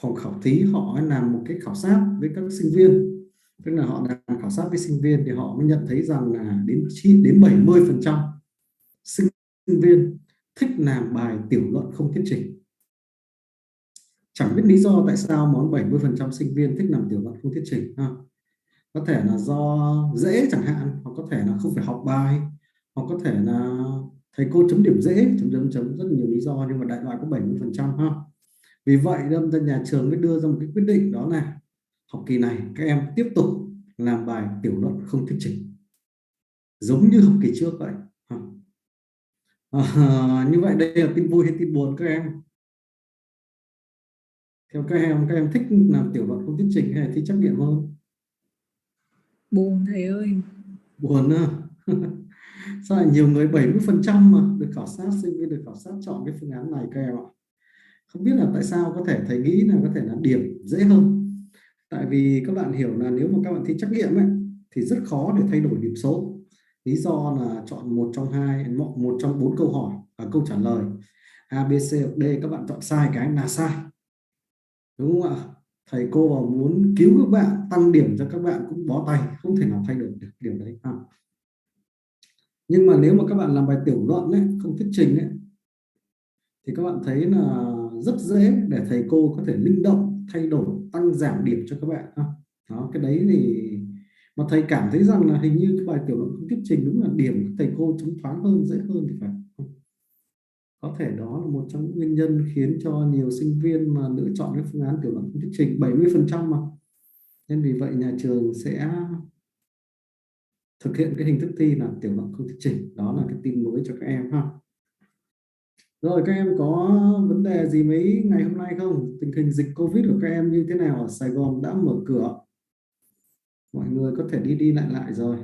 phòng khảo thí họ làm một cái khảo sát với các sinh viên, tức là họ làm khảo sát với sinh viên thì họ mới nhận thấy rằng là đến 70% sinh viên thích làm bài tiểu luận không thuyết trình. Chẳng biết lý do tại sao mà 70% sinh viên thích làm tiểu luận không thuyết trình ha. Có thể là do dễ chẳng hạn, hoặc có thể là không phải học bài, hoặc có thể là thầy cô chấm điểm dễ, chấm rất nhiều lý do, nhưng mà đại loại có 70% ha. Vì vậy nên nhà trường mới đưa ra một cái quyết định, đó là học kỳ này các em tiếp tục làm bài tiểu luận không thuyết trình giống như học kỳ trước vậy. Như vậy đây là tin vui hay tin buồn các em? Theo các em thích làm tiểu luận không thuyết trình hay là thi trắc nghiệm hơn? Buồn thầy ơi. Buồn à? Sao lại nhiều người 70% mà được khảo sát, sinh viên được khảo sát chọn cái phương án này các em ạ? Không biết là tại sao, có thể thầy nghĩ là có thể là điểm dễ hơn. Tại vì các bạn hiểu là nếu mà các bạn thi trắc nghiệm ấy thì rất khó để thay đổi điểm số. Lý do là chọn một trong 4 câu hỏi và câu trả lời A, B, C hoặc D, các bạn chọn sai cái là sai, đúng không ạ? Thầy cô mà muốn cứu các bạn, tăng điểm cho các bạn cũng bó tay, không thể nào thay đổi được điều đấy. Nhưng mà nếu mà các bạn làm bài tiểu luận ấy, không thuyết trình ấy, thì các bạn thấy là rất dễ để thầy cô có thể linh động thay đổi, tăng giảm điểm cho các bạn. Đó, cái đấy thì mà thầy cảm thấy rằng là hình như cái bài tiểu luận không thuyết trình đúng là điểm thầy cô trúng thoáng hơn, dễ hơn thì phải. Có thể đó là một trong những nguyên nhân khiến cho nhiều sinh viên mà lựa chọn cái phương án tiểu luận không thuyết trình 70% mà. Nên vì vậy nhà trường sẽ thực hiện cái hình thức thi là tiểu luận không thuyết trình. Đó là cái tin mới cho các em ha. Rồi các em có vấn đề gì mấy ngày hôm nay không? Tình hình dịch Covid của các em như thế nào? Ở Sài Gòn đã mở cửa, mọi người có thể đi đi lại lại rồi.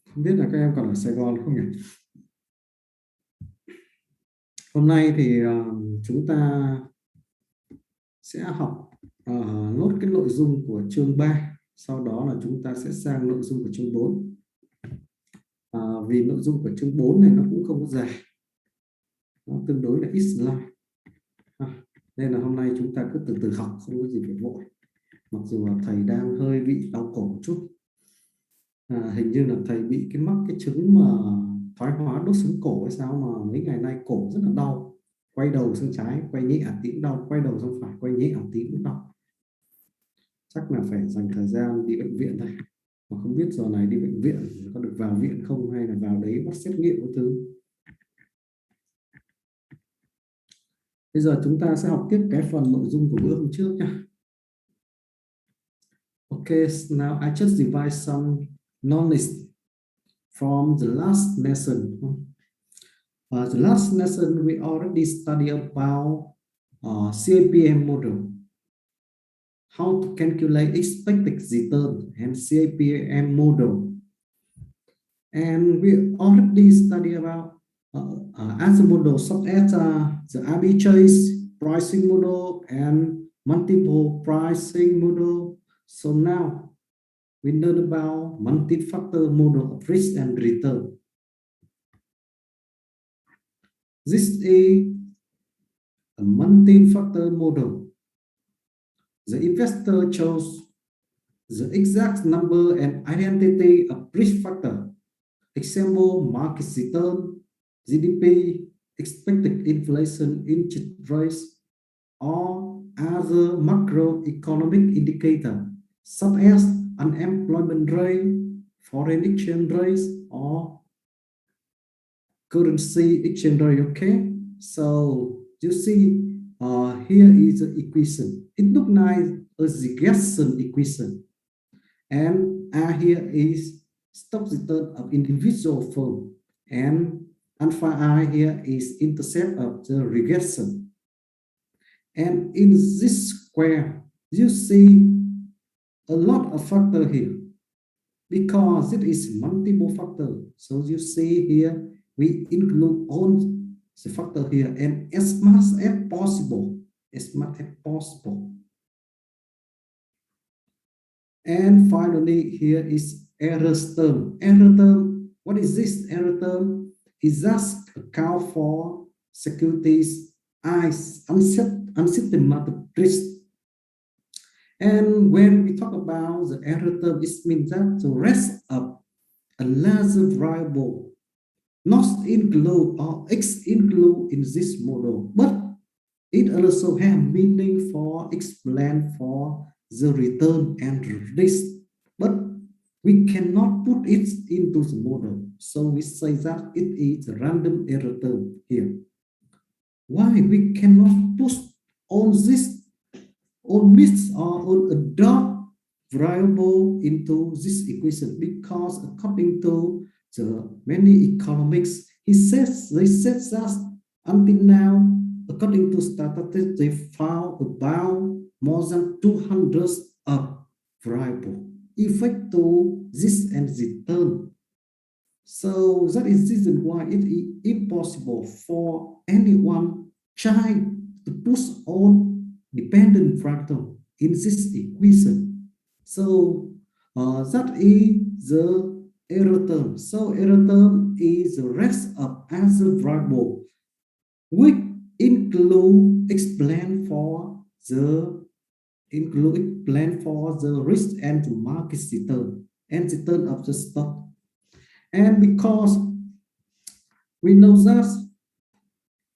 Không biết là các em còn ở Sài Gòn không nhỉ? Hôm nay thì chúng ta sẽ học nốt cái nội dung của chương 3. Sau đó là chúng ta sẽ sang nội dung của chương 4. Vì nội dung của chương 4 này nó cũng không có dài, nó tương đối là ít slide. Nên là hôm nay chúng ta cứ từ từ học, không có gì phải vội. Mặc dù là thầy đang hơi bị đau cổ một chút. Hình như là thầy bị mắc cái chứng mà thoái hóa đốt sống cổ hay sao mà mấy ngày nay cổ rất là đau. Quay đầu sang trái, quay nhẹ tí cũng đau, quay đầu sang phải, quay nhẹ tí cũng đau. Chắc là phải dành thời gian đi bệnh viện thôi. Mà không biết giờ này đi bệnh viện có được vào viện không, hay là vào đấy bắt xét nghiệm các thứ. Bây giờ chúng ta sẽ học tiếp cái phần nội dung của bữa hôm trước nhé. Okay, now I just divide some knowledge from the last lesson. The last lesson we already studied about CAPM model, how to calculate expected return and CAPM model. And we already studied about other models such as the arbitrage pricing model and multiple pricing model. So now we learn about multi-factor model of risk and return. This is a multi-factor model. The investor chose the exact number and identity of risk factor. Example, market return, GDP, expected inflation, interest rates, or other macroeconomic indicator such as unemployment rate, foreign exchange rates, or currency exchange rate. Okay, so you see here is the equation. It looks like a regression equation, and here is stock return of individual firm, and alpha I here is intercept of the regression. And in this square you see a lot of factor here because it is multiple factor. So you see here we include all the factor here, and as much as possible. And finally here is error term. Error term, what is this error term? Is just account for securities unsystematic risk. And when we talk about the error term, it means that the rest of a larger variable not include or exclude in this model, but it also has meaning for explain for the return and risk, but we cannot put it into the model. So we say that it is a random error term here. Why we cannot put on this on mix or on a dot variable into this equation? Because according to the many economics, they said that until now, according to statistics, they found about more than 200 of variable effect to this and the term. So that is the reason why it is impossible for anyone try to push on dependent variable in this equation. So that is the error term. So error term is the rest of other variable which explain for the risk and the market return and return of the stock. And because we know that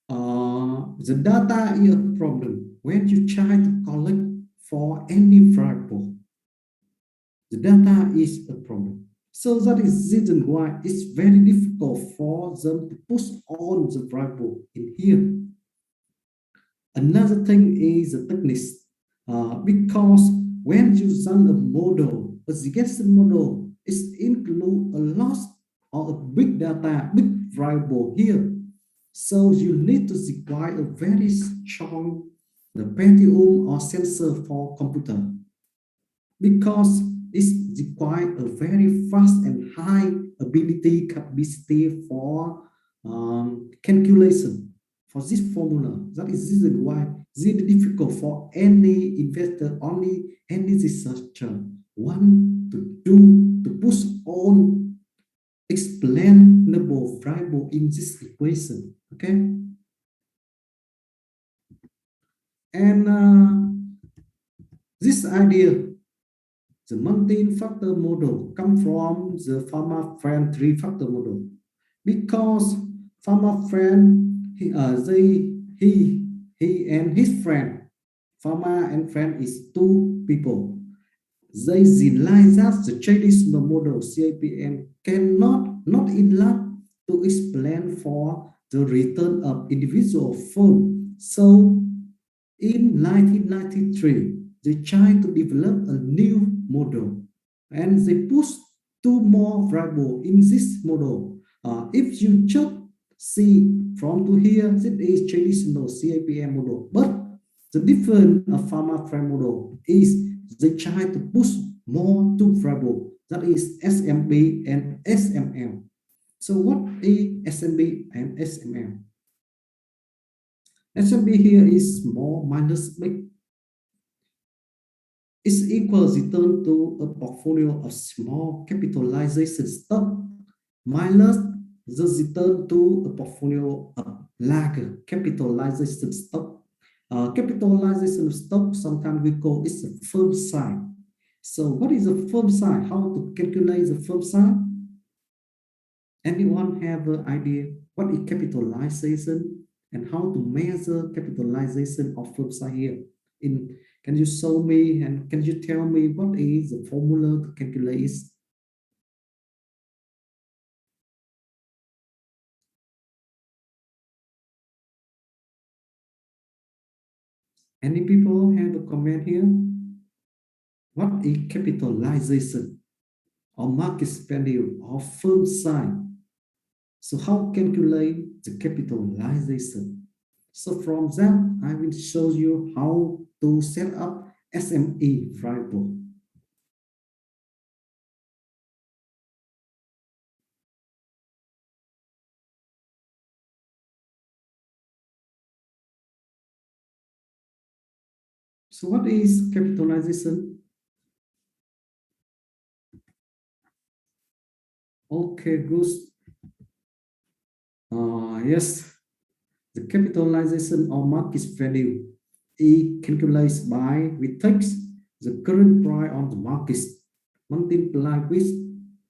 the data is a problem when you try to collect for any variable. The data is a problem. So that is the reason why it's very difficult for them to push on the variable in here. Another thing is the techniques, because when you run a model, a regression model, it includes a lot or a big data, big variable here. So you need to require a very strong Pentium or sensor for computer, because it requires a very fast and high ability capacity for calculation for this formula. That is the reason why it's really difficult for any investor, only any researcher want to do to push on explainable variable in this equation. Okay, and this idea, the multi-factor model, come from the Pharma-Friend three-factor model, because Pharma-Friend, he and his friend, Pharma and friend is two people. They realize that the traditional model CAPM cannot not enough to explain for the return of individual firm. So in 1993, they tried to develop a new model and they put two more variables in this model. If you just see from to here, this is traditional CAPM model, but the difference of pharma frame model is they try to push more two variables, that is SMB and SML. So what is SMB and SML? SMB here is small minus big. Is equal return to a portfolio of small capitalization stock minus the return to a portfolio of larger capitalization stock. Capitalization stock, sometimes we call it a firm size. So what is a firm size? How to calculate the firm size? Anyone have an idea what is capitalization and how to measure capitalization of firm size here? Can you show me and can you tell me what is the formula to calculate it? Any people have a comment here? What is capitalization or market value of firm size? So how calculate the capitalization? So from that, I will show you how to set up SME variable. So what is capitalization? Okay, good. Yes, the capitalization of market value is calculated by we take the current price on the market multiplied with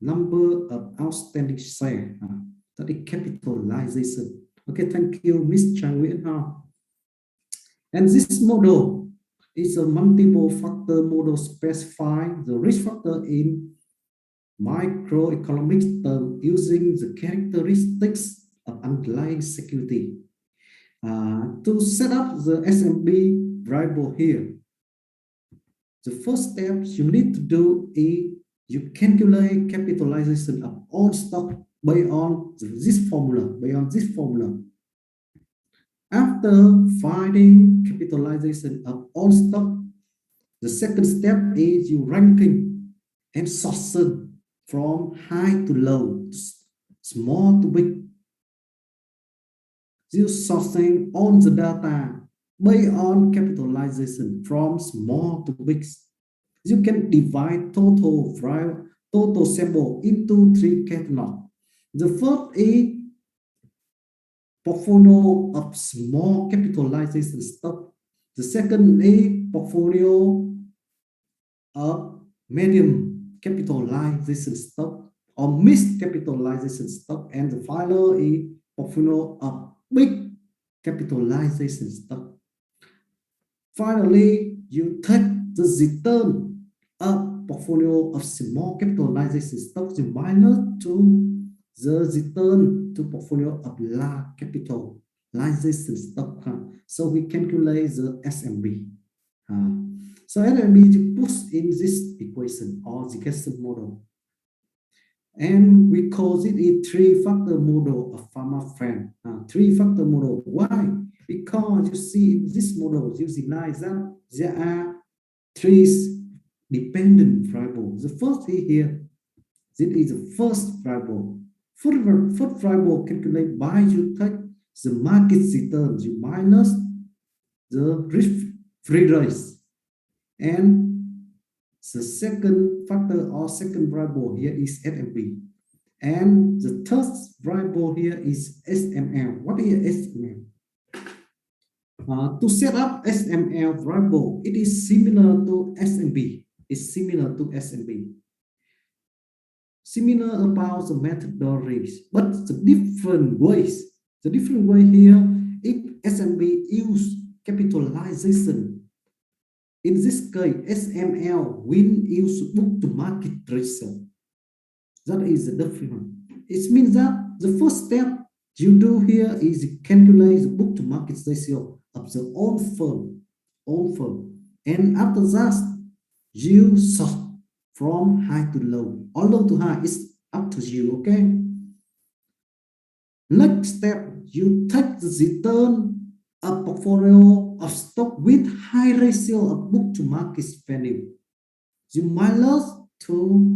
number of outstanding shares. That is capitalization. Okay, thank you, Miss Chang Nguyễn. And this model is a multiple factor model specifying the risk factor in microeconomics term using the characteristics of underlying security. To set up the SMB variable here, the first step you need to do is you calculate capitalization of all stock based on this formula. After finding capitalization of all stock, the second step is you ranking and sorting from high to low, small to big. You sorting on the data based on capitalization from small to big. You can divide total sample into 3 catalogs. The first is portfolio of small capitalization stock. The second is portfolio of medium capitalization stock or mixed capitalization stock, and the final is portfolio of big capitalization stock. Finally, you take the return of portfolio of small capitalization stock, you minus to the return to portfolio of large capitalization stock. So we calculate the SMB. So SMB you put in this equation or the Gestalt model. And we call it a 3-factor model of pharma friend. 3-factor model. Why? Because you see in this model, you recognize that there are 3 dependent variables. The first is here. This is the first variable. First variable calculated by you take the market return, you minus the risk-free rate. And the second factor or second variable here is SMB. And the third variable here is SML. What is SML? To set up SML variable, it is similar to SMB. It's similar to SMB. Similar about the methodologies, but the different ways. The different way here, if SMB use capitalization, in this case, SML will use book to market ratio. That is the difference. It means that the first step you do here is calculate the book to market ratio of the own firm. And after that, you sort from high to low. Or low to high is up to you, okay? Next step, you take the return of portfolio of stock with high ratio of book to market value. You minus to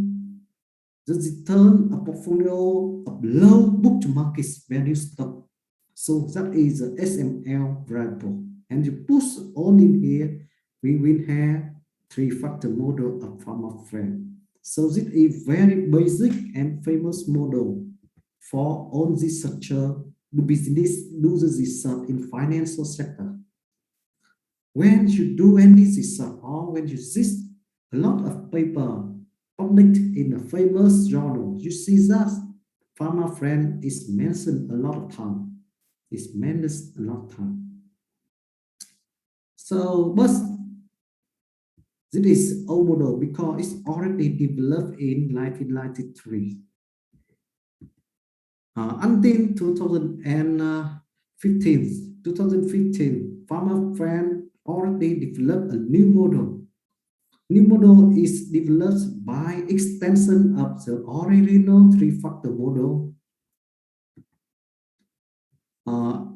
the return of portfolio of low book to market value stock. So that is the SML variable. And you push all in here, we will have 3-factor model of pharma friend. So this is very basic and famous model for all this structure the business do the research in financial sector. When you do any research or when you see a lot of paper published in a famous journal, you see that pharma friend is mentioned a lot of time. It's mentioned a lot of time. So, but this is old model because it's already developed in 1993. Until 2015, Pharma Friend already developed a new model. New model is developed by extension of the original 3-factor model.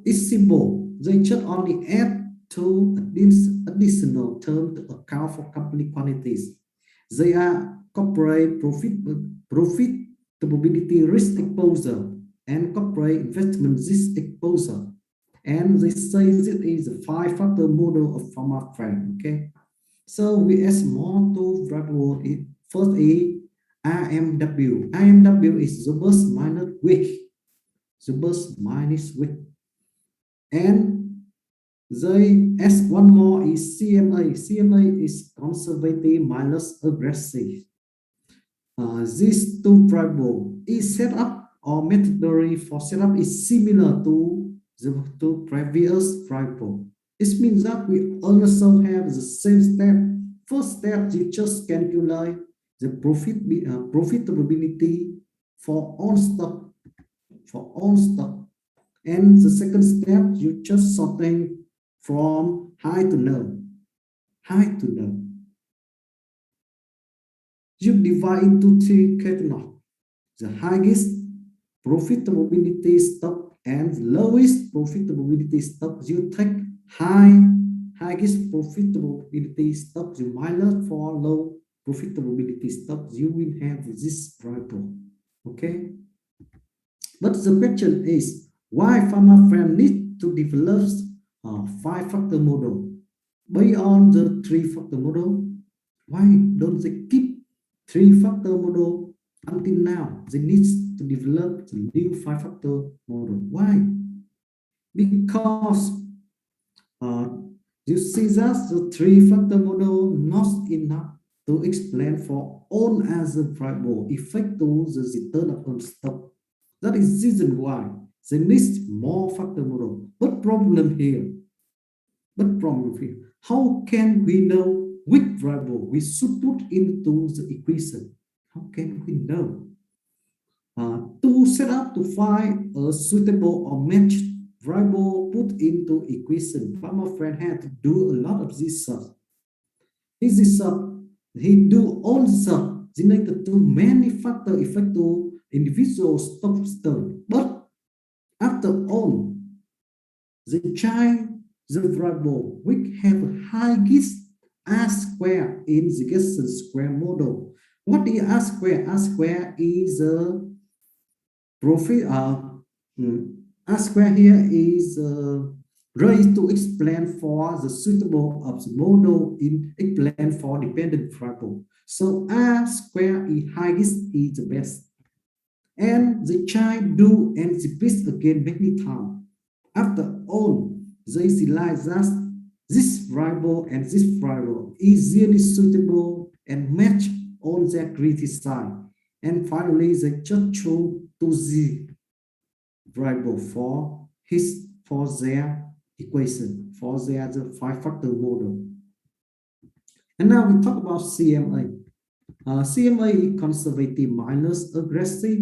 It's simple. They just only add two additional terms to account for company quantities. They are corporate profitability risk exposure and corporate investment risk exposure. And they say this is a 5-factor model of Pharma Friend. Okay. So we add more two variables. First is RMW. RMW is robust minus weak. Robust minus weak. And they as one more is CMA. CMA is conservative minus aggressive. These two variables is set up or methodology for setup is similar to the two previous variable. It means that we also have the same step. First step, you just calculate the profitability for all stock, and the second step, you just sorting from high to low. You divide into three categories: the highest profitability stock and the lowest profitability stock. You take highest profitability stock, you minus for low profitability stock, you will have this variable. Okay, but the question is, why Pharma Friend need to develop a 5-factor model based on the 3-factor model? Why don't they keep 3-factor model until now? They need to develop the new 5-factor model. Why? Because you see that the 3-factor model not enough to explain for all other variable effect to the return upon stock. That is the reason why they need more factor model. But problem here, how can we know which variable we should put into the equation? How can we know? To set up to find a suitable or matched variable put into equation, Pharma Friend had to do a lot of this stuff. He do all stuff related to many factor effect to individual stock return. But after all, the child, the variable which have highest R square in the Gaussian square model. What is R square? R square is a profit. R square here is raised to explain for the suitable of the model in explain for dependent variable. So R square is highest is the best. And the child do and repeat again many times. After all, they realize that this variable and this variable is really suitable and match all their criticism. And finally, they just choose to the variable for their equation, for their 5-factor model. And now we talk about CMA. CMA conservative minus aggressive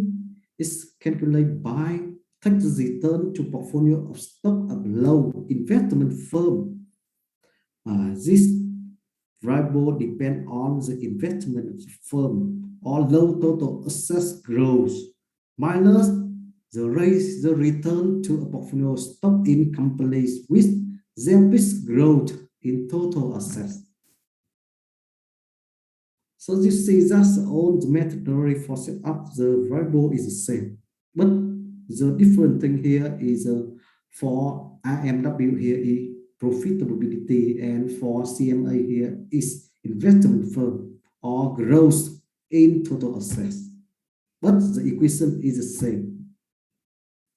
is calculated by take the return to portfolio of stock of low investment firm. This variable depends on the investment of the firm or low total assets growth minus the return to a portfolio of stock in companies with their best growth in total assets. So you see that's all the methodology for set up the variable is the same. But the different thing here is for IMW here is profitability, and for CMA here is investment firm or growth in total assets. But the equation is the same.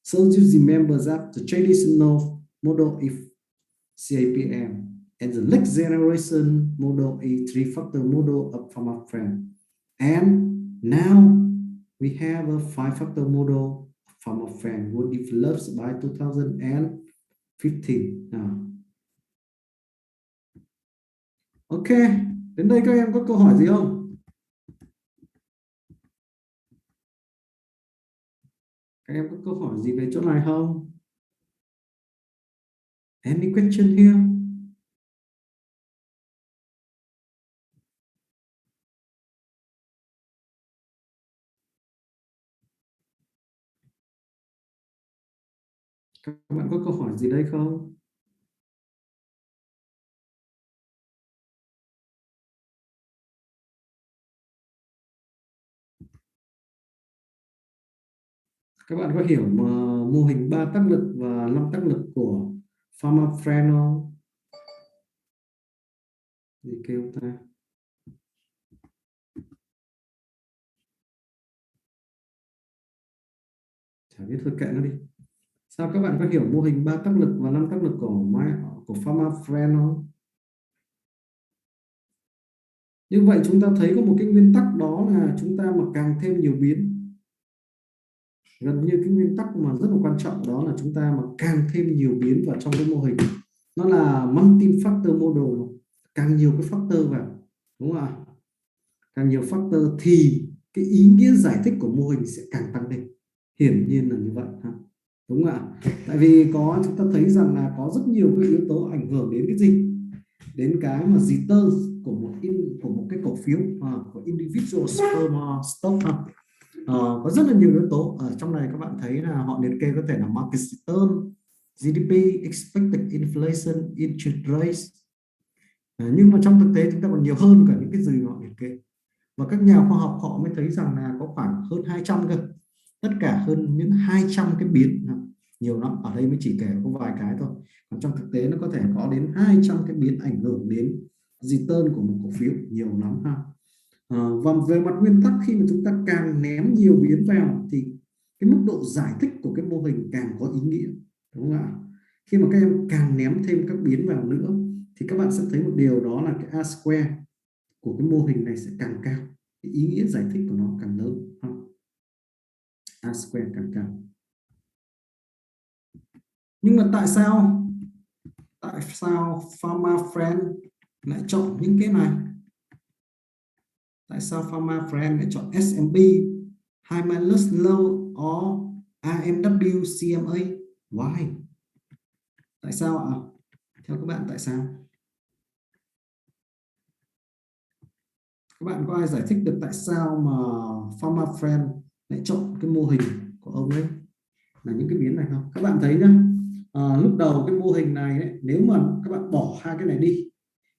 So you remember that the traditional model is CAPM. And the next generation model is 3-factor model of Pharma Friend. And now we have a 5-factor model of Pharma Friend was developed by 2015. Nào. Ok, đến đây các em có câu hỏi gì không? Các em có câu hỏi gì về chỗ này không? Any question here? Các bạn có câu hỏi gì đây không? Các bạn có hiểu mà mô hình 3 tác lực và 5 tác lực của Pharma Friend không? Gì kêu ta? Chả biết, thôi kệ nó đi. Sao các bạn có hiểu mô hình 3 tác lực và 5 tác lực của Pharma Friend không? Như vậy chúng ta thấy có một cái nguyên tắc, đó là chúng ta mà càng thêm nhiều biến, gần như cái nguyên tắc mà rất là quan trọng, đó là chúng ta mà càng thêm nhiều biến vào trong cái mô hình, nó là multi-factor model, càng nhiều cái factor vào, đúng không ạ? Càng nhiều factor thì cái ý nghĩa giải thích của mô hình sẽ càng tăng lên, hiển nhiên là như vậy ha, đúng không ạ? Tại vì chúng ta thấy rằng là có rất nhiều cái yếu tố ảnh hưởng đến cái gì, đến cái mà jitter của một cái cổ phiếu, của individual stock ha. Có rất là nhiều yếu tố ở trong này, các bạn thấy là họ liệt kê có thể là market return, GDP, expected inflation, interest rates. Nhưng mà trong thực tế chúng ta còn nhiều hơn cả những cái gì mà họ liệt kê, và các nhà khoa học họ mới thấy rằng là có khoảng hơn 200 cơ, tất cả hơn những 200 cái biến, nhiều lắm, ở đây mới chỉ kể có vài cái thôi, còn trong thực tế nó có thể có đến 200 cái biến ảnh hưởng đến return của một cổ phiếu, nhiều lắm ha. Và về mặt nguyên tắc, khi mà chúng ta càng ném nhiều biến vào thì cái mức độ giải thích của cái mô hình càng có ý nghĩa, đúng không ạ? Khi mà các em càng ném thêm các biến vào nữa thì các bạn sẽ thấy một điều, đó là cái A square của cái mô hình này sẽ càng cao, cái ý nghĩa giải thích của nó càng lớn. A square càng cao. Nhưng mà tại sao Pharma Friend lại chọn những cái này? Tại sao Pharma Friend lại chọn S&P 200 low or AMW CMA? Why? Tại sao ạ? Theo các bạn tại sao? Các bạn có ai giải thích được tại sao mà Pharma Friend lại chọn cái mô hình của ông ấy là những cái biến này không? Các bạn thấy nhá, lúc đầu cái mô hình này ấy, nếu mà các bạn bỏ hai cái này đi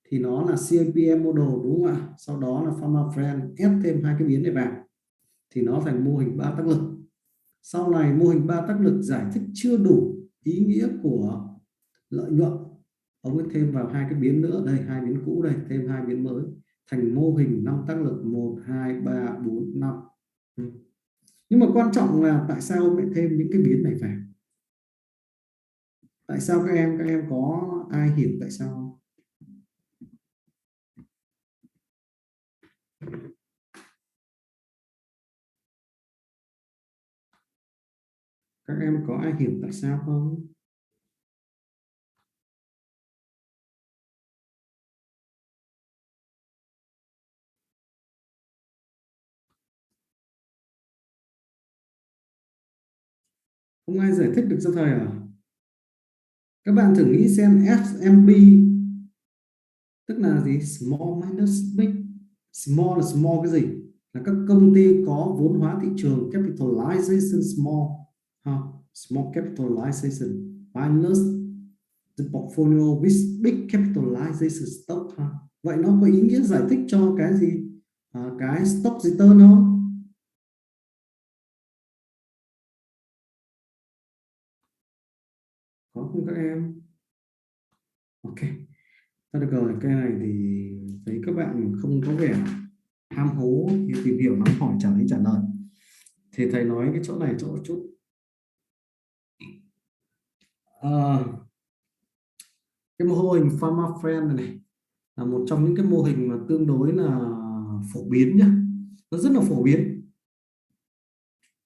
thì nó là CAPM model, đúng không ạ? Sau đó là Pharma Friend ép thêm hai cái biến này vào thì nó thành mô hình 3 tác lực. Sau này mô hình 3 tác lực giải thích chưa đủ ý nghĩa của lợi nhuận, ông ấy thêm vào hai cái biến nữa, đây hai biến cũ, đây thêm hai biến mới, thành mô hình 5 tác lực, 1 2 3 4 5. Nhưng mà quan trọng là tại sao ông lại thêm những cái biến này vào? Tại sao các em có ai hiểu tại sao không? Các em có ai hiểu tại sao không? Không ai giải thích được cho thầy à? Các bạn thử nghĩ xem, S&P tức là gì? Small minus big. Small là small cái gì? Là các công ty có vốn hóa thị trường, capitalization small, ha. Small capitalization minus the portfolio with big capitalization stock, ha. Vậy nó có ý nghĩa giải thích cho cái gì? Cái stock return không? Có không các em? Ok, ta được rồi. Cái này thì thấy các bạn không có vẻ ham hố thì tìm hiểu nắm hỏi trả lời, thì thầy nói cái chỗ này chỗ chút. Cái mô hình Pharma Friend này là một trong những cái mô hình mà tương đối là phổ biến nhá, nó rất là phổ biến.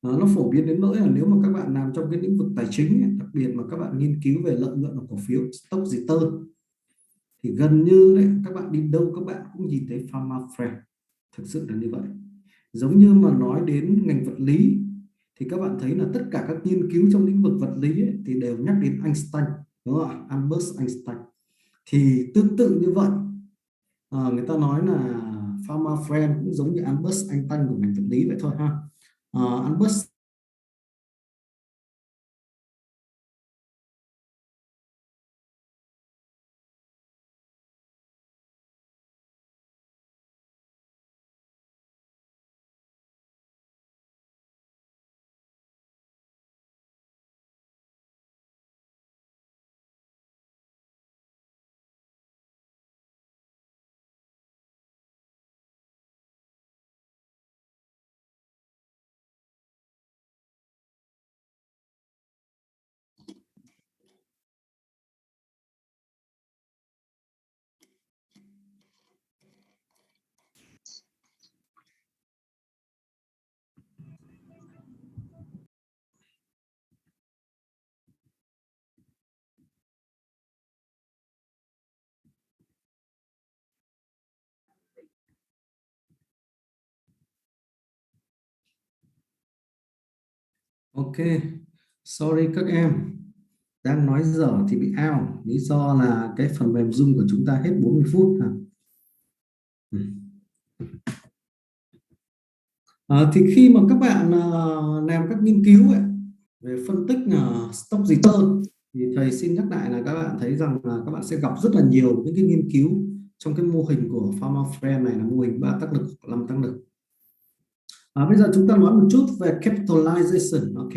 Nó phổ biến đến nỗi là nếu mà các bạn làm trong cái lĩnh vực tài chính ấy, đặc biệt mà các bạn nghiên cứu về lợi nhuận của cổ phiếu, stock return, thì gần như đấy, các bạn đi đâu các bạn cũng nhìn thấy Pharma Friend, thực sự là như vậy. Giống như mà nói đến ngành vật lý thì các bạn thấy là tất cả các nghiên cứu trong lĩnh vực vật lý ấy, thì đều nhắc đến Einstein, đúng không ạ? Albert Einstein. Thì tương tự như vậy, người ta nói là Pharma Friend cũng giống như Albert Einstein của ngành vật lý vậy thôi ha. Albert Ok, sorry các em, đang nói dở thì bị out, lý do là cái phần mềm Zoom của chúng ta hết 40 phút. Ừ. Thì khi mà các bạn làm các nghiên cứu ấy, về phân tích stock return thì thầy xin nhắc lại là các bạn thấy rằng là các bạn sẽ gặp rất là nhiều những cái nghiên cứu trong cái mô hình của Pharma Friend này, là mô hình 3 tác lực, 5 tác lực. Bây giờ chúng ta nói một chút về capitalization. Ok,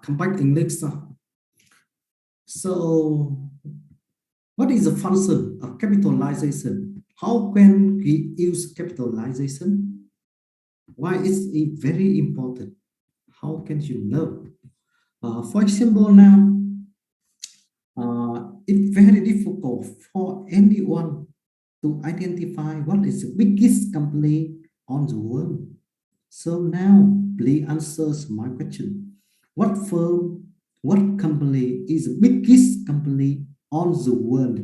compact index. So what is the function of capitalization? How can we use capitalization? Why is it very important? How can you know? For example, now it's very difficult for anyone to identify what is the biggest company on the world. So now, please answer my question. What firm, what company is the biggest company on the world?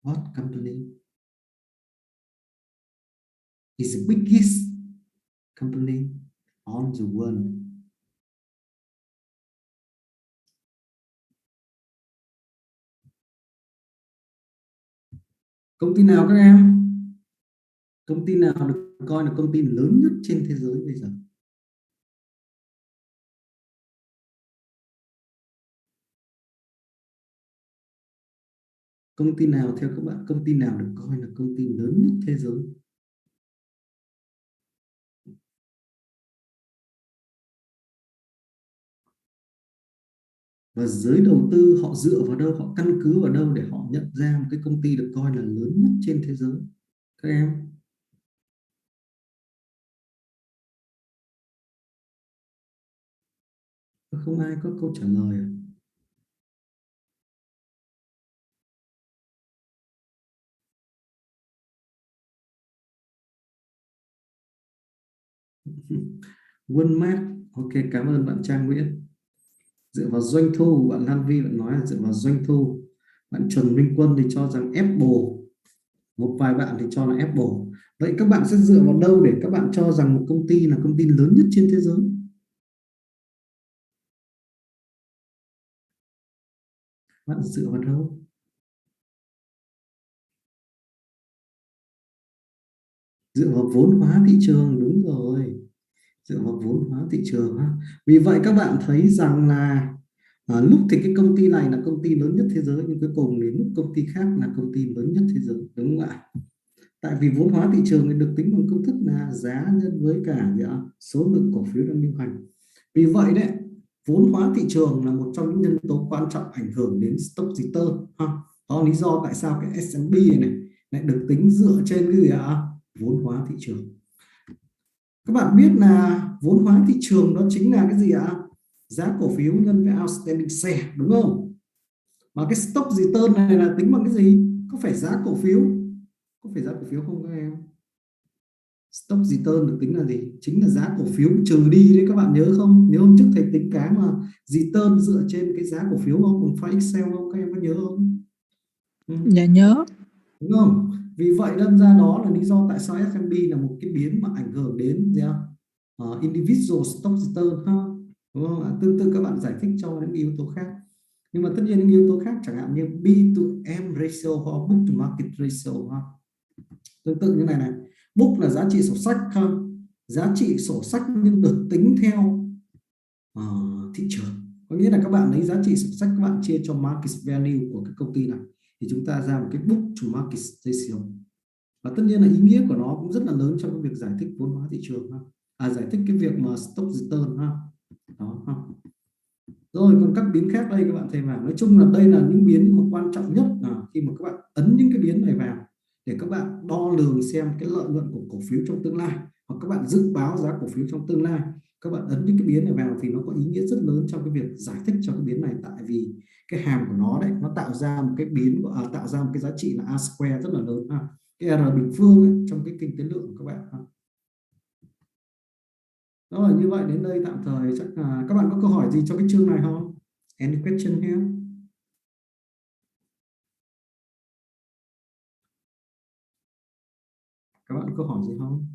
What company is the biggest company on the world? Công ty nào các em? Công ty nào được coi là công ty lớn nhất trên thế giới bây giờ? Công ty nào theo các bạn, công ty nào được coi là công ty lớn nhất thế giới? Và giới đầu tư họ dựa vào đâu, họ căn cứ vào đâu để họ nhận ra một cái công ty được coi là lớn nhất trên thế giới các em? Không ai có câu trả lời à? Walmart. Ok, cảm ơn bạn Trang Nguyễn. Dựa vào doanh thu, bạn Lan Vi bạn nói là dựa vào doanh thu. Bạn Trần Minh Quân thì cho rằng Apple, một vài bạn thì cho là Apple. Vậy các bạn sẽ dựa vào đâu để các bạn cho rằng một công ty là công ty lớn nhất trên thế giới? Bạn dựa vào đâu? Dựa vào vốn hóa thị trường, đúng rồi, dựa vào vốn hóa thị trường ha. Vì vậy các bạn thấy rằng là lúc thì cái công ty này là công ty lớn nhất thế giới, nhưng cuối cùng đến lúc công ty khác là công ty lớn nhất thế giới, đúng không ạ? Tại vì vốn hóa thị trường thì được tính bằng công thức là giá nhân với cả số lượng cổ phiếu đang lưu hành. Vì vậy đấy, vốn hóa thị trường là một trong những nhân tố quan trọng ảnh hưởng đến stock return ha. Đó là lý do tại sao cái S&P này lại được tính dựa trên cái vốn hóa thị trường. Các bạn biết là vốn hóa thị trường đó chính là cái gì ạ? Giá cổ phiếu nhân với outstanding share, đúng không? Mà cái stock return này là tính bằng cái gì? Có phải giá cổ phiếu? Có phải giá cổ phiếu không các em? Stock return được tính là gì? Chính là giá cổ phiếu trừ đi đấy, các bạn nhớ không? Nhớ hôm trước thầy tính cái mà return dựa trên cái giá cổ phiếu không? Bằng file Excel không? Các em có nhớ không? Dạ nhớ. Đúng không? Vì vậy đâm ra đó là lý do tại sao S&P là một cái biến mà ảnh hưởng đến gì ạ? Individual stock return ha, đúng không? Tương tự các bạn giải thích cho những yếu tố khác. Nhưng mà tất nhiên những yếu tố khác chẳng hạn như B to M ratio hoặc book to market ratio ha. Tương tự như này, book là giá trị sổ sách ha, giá trị sổ sách nhưng được tính theo thị trường. Có nghĩa là các bạn lấy giá trị sổ sách, các bạn chia cho market value của cái công ty này thì chúng ta ra một cái book to market ratio. Và tất nhiên là ý nghĩa của nó cũng rất là lớn trong cái việc giải thích vốn hóa thị trường ha. Giải thích cái việc mà stock return ha. Đó ha. Rồi còn các biến khác đây các bạn thấy vào, nói chung là đây là những biến mà quan trọng nhất là khi mà các bạn ấn những cái biến này vào để các bạn đo lường xem cái lợi nhuận của cổ phiếu trong tương lai, hoặc các bạn dự báo giá cổ phiếu trong tương lai. Các bạn ấn những cái biến này vào thì nó có ý nghĩa rất lớn trong cái việc giải thích cho cái biến này, tại vì cái hàm của nó đấy nó tạo ra một cái biến tạo ra một cái giá trị là A square rất là lớn ha. Cái R bình phương ấy, trong cái kinh tế lượng của các bạn ha. Rồi như vậy đến đây tạm thời chắc là các bạn có câu hỏi gì cho cái chương này không? Any question here? Các bạn có câu hỏi gì không?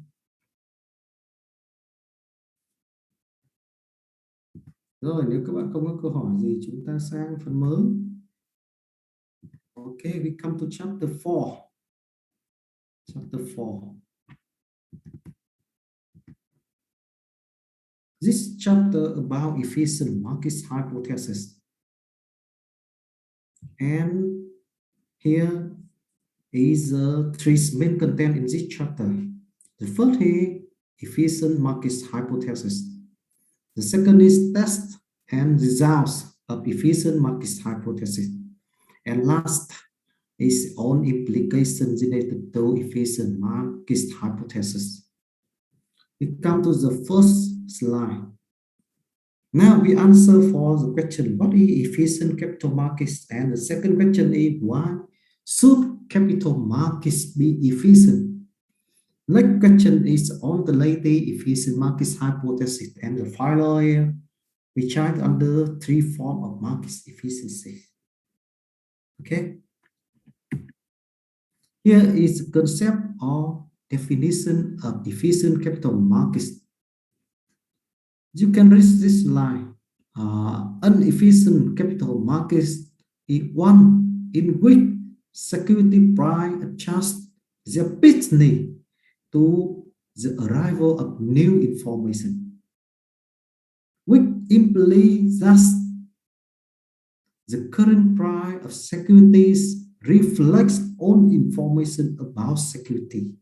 Rồi, nếu các bạn không có câu hỏi gì, chúng ta sang phần mới. Okay, we come to chapter 4. Chapter 4. This chapter about efficient market hypothesis. And here is three main content in this chapter. The first is efficient market hypothesis. The second is test and results of efficient market hypothesis. And last is on implications related to efficient market hypothesis. We come to the first slide. Now we answer for the question, what is efficient capital markets? And the second question is, why should capital markets be efficient? Next question is on the latest efficient markets hypothesis. And the finally, we check under three forms of market efficiency. Okay. Here is the concept or definition of efficient capital markets. You can read this line. Inefficient capital markets is one in which security price adjusts rapidly to the arrival of new information, which implies that the current price of securities reflects on information about security.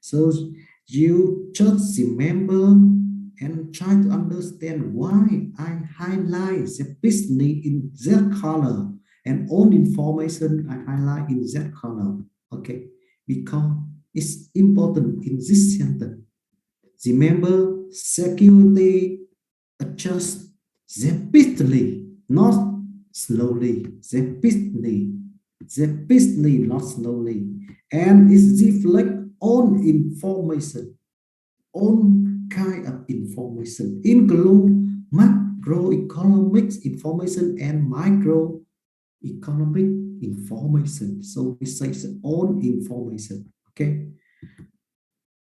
So you just remember and try to understand why I highlight the business in that color and all information I highlight in that color. Okay, because it's important in this sentence. Remember, security adjusts rapidly, not slowly. Rapidly, not slowly, and it reflects on information, on kind of information, include macroeconomic information and microeconomic information. So we say it's on information. Okay,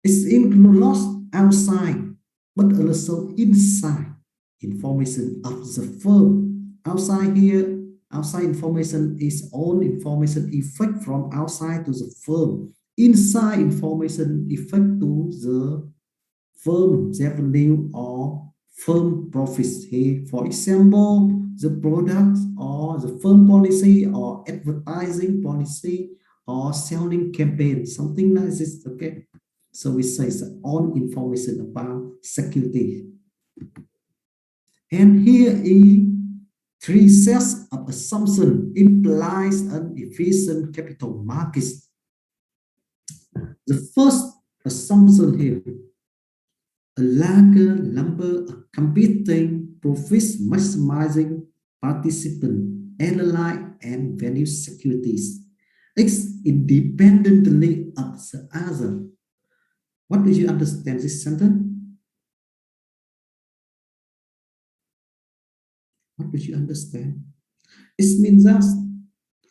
it's include lost outside, but also inside information of the firm. Outside here, outside information is all information effect from outside to the firm. Inside information effect to the firm revenue or firm profits. Here, for example, the products or the firm policy or advertising policy or selling campaign, something like this. Okay, so we say it's all information about security. And here is three sets of assumption implies an efficient capital markets. The first assumption here, a larger number of competing profits maximizing participants analyze and value securities independently of the other. What do you understand this sentence? What do you understand? It means that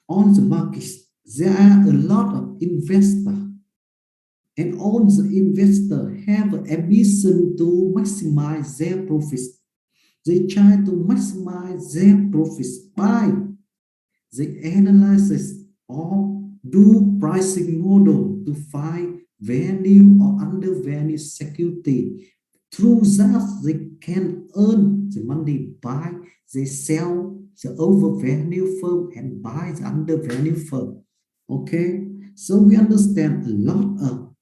on the markets there are a lot of investors, and all the investors have an ambition to maximize their profits. They try to maximize their profits by the analysis or do pricing model to find value or undervalue security. Through that, they can earn the money by they sell the overvalued firm and buy the undervalued firm. Okay, so we understand a lot of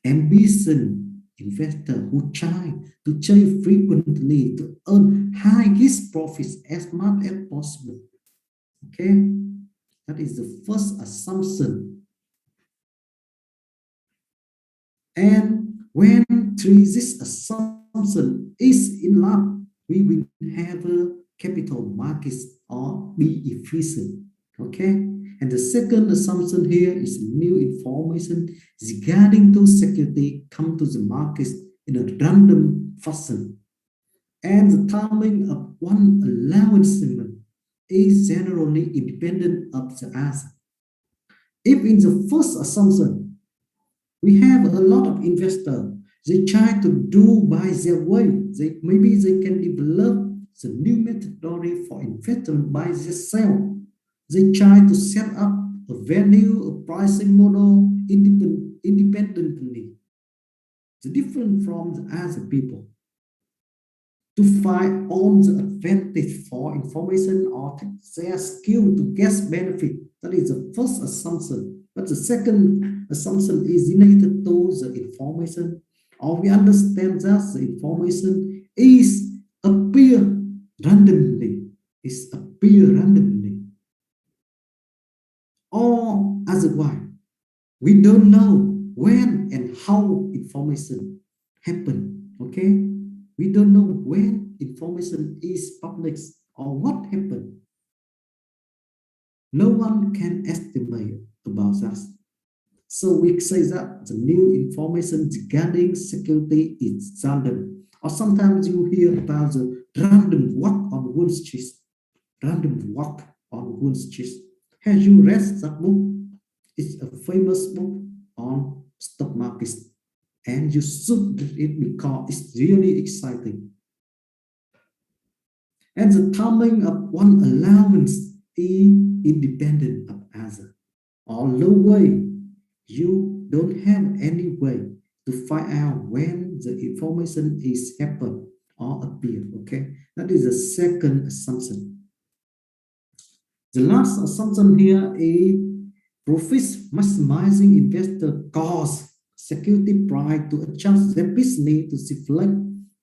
ambition investor who try to trade frequently to earn highest profits as much as possible. Okay, that is the first assumption. And when this assumption is in line, we will have a capital markets or be efficient. Okay, and the second assumption here is new information regarding to security come to the markets in a random fashion, and the timing of one allowance is generally independent of the other. If in the first assumption we have a lot of investors, they try to do by their way. Maybe they can develop the new methodology for investment by themselves. They try to set up a value, a pricing model independently, the different from the other people, to find on the advantage for information or take their skill to get benefit. That is the first assumption. But the second assumption is related to the information, or we understand that the information is appear randomly, or otherwise we don't know when and how information happen. Okay, we don't know when information is published or what happened. No one can estimate about that. So we say that the new information regarding security is random. Or sometimes you hear about the random walk on Wall Street. Random walk on Wall Street. Have you read that book? It's a famous book on stock market, and you should read it because it's really exciting. And the timing of one allowance is independent of other. Or no way, you don't have any way to find out when the information is happen or appear. Okay, that is the second assumption. The last assumption here is profits maximizing investor cost security price to adjust their business to reflect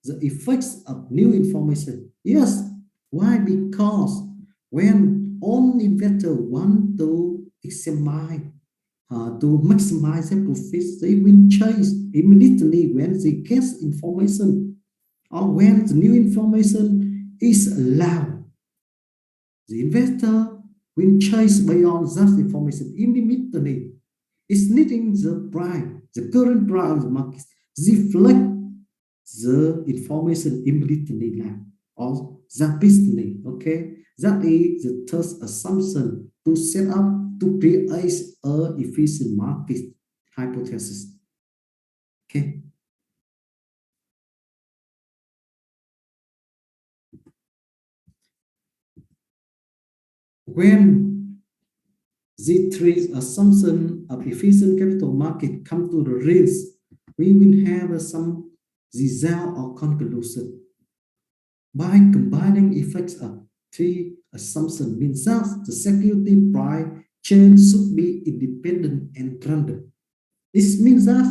the effects of new information. Yes, why? Because when all investors want to examine to maximize their profits, they will change immediately when they get information or when the new information is allowed. The investor will change beyond that information immediately. It's needing the price, the current price of the market, reflect the information immediately now or that business. Okay, that is the third assumption to set up to create a efficient market hypothesis. Okay. When the three assumptions of efficient capital market come to the rails, we will have some result or conclusion. By combining effects of three assumptions means that the security price change should be independent and random. This means that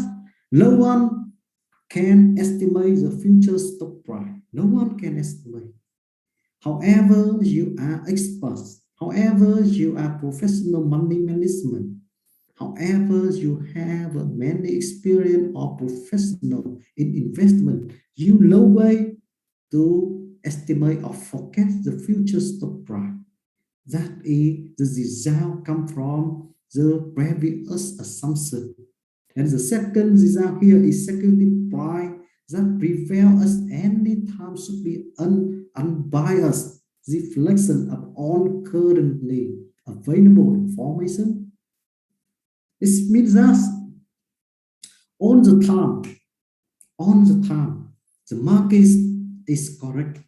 no one can estimate the future stock price. No one can estimate. However, you are experts. However, you are professional money management. However, you have many experience or professional in investment. You know way to estimate or forecast the future stock price. That is the result come from the previous assumption. And the second result here is security price that prevail as any time should be unbiased reflection of all currently available information. It means that all the time, the market is correct.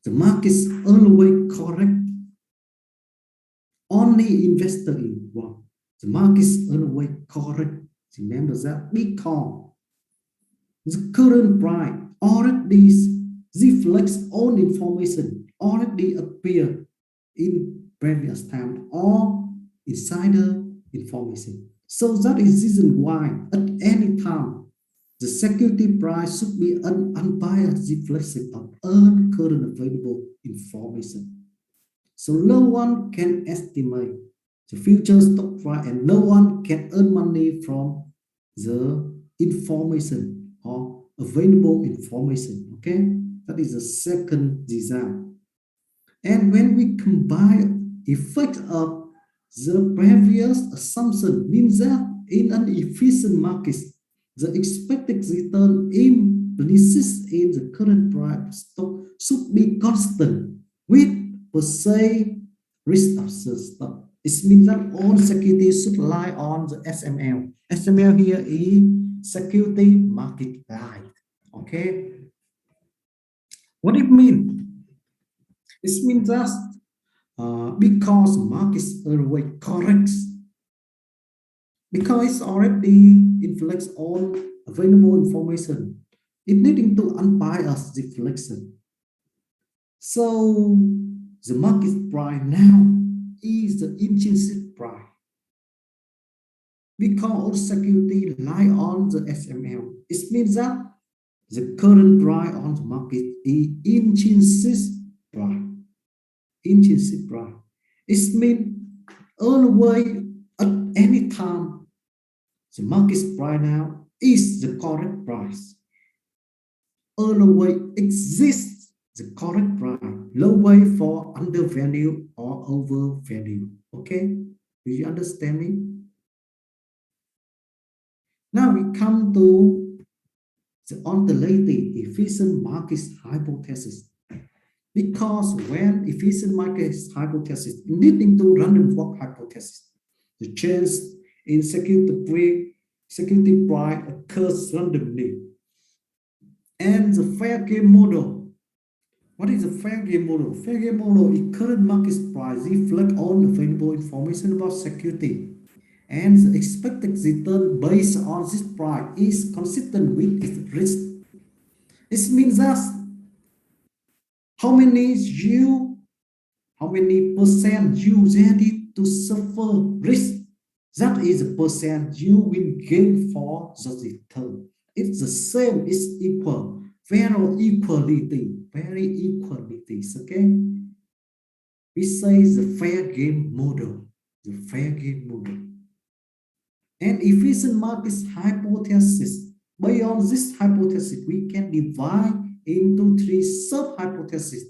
The market is always correct. Only investor in one. The market is always correct. Remember that because the current price already reflects all information already appear in previous time or insider information. So that is the reason why at any time the security price should be an unbiased reflection of all current available information. So no one can estimate the future stock price and no one can earn money from the information or available information. Okay, that is the second result. And when we combine effect of the previous assumption means that in an efficient market, the expected return implicit in the current price stock should be constant with per se risk of the stock. It means that all securities should lie on the SML. SML here is security market line. Okay. What it means? It means that because markets always correct, because it's already inflects all available information, it needing to unbiased reflection. So the market price now is the intrinsic price because all security lie on the SML. It means that the current price on the market is intrinsic price. Intrinsic price. It means always at any time the market price now is the correct price. Always exists the correct price. Low way for undervalue or overvalue. Okay? Do you understand me? Now we come to the alternating efficient market hypothesis. Because when efficient market hypothesis leading to random walk hypothesis, the change in security price occurs randomly. And the fair game model. What is a fair game model? Fair game model is current market price reflect on available information about security. And the expected return based on this price is consistent with its risk. This means that how many percent you ready to suffer risk. That is the percent you will gain for the return. It's the same, it's equal, very equality, okay? We say the fair game model, And efficient markets hypothesis. Beyond this hypothesis, we can divide into 3 sub-hypotheses,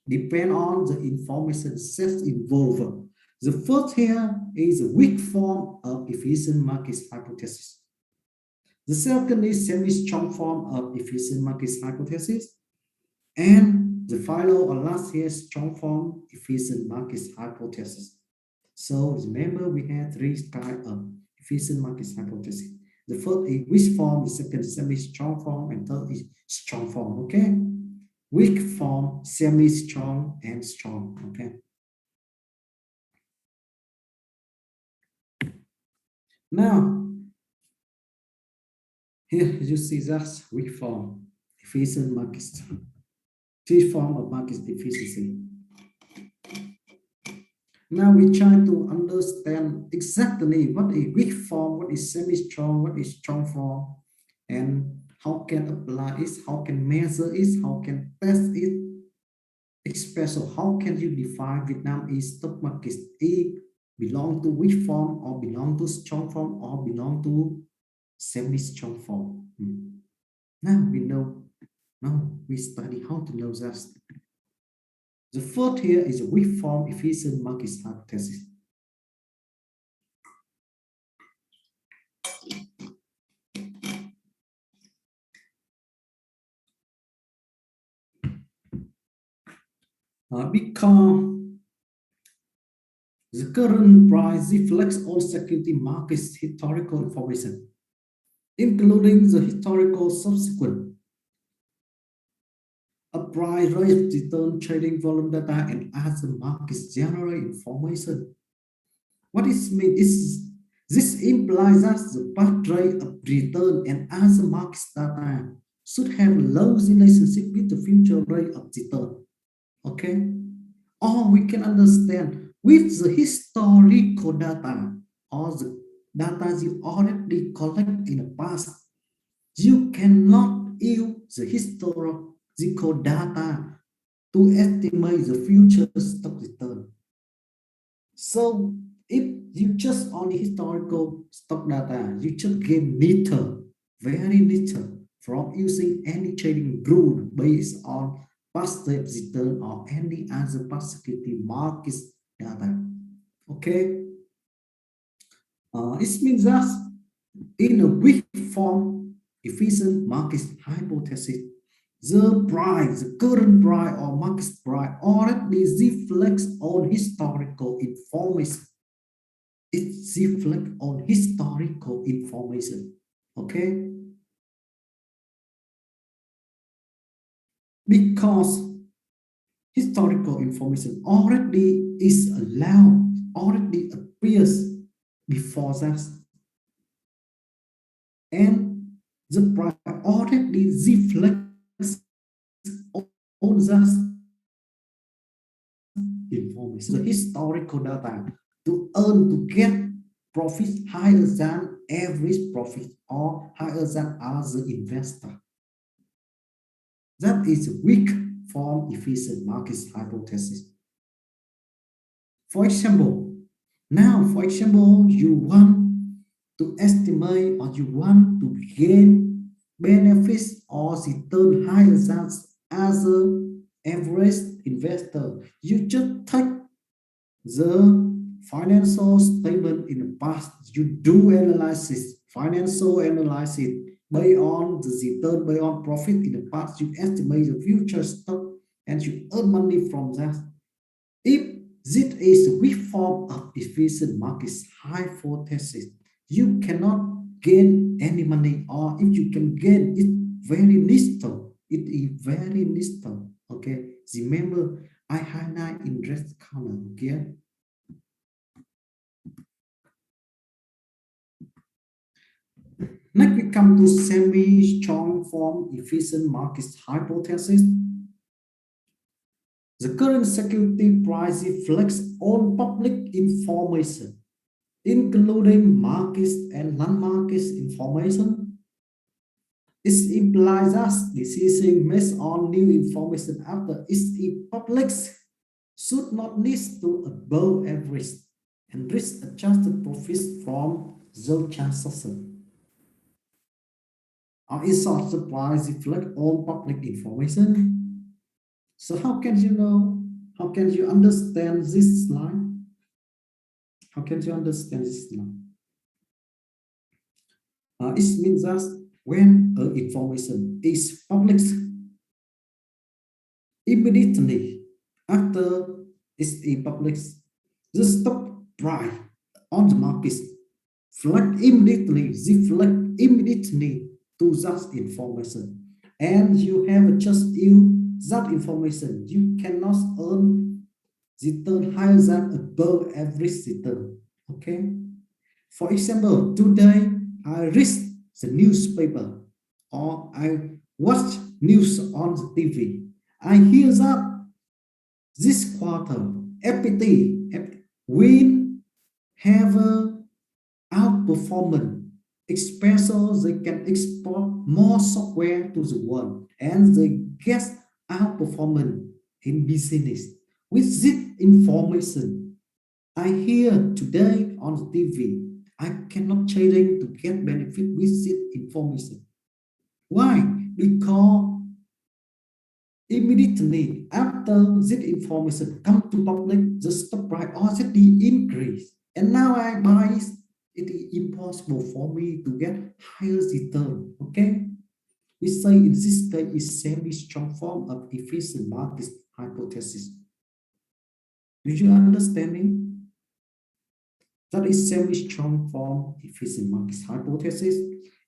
depend on the information sets involved. The first here is a weak form of efficient markets hypothesis. The second is semi-strong form of efficient markets hypothesis. And the final or last here is strong form efficient markets hypothesis. So remember we have 3 types of efficient markets hypothesis. The first is weak form, the second semi-strong form, and third is strong form, okay? Weak form, semi-strong, and strong, okay? Now, here you see that's weak form, efficient markets. 3 forms of market efficiency. Now we try to understand exactly what is weak form, what is semi-strong, what is strong form, and how can apply it, how can measure it, how can test it. Especially how can you define Vietnam is stock market? It belong to weak form or belong to strong form or belong to semi-strong form. Now we know. Now we study how to know that. The first here is a weak form efficient market hypothesis. Because the current price reflects all security markets historical information, including the historical subsequent a price rate return trading volume data and other markets general information. What is mean is this implies that the path rate of return and other markets data should have low relationship with the future rate of return. Okay? Or we can understand with the historical data or the data you already collect in the past, you cannot use the historical data to estimate the future stock return. So if you just only historical stock data, you just gain little, very little from using any trading rule based on past return or any other past security markets data. Okay? It means that in a weak form, efficient market hypothesis, the price, the current price or market price already reflects on historical information. It reflects on historical information. Okay? Because historical information already is allowed, already appears before that. And the price already reflects on that information, the historical data to earn, to get profit higher than average profit or higher than other investor. That is a weak form efficient market hypothesis. For example, you want to estimate or you want to gain benefits or return higher than other average investor. You just take the financial statement in the past. You do analysis, financial analysis based on the return, based on profit in the past. You estimate the future stock and you earn money from that. If this is a weak form of efficient market hypothesis, you cannot gain any money, or if you can gain, it's very little. It is very little. Okay, remember I highlight in red color. Okay. Next, we come to semi-strong form efficient market hypothesis. The current security price reflects on public information, including markets and non-market information. It implies that decision based on new information after it's public should not lead to above average and risk-adjusted profits from those transactions. Or is such the price reflect on public information? So how can you know? How can you understand this line? How can you understand this line? It means that when information is published, immediately after it's published, the stock price on the market reflect immediately to that information, and you have just that information. You cannot earn return higher than above average return. Okay. For example, today I read the newspaper or I watch news on the TV. I hear that this quarter FPT will have a outperformance, especially they can export more software to the world and they get outperformance in business. With this information I hear today on the TV, I cannot trading to get benefit with this information. Why? Because immediately after this information come to public, the stock price already increase, and now I buy it is impossible for me to get higher return. Okay, we say in this case is semi-strong form of efficient market hypothesis. Do you understand me? That is semi-strong form efficient market hypothesis.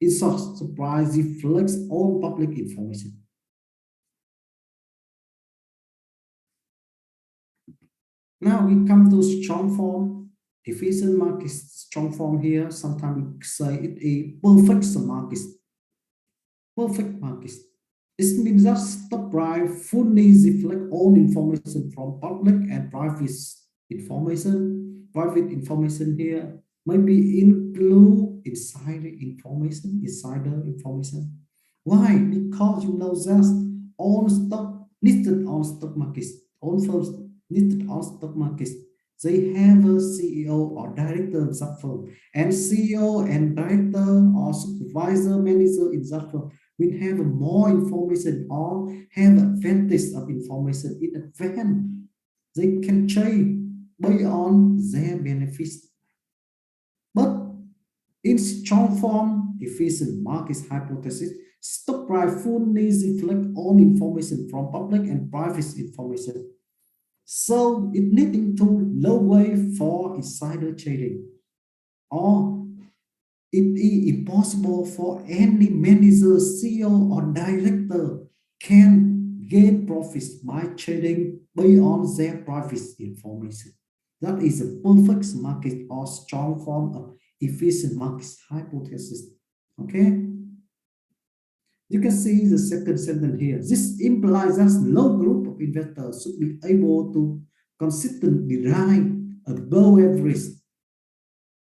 It such surprise reflects all public information. Now we come to strong form efficient market. Strong form here, sometimes we say it is perfect market. Perfect market. It means that stock price fully reflect all information from public and private information. Private information here maybe include insider information. Why? Because you know that all stock listed on stock markets, all firms listed on stock markets, they have a CEO or director of that firm, and CEO and director or supervisor manager in that firm will have more information or have advantage of information in advance. They can trade based on their benefits. But in strong form efficient market hypothesis, stock price fully reflect all information from public and private information. So it leading to low way for insider trading, or it is impossible for any manager, CEO or director can gain profits by trading based on their private information. That is a perfect market or strong form of efficient market hypothesis. Okay? You can see the second sentence here. This implies that no group of investors should be able to consistently derive above average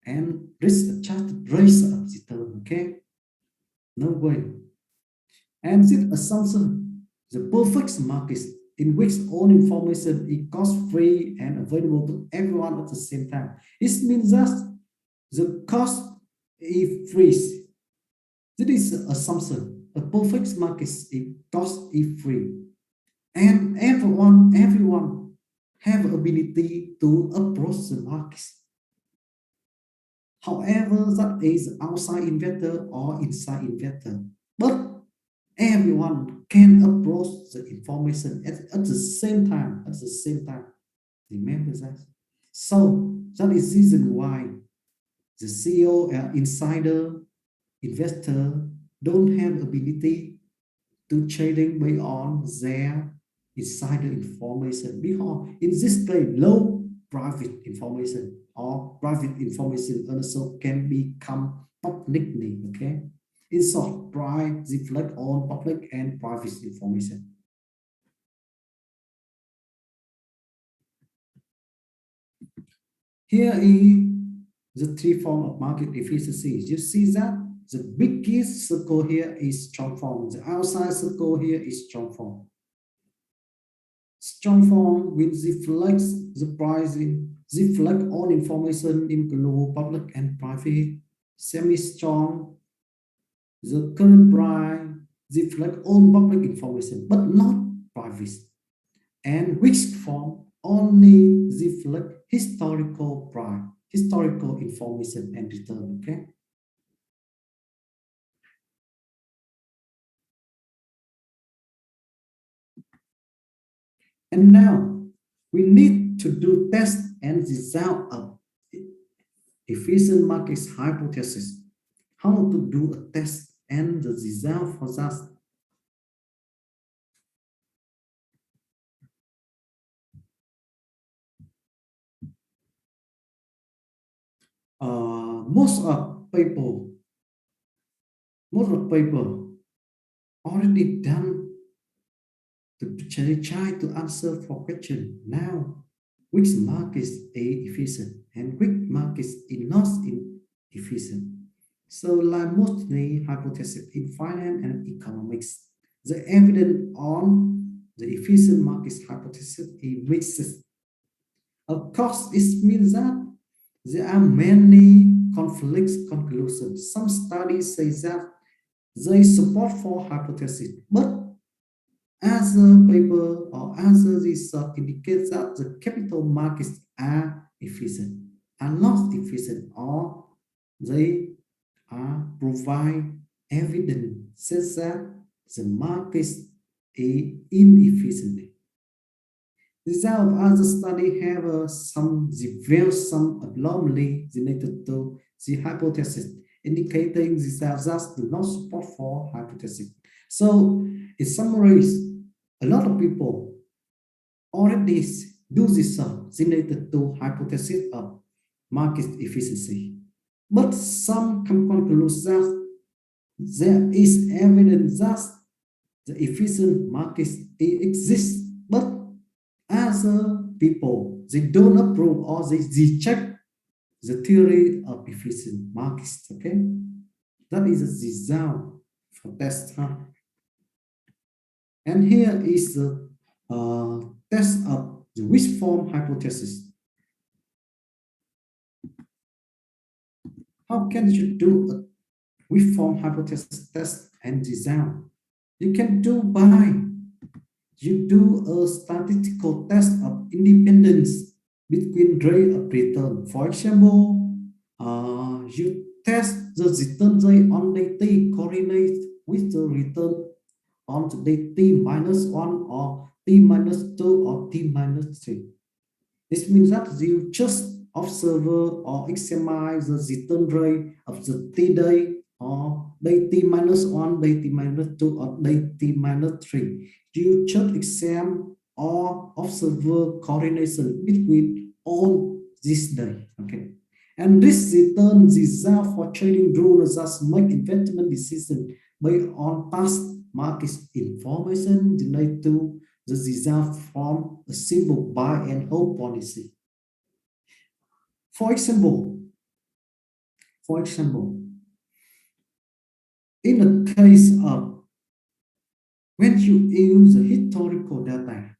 and risk-adjusted rates of return. Okay? No way. And this assumption, the perfect market in which all information is cost-free and available to everyone at the same time. It means that the cost is free. This is an assumption. A perfect market is cost is free. And everyone have ability to approach the market. However, that is outside investor or inside investor. But everyone can approach the information at the same time. Remember that. So that is the reason why the CEO and insider investor don't have ability to trading based on their insider information, because in this case low private information or private information also can become publicly. Okay, in short, price reflect on public and private information. Here is the three forms of market efficiency. You see that the biggest circle here is strong form. The outside circle here is strong form. Strong form will reflect the pricing, reflect all information include public and private. Semi-strong, the current price reflect all public information but not private. And weak form only reflect historical price, historical information and return. Okay. And now we need to do test and result of efficient markets hypothesis. How to do a test and the result for that. Most of people already done to try to answer for question now. Which markets is efficient and which markets is not efficient? So like mostly hypothesis in finance and economics, the evidence on the efficient markets hypothesis is mixed. Of course, it means that there are many conflicts conclusions. Some studies say that they support for hypothesis, but other paper or other research indicates that the capital markets are efficient, are not efficient, or they are provide evidence says that the markets are inefficient. Result of other study have some anomaly related to the hypothesis, indicating results that do not support for hypothesis. So, in summary, a lot of people already do research related to hypothesis of market efficiency, but some can conclude that there is evidence that the efficient markets exist, but other people they don't approve or they reject the theory of efficient markets. Okay, that is a result for test. And here is the test of the which form hypothesis. How can you do a which form hypothesis test and result? You can do by you do a statistical test of independence between rate of return. For example, you test the return rate on day t correlates with the return on the day t minus 1 or t minus 2 or t minus 3. This means that you just observe or examine the return rate of the t day or day t minus 1, day t minus 2 or day t minus 3. You just examine or observer coordination between all this day. Okay, and this return result for trading rules just make investment decision based on past market information related to the result from a simple buy and hold policy. For example, in the case of when you use the historical data,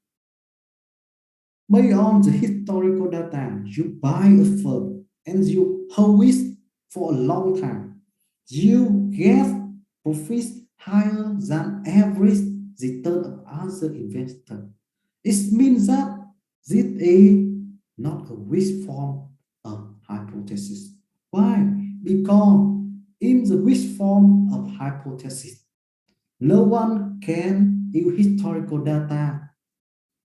based on the historical data, you buy a firm and you hold it for a long time, you get profits higher than average return of other investors. It means that this is not a wish form of hypothesis. Why? Because in the wish form of hypothesis, no one can use historical data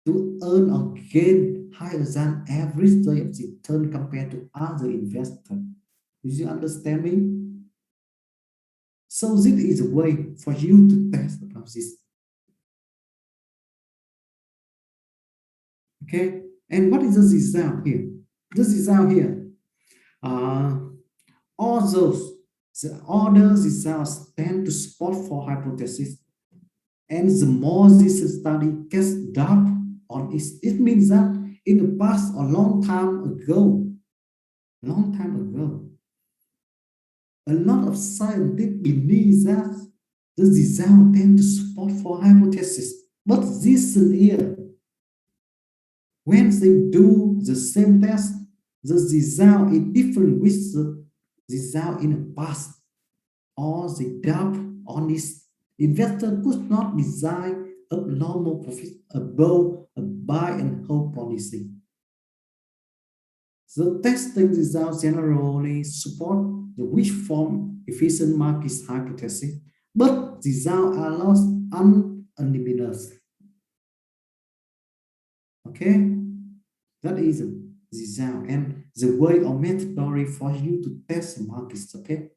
to earn or gain higher than average rate of return compared to other investors. Do you understand me? So this is a way for you to test about this. Okay, and what is the result here? The result here, all the other results tend to support for hypothesis, and the more this study gets doubt on it, it means that in the past, a long time ago, a lot of scientists believe that the result tend to support for hypothesis, but this year, when they do the same test, the result is different with the result in the past, or the doubt on this. Investor could not design a normal profit above a buy and hold policy. The testing results generally support the wish form efficient market hypothesis, but results are lost unambiguous. Okay, that is the result and the way or methodology for you to test the markets. Okay,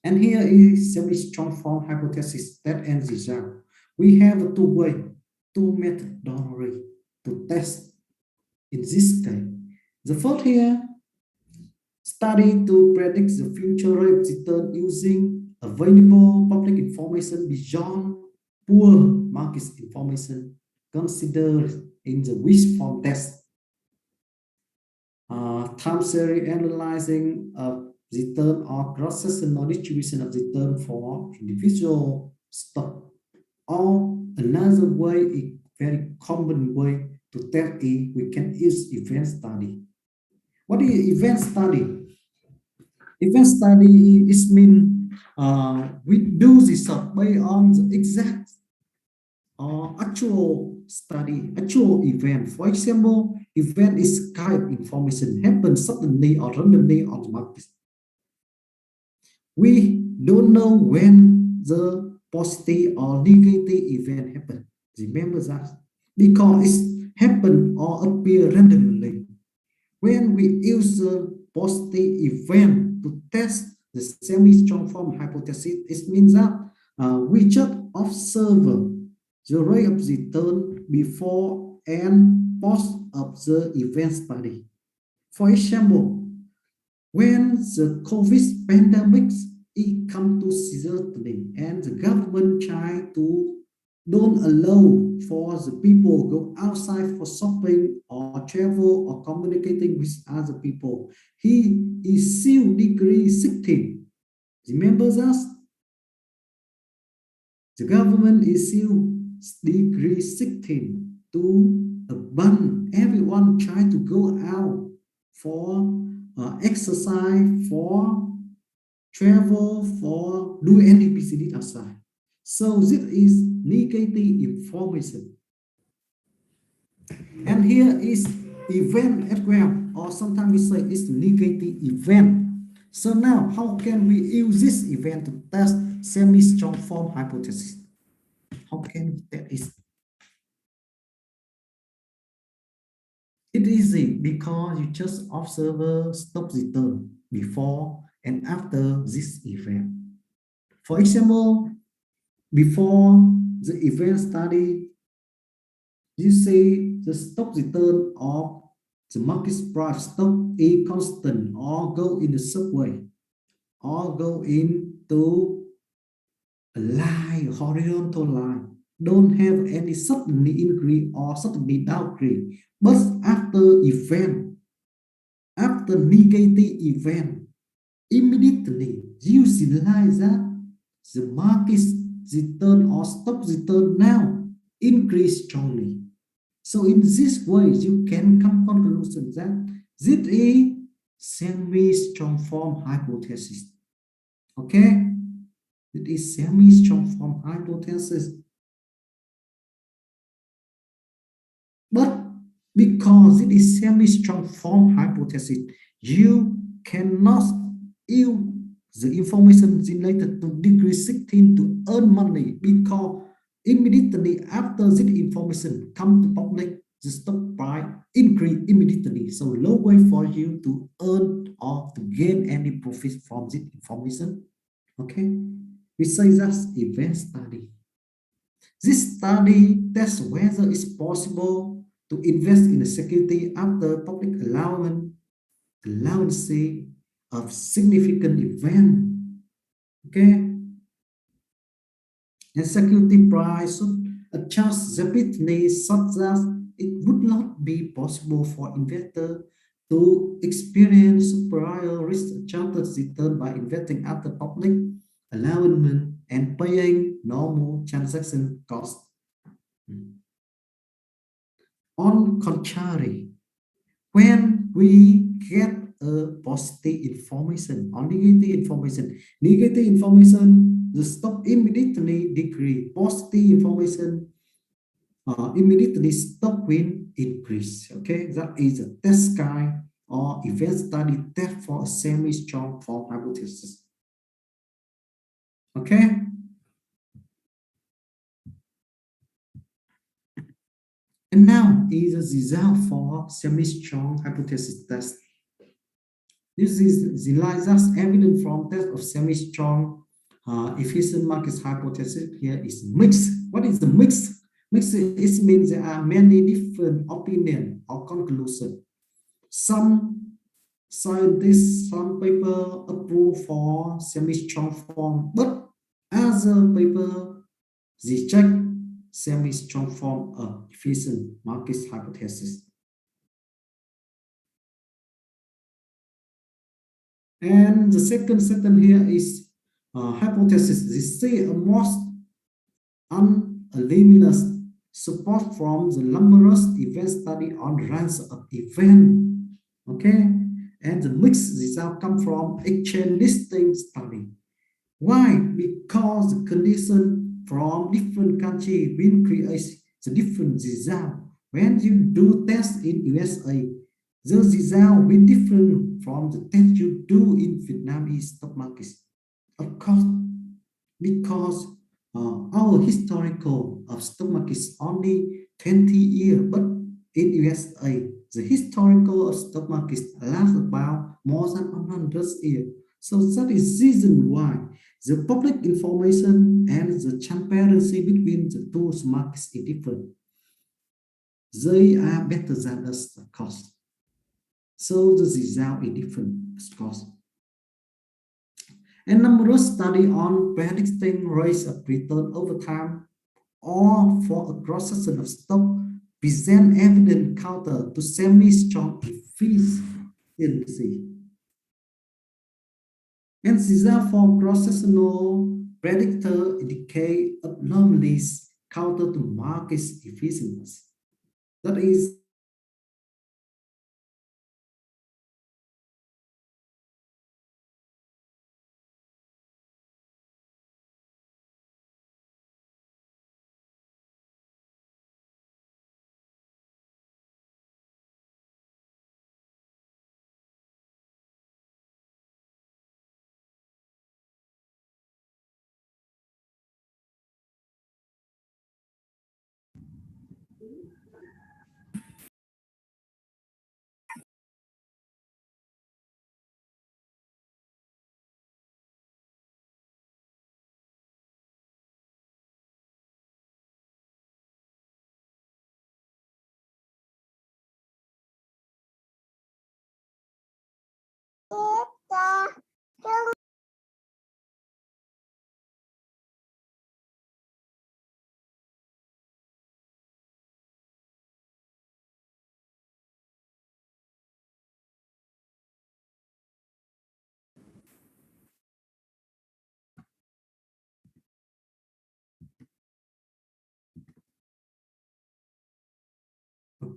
and here is semi-strong form hypothesis that ends result. We have a two methodology to test in this case. The first here, study to predict the future rate of return using available public information beyond poor market information considered in the wish form test. Time series analyzing of return or cross-sectional distribution of return for individual stock. Or another way, a very common way to test it, we can use event study. What is event study? Event study is mean we do this based on the exact or actual study, actual event. For example, event is kind of information happens suddenly or randomly on the market. We don't know when the positive or negative event happen. Remember that because it happen or appear randomly. When we use the positive event to test the semi-strong form hypothesis, it means that we just observe the rate of return before and post of the event study. For example, when the COVID pandemic it come to severely and the government try to don't allow for the people go outside for shopping or travel or communicating with other people, he is still degree 16. Remember that? The government is still degree 16 to ban everyone try to go out for exercise, for travel, for do any business outside. So this is negative information. And here is event as well, or sometimes we say it's negative event. So now, how can we use this event to test semi-strong form hypothesis? How can we test it? It is easy because you just observe stop return before and after this event. For example, before the event study, You say the stock return of the market price stock is constant or go in the subway or go into a line, horizontal line, don't have any suddenly increase or suddenly decrease. But after negative event, immediately you realize that the market return or stock return now increase strongly. So in this way, you can come to conclusion that this is semi-strong form hypothesis. Okay, it is semi-strong form hypothesis. But because it is semi-strong form hypothesis, you cannot use the information related to degree 16 to earn money, because immediately after this information come to public, the stock price increase immediately. So no way for you to earn or to gain any profit from this information. Okay, we say that's event study. This study tests whether it's possible to invest in a security after public allowance of significant event. Okay, and security price should adjust rapidly such that it would not be possible for investor to experience superior risk-adjusted return by investing after public allowance and paying normal transaction costs. On contrary, when we get a positive information or negative information, the stock immediately decrease. Positive information, immediately stock will increase. Okay, that is a test kind or event study test for a semi-strong form hypothesis. Okay. And now is a result for semi-strong hypothesis test. This is Eliza's evidence from test of semi-strong efficient market hypothesis. Here is mixed. What is the mixed? Mixed, it means there are many different opinions or conclusions. Some scientists, some paper approve for semi-strong form, but other paper reject semi-strong form of efficient market hypothesis. And the second sentence here is hypothesis. They say a most unlimited support from the numerous event study on range of event. Okay, and the mixed result come from exchange listing study. Why? Because the condition from different countries will create the different result. When you do test in USA, the result will be different from the test you do in Vietnamese stock market. Of course, because our historical of stock market is only 20 years, but in USA, the historical of stock market lasts about more than 100 years. So that is reason why the public information and the transparency between the two markets is different. They are better than us, of course. So the result is different, of course. And numerous study on predicting rates of return over time or for a cross section of stock present evidence counter to semi-strong efficiency. And result for cross-sectional predictor indicate anomalies counter to market efficiency. That is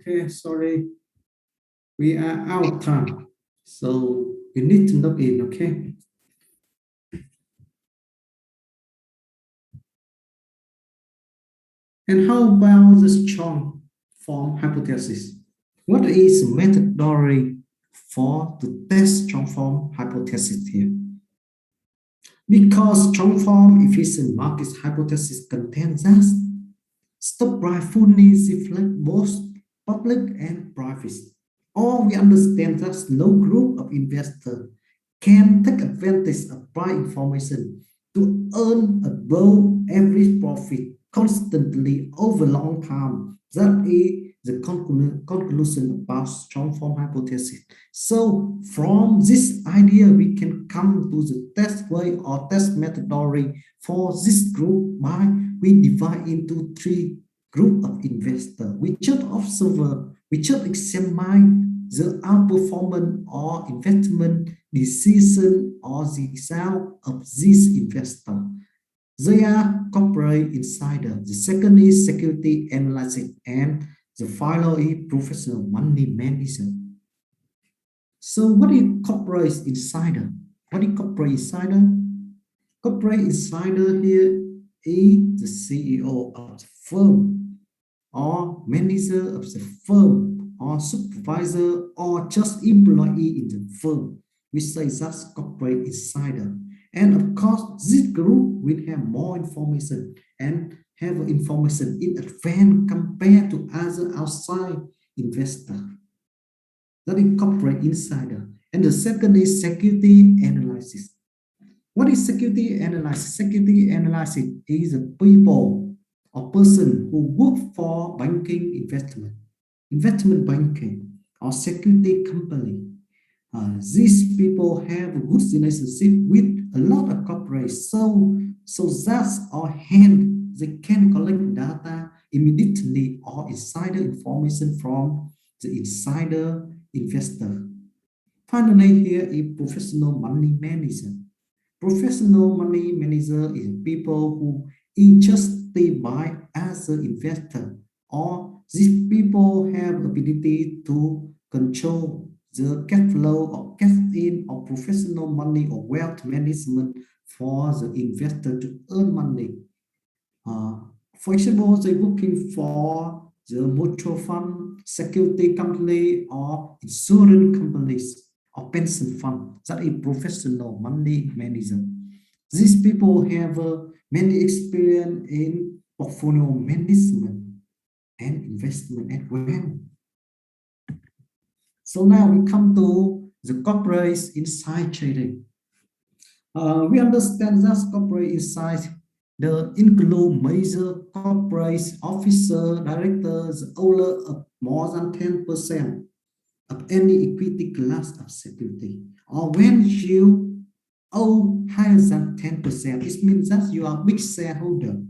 Okay, sorry. We are out of time. So you need to log in, okay? And how about the strong form hypothesis? What is the methodology for to test strong form hypothesis here? Because strong form efficient market hypothesis contains that stock price fully reflect both public and private. Or we understand that no group of investors can take advantage of price information to earn above average profit constantly over long time. That is the conclusion about strong form hypothesis. So from this idea, we can come to the test way or test methodology for this group by we divide into three group of investors. We should observe, we should examine the outperformance or investment decision or the result of this investor. They are corporate insider. The second is security analysis, and the final is professional money manager. So what is corporate insider? What is corporate insider? Corporate insider here is the CEO of the firm or manager of the firm or supervisor or just employee in the firm. We say that's corporate insider. And of course, this group will have more information and have information in advance compared to other outside investors. That is corporate insider. And the second is security analysis. What is security analysis? Security analysis is a people or person who work for banking investment banking or security company. These people have a good relationship with a lot of corporates, so that's our hand. They can collect data immediately or insider information from the insider investor. Finally, here is professional money manager. Professional money manager is people who interested by as an investor, or these people have ability to control the cash flow or cash in of professional money or wealth management for the investor to earn money. For example, they're looking for the mutual fund, security company, or insurance companies or pension fund. That is professional money manager. These people have many experience in portfolio management and investment as well. So now we come to the corporate insight trading. We understand that corporate insight include major corporate officer, directors, owner of more than 10% of any equity class of security. Or when you own higher than 10%, it means that you are a big shareholder.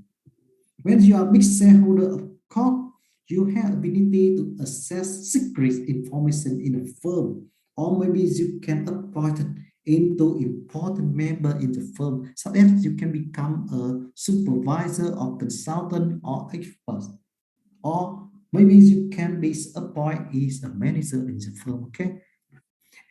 When you are a big shareholder, of course, you have ability to access secret information in a firm, or maybe you can appoint into important member in the firm, so that you can become a supervisor or consultant or expert, or maybe you can be appointed as a manager in the firm. Okay,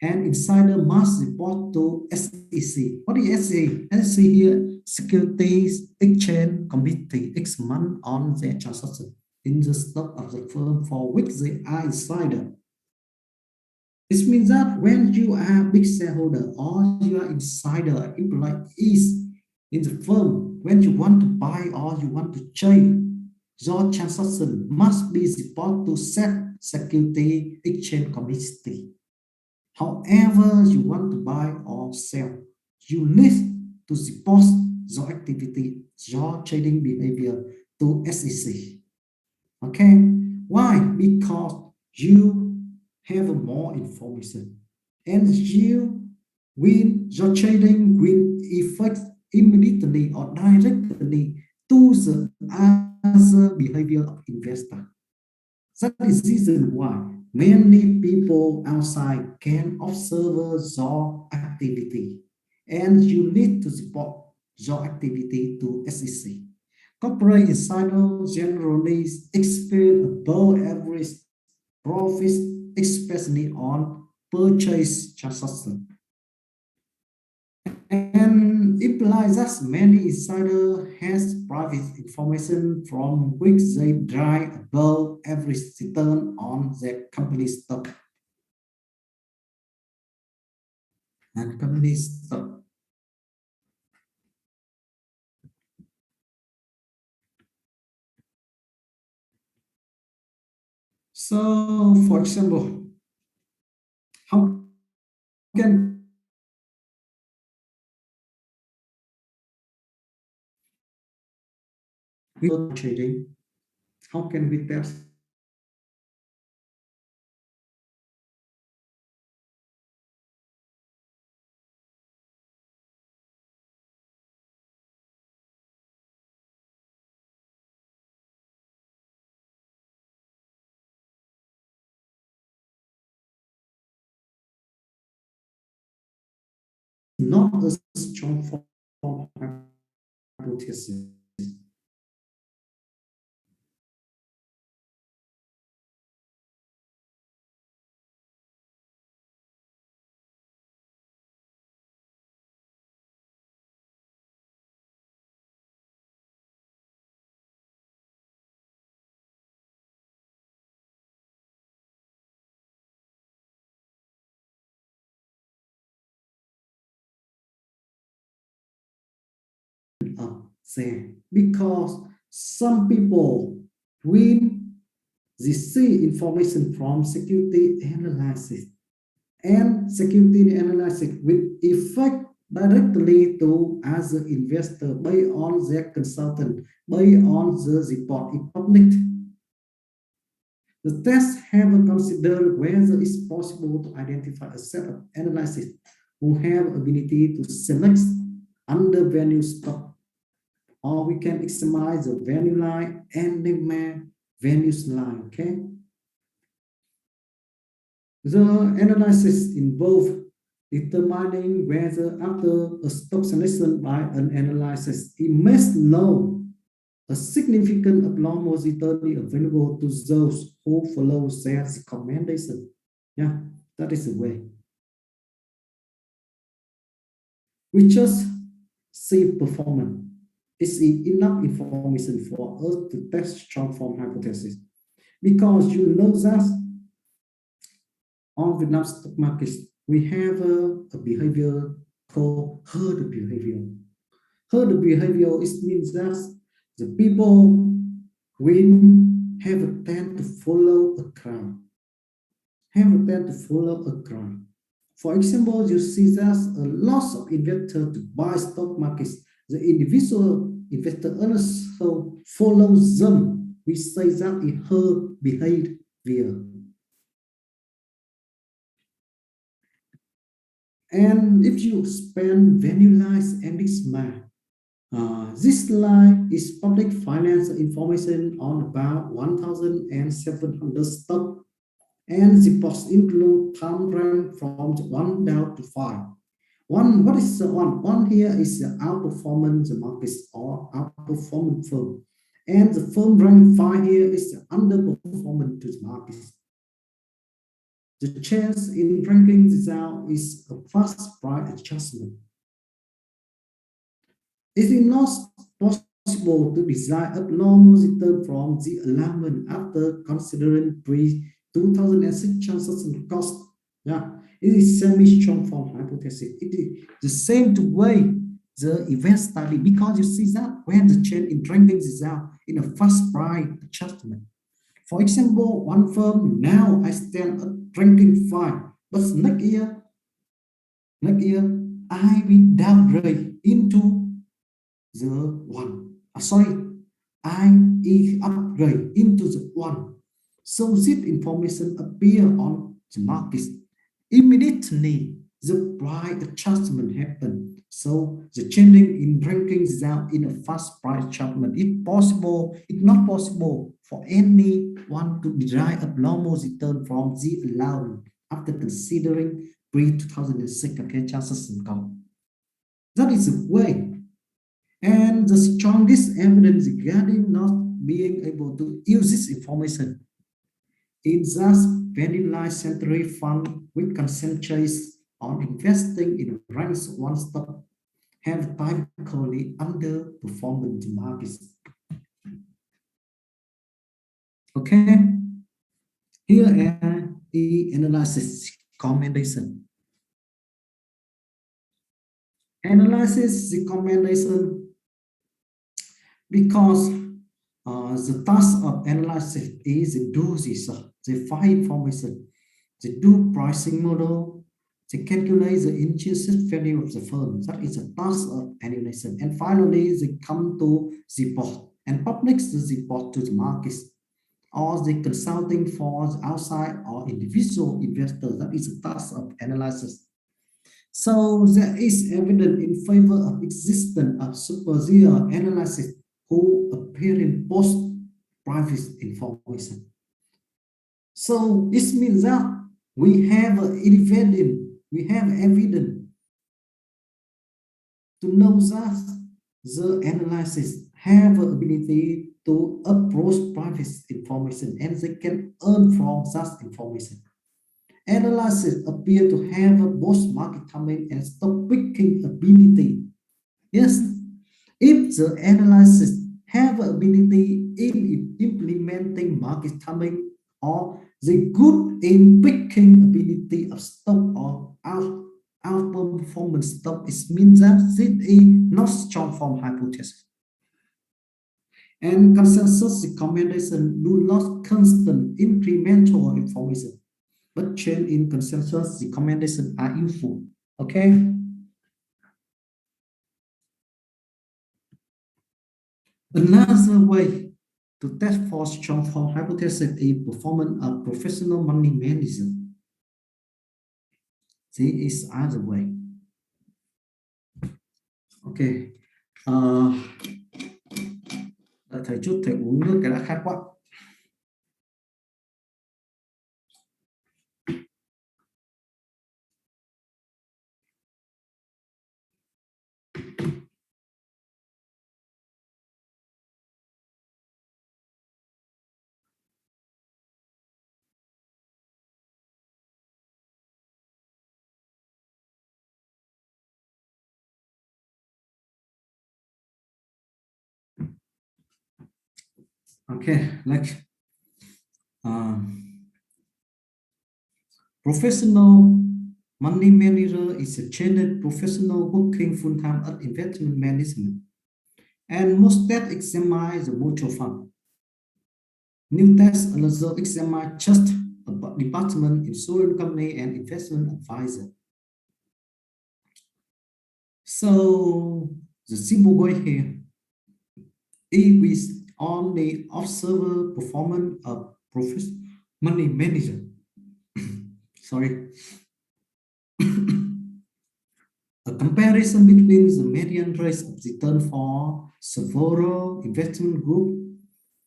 and insider must report to SEC. What is SEC? SEC here, Securities Exchange Committee, X month on their transaction in the stock of the firm for which they are insider. This means that when you are a big shareholder or you are insider employees in the firm, when you want to buy or you want to trade, your transaction must be reported to Security Exchange Committee. However you want to buy or sell, you need to report your activity, your trading behavior to SEC. Okay, why? Because you have more information, and you will your trading will affect immediately or directly to the other behavior of investor. That is the reason why many people outside can observe your activity, and you need to support your activity to SEC. Corporate insiders generally experience above average profits, especially on purchase transactions. And implies that many insider has private information from which they derive above average return on their company's stock. And company's stock. So, for example, how can we trading? How can we test? Not a strong form hypothesis. Up there because some people when they see information from security analysis and security analysis will affect directly to as an investor based on their consultant, based on the report in public. The tests have considered whether it's possible to identify a set of analysts who have ability to select undervalued stock, or we can examine the value line and the values line. Okay. The analysis involves determining whether after a stock selection by an analysis, it must know a significant abnormal return available to those who follow their recommendation. Yeah, that is the way. We just see performance. Is enough information for us to test strong form hypothesis, because you know that on Vietnam stock market we have a behavior called herd behavior. Herd behavior it means that the people will have a tend to follow a crowd. Have a tend to follow a crowd. For example, you see that a lot of investors to buy stock markets. The individual investor also follows them. We say that is herd behavior. And if you spend value lines and this map, this line is public finance information on about 1,700 stock, and the box include time range from 1 down to 5. What is the one? One here is the outperformance the markets or outperforming firm. And the firm rank 5 here is the underperformance to the markets. The change in ranking result is a fast price adjustment. It is not possible to design abnormal return from the alignment after considering pre-2006 transaction cost. Yeah. It is semi-strong form hypothesis. It is the same way the event study, because you see that when the change in ranking result in a fast price adjustment. For example, one firm now I stand at ranking 5, but next year I will downgrade into the 1. I upgrade into the 1. So this information appear on the market. Immediately, the price adjustment happen. So the changing in ranking result in a fast price adjustment is possible. It's not possible for anyone to derive abnormal return from the allowance after considering pre-2006 transaction cost. That is the way. And the strongest evidence regarding not being able to use this information is just vanilla century fund with concentrates on investing in ranks one stock have typically underperformed the market. Okay, here are the analysis recommendation. Analysis recommendation because the task of analysis is to do this, they find information, they do pricing model, they calculate the intrinsic value of the firm. That is the task of analysis. And finally, they come to report and publish the report to the markets or the consulting for the outside or individual investors. That is the task of analysis. So there is evidence in favor of existence of superior analysis who appear in post-private information. So this means that we have evidence to know that the analysis have ability to approach private information and they can earn from such information. Analysis appear to have both market timing and stock picking ability. Yes, if the analysis have ability in implementing market timing or the good in picking ability of stock or outperformance stock, it means that it is not strong form hypothesis. And consensus recommendation do not constant incremental information, but change in consensus recommendation are useful. Okay. Another way to test for strong form hypothesis is performance of professional money manager. This is other way. Okay. Thầy chút thầy uống nước cái đã khát quá. Okay, like professional money manager is a trained professional working full-time at investment management, and most that examine the mutual fund. New test another examine just a department, insurance company, and investment advisor. So the simple way here, if we only observe performance of professional money manager. Sorry. A comparison between the median rate of return for several investment group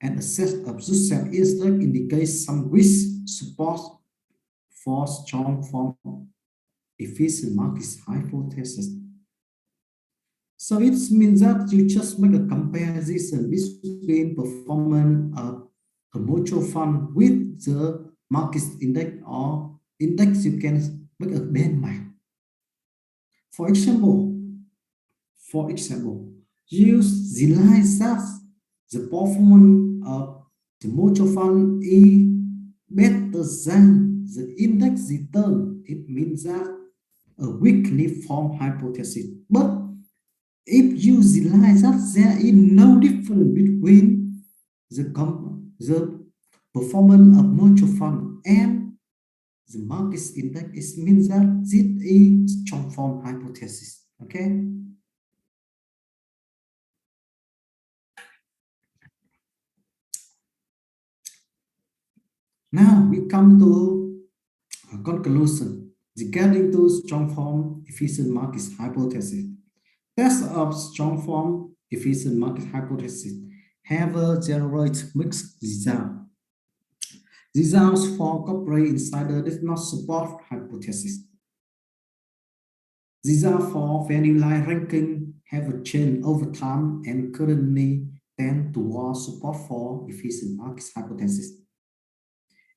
and a set of yourself instead indicates some risk support for strong form efficient market hypothesis. So it means that you just make a comparison between performance of a mutual fund with the market index or index. You can make a benchmark. For example, you realize that the performance of the mutual fund is better than the index return. It means that a weakly formed hypothesis. But if you realize that there is no difference between the performance of mutual fund and the market index, it means that this is strong form hypothesis. Okay. Now we come to a conclusion regarding to strong form efficient market hypothesis. Tests of strong form efficient market hypothesis have generate mixed results. Results for corporate insider did not support hypothesis. Results for value line ranking have changed over time and currently tend towards support for efficient market hypothesis.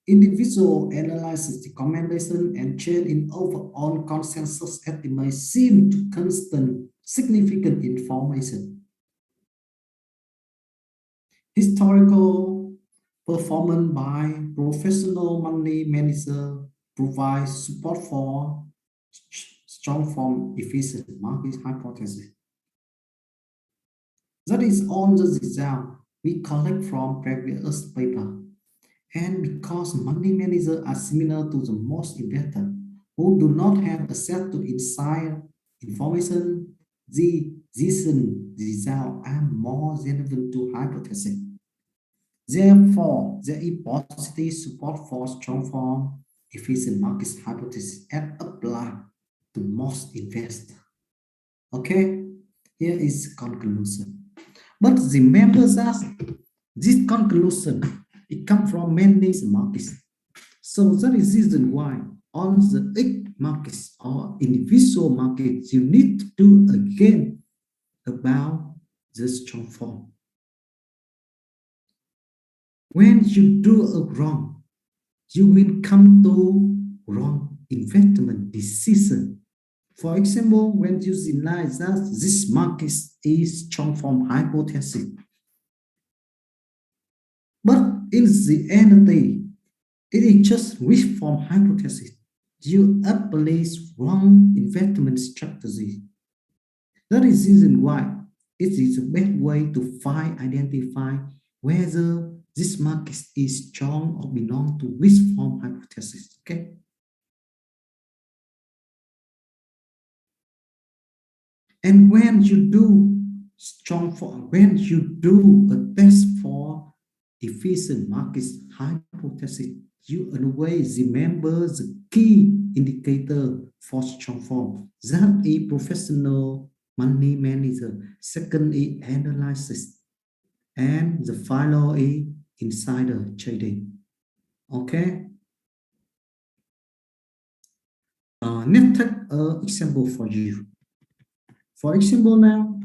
Individual analysis, recommendation, and change in overall consensus estimates seem to constant significant information. Historical performance by professional money manager provides support for strong form efficient market hypothesis. That is all the result we collect from previous paper. And because money managers are similar to the most investors who do not have access to inside information, these results are more relevant to hypothesis. Therefore, there is positive support for strong form efficient market hypothesis and apply to most investors. Okay, here is conclusion. But remember that this conclusion, it comes from many markets. So that is the reason why on the X markets or individual markets, you need to do again about the strong form. When you do a wrong, you will come to wrong investment decision. For example, when you realize that this market is strong form hypothesis, but in the end of the day, it is just weak form hypothesis. You apply wrong investment strategy. That is the reason why it is the best way to identify whether this market is strong or belong to which form hypothesis. Okay. And when you do strong form, when you do a test for efficient market hypothesis, you always remember the key indicator for strong form. That is professional money manager. Second is analysis. And the final is insider trading. Okay. Let's take an example for you. For example, now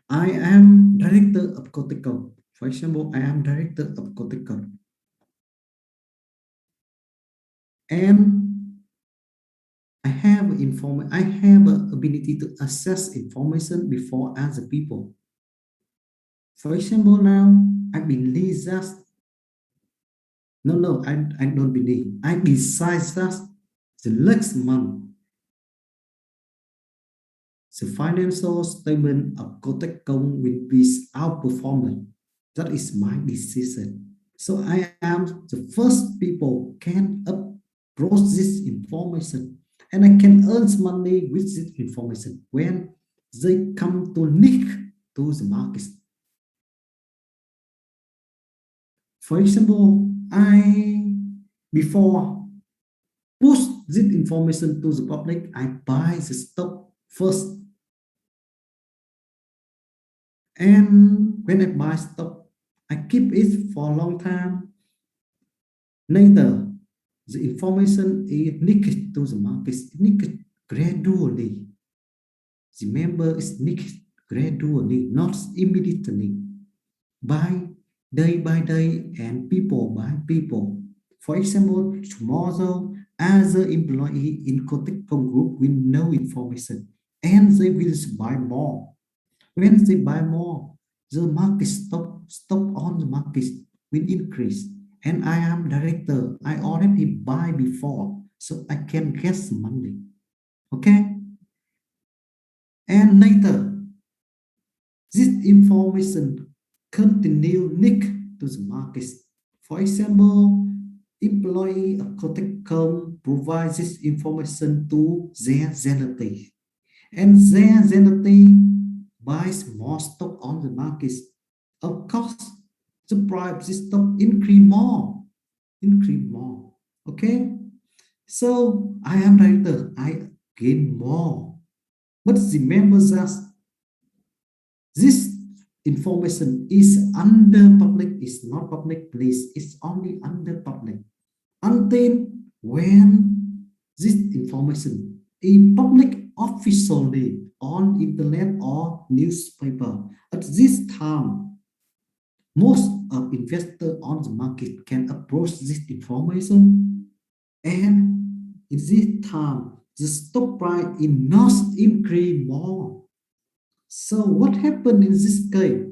I am director of Cortical. For example, I am director of Cortical. And I have ability to access information before other people. For example, now I believe that I don't believe. I decide that the next month the financial statement of Cortical will be outperforming. That is my decision. So I am the first people can approach this information, and I can earn money with this information when they come to leak to the market. For example, before push this information to the public, I buy the stock first. And when I buy stock, I keep it for a long time. Later, the information is leaked to the market, leaked gradually. Remember, it's leaked gradually, not immediately. By day and people by people. For example, tomorrow, other employee in Cortical group will know information and they will buy more. When they buy more, the market stock on the market will increase. And I am director. I already buy before, so I can get money. Okay? And later, this information continue leak to the market. For example, employee of Cortical provides this information to their relative, and their relative buys more stock on the market. Of course, the price of this stock increase more. Okay, so I am director. I gain more, but remember that this information is under public, is not public place, it's only under public. Until when this information is public officially on internet or newspaper, at this time, Most of investors on the market can approach this information, and in this time the stock price is not increase more. So what happened in this case?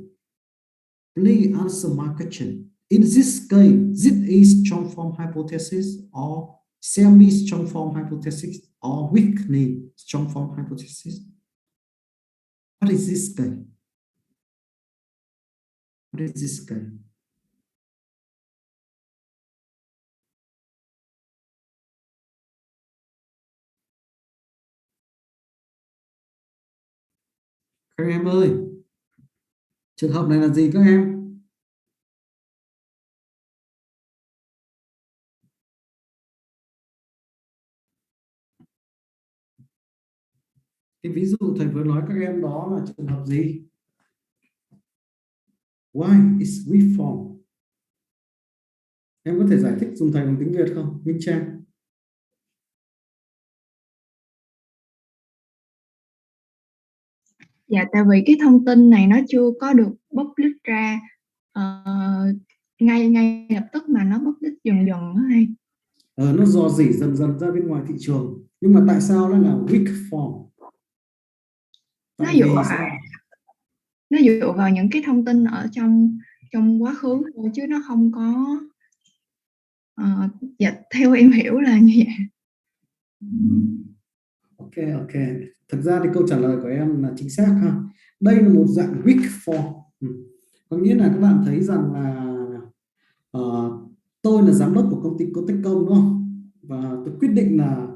Please answer my question. In this case, this is strong form hypothesis or semi strong form hypothesis or weakly strong form hypothesis? What is this case? What is this case? Các em ơi, trường hợp này là gì các em? Cái ví dụ thầy vừa nói các em đó là trường hợp gì? Why is weak form? Em có thể giải thích dùng thầy bằng tiếng Việt không? Minh Trang. Dạ, tại vì cái thông tin này nó chưa có được public ra ngay lập tức mà nó public dần dần đó hay. Nó dò dỉ dần dần ra bên ngoài thị trường. Nhưng mà tại sao nó là weak form? Nó dựa vào những cái thông tin ở trong quá khứ thôi, chứ nó không có dạ, theo em hiểu là như vậy. Ok. Thực ra thì câu trả lời của em là chính xác ha. Đây là một dạng weak form. Có nghĩa là các bạn thấy rằng là tôi là giám đốc của công ty Qldmđt đúng không? Và tôi quyết định là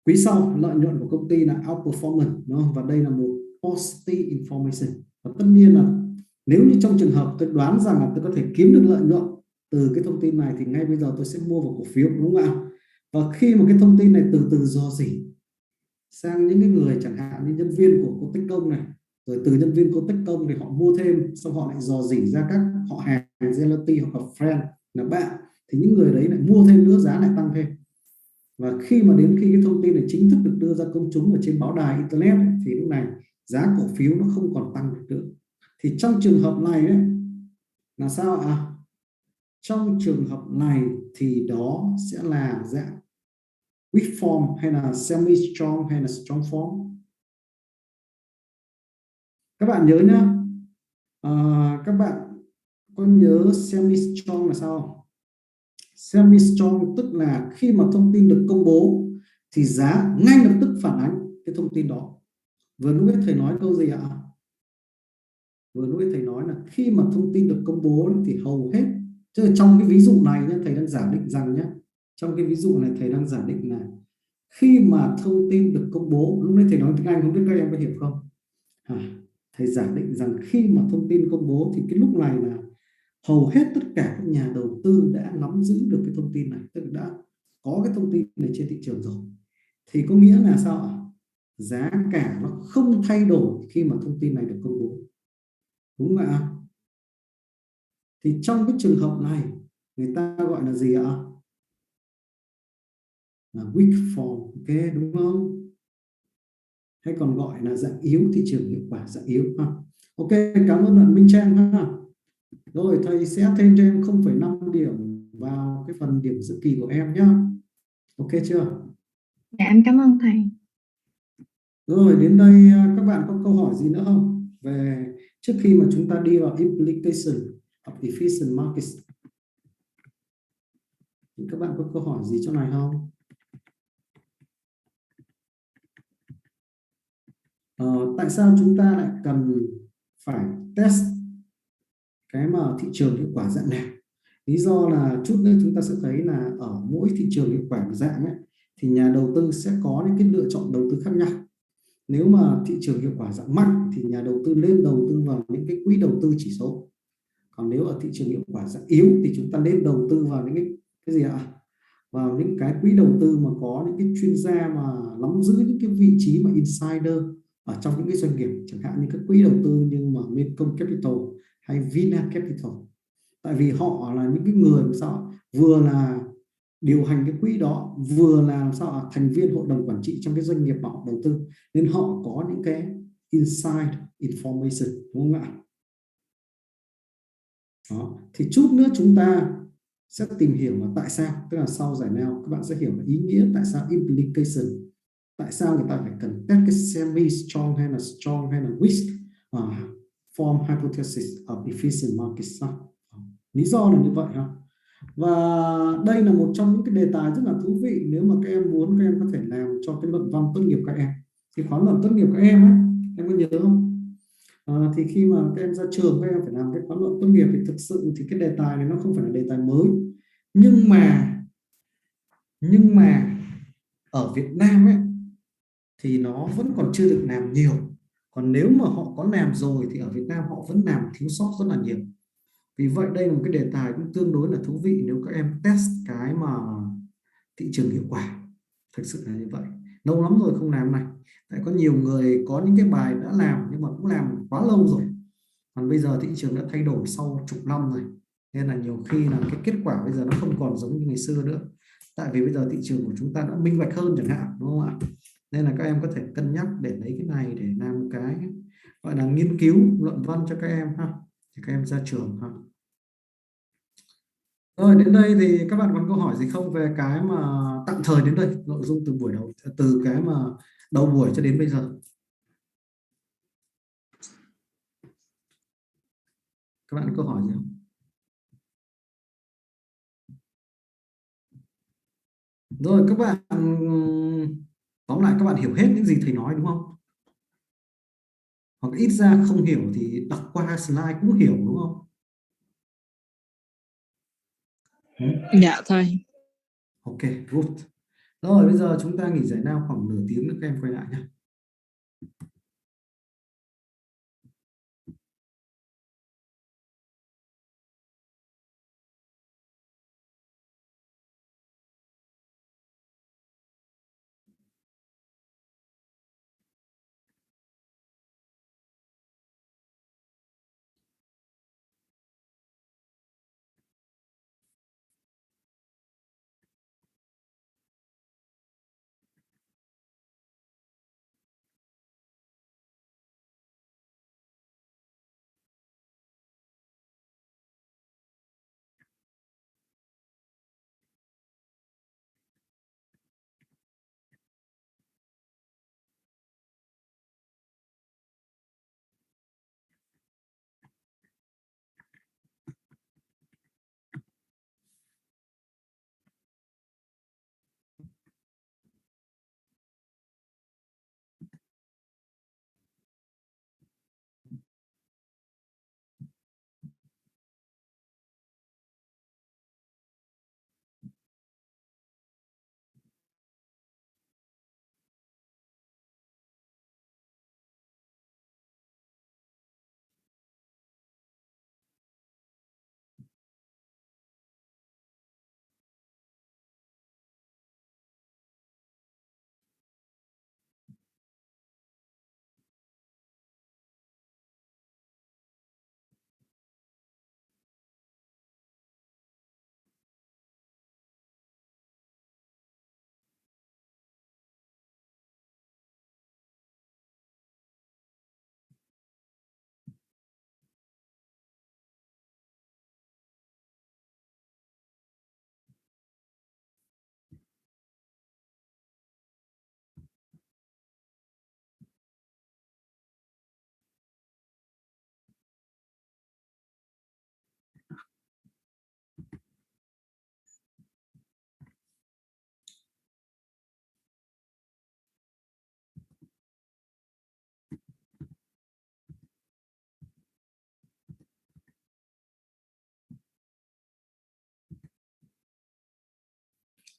quý sau lợi nhuận của công ty là outperformance đúng không? Và đây là một positive information. Và tất nhiên là nếu như trong trường hợp tôi đoán rằng là tôi có thể kiếm được lợi nhuận từ cái thông tin này thì ngay bây giờ tôi sẽ mua vào cổ phiếu đúng không ạ? Và khi mà cái thông tin này từ từ dò dỉ sang những cái người chẳng hạn như nhân viên của Qldmđt này, rồi từ nhân viên Qldmđt thì họ mua thêm, xong họ lại dò dỉ ra các họ hàng relative hoặc là friend là bạn, thì những người đấy lại mua thêm nữa, giá lại tăng thêm. Và khi mà đến khi cái thông tin này chính thức được đưa ra công chúng ở trên báo đài internet ấy, thì lúc này giá cổ phiếu nó không còn tăng được nữa. Thì trong trường hợp này ấy, là sao ạ? Trong trường hợp này thì đó sẽ là dạng weak form hay là semi strong hay là strong form. Các bạn nhớ nhá, các bạn có nhớ semi strong là sao? Semi strong tức là khi mà thông tin được công bố thì giá ngay lập tức phản ánh cái thông tin đó. Vừa lúc ấy thầy nói câu gì ạ? Vừa lúc ấy thầy nói là khi mà thông tin được công bố thì hầu hết, chứ trong cái ví dụ này nhé, thầy đang giả định rằng nhé, trong cái ví dụ này thầy đang giả định là khi mà thông tin được công bố, lúc đấy thầy nói tiếng Anh không biết các em có hiểu không? Thầy giả định rằng khi mà thông tin công bố thì cái lúc này là hầu hết tất cả các nhà đầu tư đã nắm giữ được cái thông tin này, tức là đã có cái thông tin này trên thị trường rồi. Thì có nghĩa là sao ạ? Giá cả nó không thay đổi khi mà thông tin này được công bố, đúng không ạ? Thì trong cái trường hợp này người ta gọi là gì ạ? Là weak form, ok đúng không? Hay còn gọi là dạng yếu, thị trường hiệu quả dạng yếu ha. Ok, cảm ơn bạn Minh Trang ha. Rồi thầy sẽ thêm cho em 0,5 điểm vào cái phần điểm dự kỳ của em nhé. Ok chưa? Dạ em cảm ơn thầy. Rồi đến đây các bạn có câu hỏi gì nữa không? Về trước khi mà chúng ta đi vào implication of efficient markets, thì các bạn có câu hỏi gì chỗ này không? Tại sao chúng ta lại cần phải test cái mà thị trường hiệu quả dạng nào? Lý do là chút nữa chúng ta sẽ thấy là ở mỗi thị trường hiệu quả dạng ấy, thì nhà đầu tư sẽ có những cái lựa chọn đầu tư khác nhau. Nếu mà thị trường hiệu quả dạng mạnh thì nhà đầu tư nên đầu tư vào những cái quỹ đầu tư chỉ số. Còn nếu ở thị trường hiệu quả dạng yếu thì chúng ta nên đầu tư vào những cái gì ạ? Vào những cái quỹ đầu tư mà có những cái chuyên gia mà nắm giữ những cái vị trí mà insider ở trong những cái doanh nghiệp, chẳng hạn như các quỹ đầu tư như mà Mekong Capital hay Vina Capital. Tại vì họ là những cái người sao vừa là điều hành cái quỹ đó, vừa là làm sao thành viên hội đồng quản trị trong cái doanh nghiệp mà họ đầu tư, nên họ có những cái inside information, đúng không ạ? Đó. Thì chút nữa chúng ta sẽ tìm hiểu là tại sao, tức là sau giải nào các bạn sẽ hiểu là ý nghĩa tại sao implication, tại sao người ta phải cần test cái semi strong hay là strong hay là weak form hypothesis of efficient markets. Lý do là như vậy ha. Và đây là một trong những cái đề tài rất là thú vị, nếu mà các em muốn các em có thể làm cho cái luận văn tốt nghiệp các em. Thì khóa luận tốt nghiệp các em ấy, em có nhớ không? Thì khi mà các em ra trường các em phải làm cái khóa luận tốt nghiệp thì thực sự thì cái đề tài này nó không phải là đề tài mới, nhưng mà ở Việt Nam ấy thì nó vẫn còn chưa được làm nhiều. Còn nếu mà họ có làm rồi thì ở Việt Nam họ vẫn làm thiếu sót rất là nhiều. Vì vậy đây là một cái đề tài cũng tương đối là thú vị nếu các em test cái mà thị trường hiệu quả. Thực sự là như vậy. Lâu lắm rồi không làm này. Tại có nhiều người có những cái bài đã làm nhưng mà cũng làm quá lâu rồi. Còn bây giờ thị trường đã thay đổi sau chục năm rồi. Nên là nhiều khi là cái kết quả bây giờ nó không còn giống như ngày xưa nữa. Tại vì bây giờ thị trường của chúng ta đã minh bạch hơn chẳng hạn, đúng không ạ? Nên là các em có thể cân nhắc để lấy cái này để làm một cái gọi là nghiên cứu luận văn cho các em ha. Thì các em ra trường ha. Rồi đến đây thì các bạn còn câu hỏi gì không về cái mà tạm thời đến đây, nội dung từ buổi đầu, từ cái mà đầu buổi cho đến bây giờ? Các bạn có câu hỏi gì không? Rồi các bạn tóm lại các bạn hiểu hết những gì thầy nói đúng không? Hoặc ít ra không hiểu thì đọc qua slide cũng hiểu đúng không? Dạ thầy. Ok, good. Rồi bây giờ chúng ta nghỉ giải lao khoảng nửa tiếng nữa các em quay lại nhé.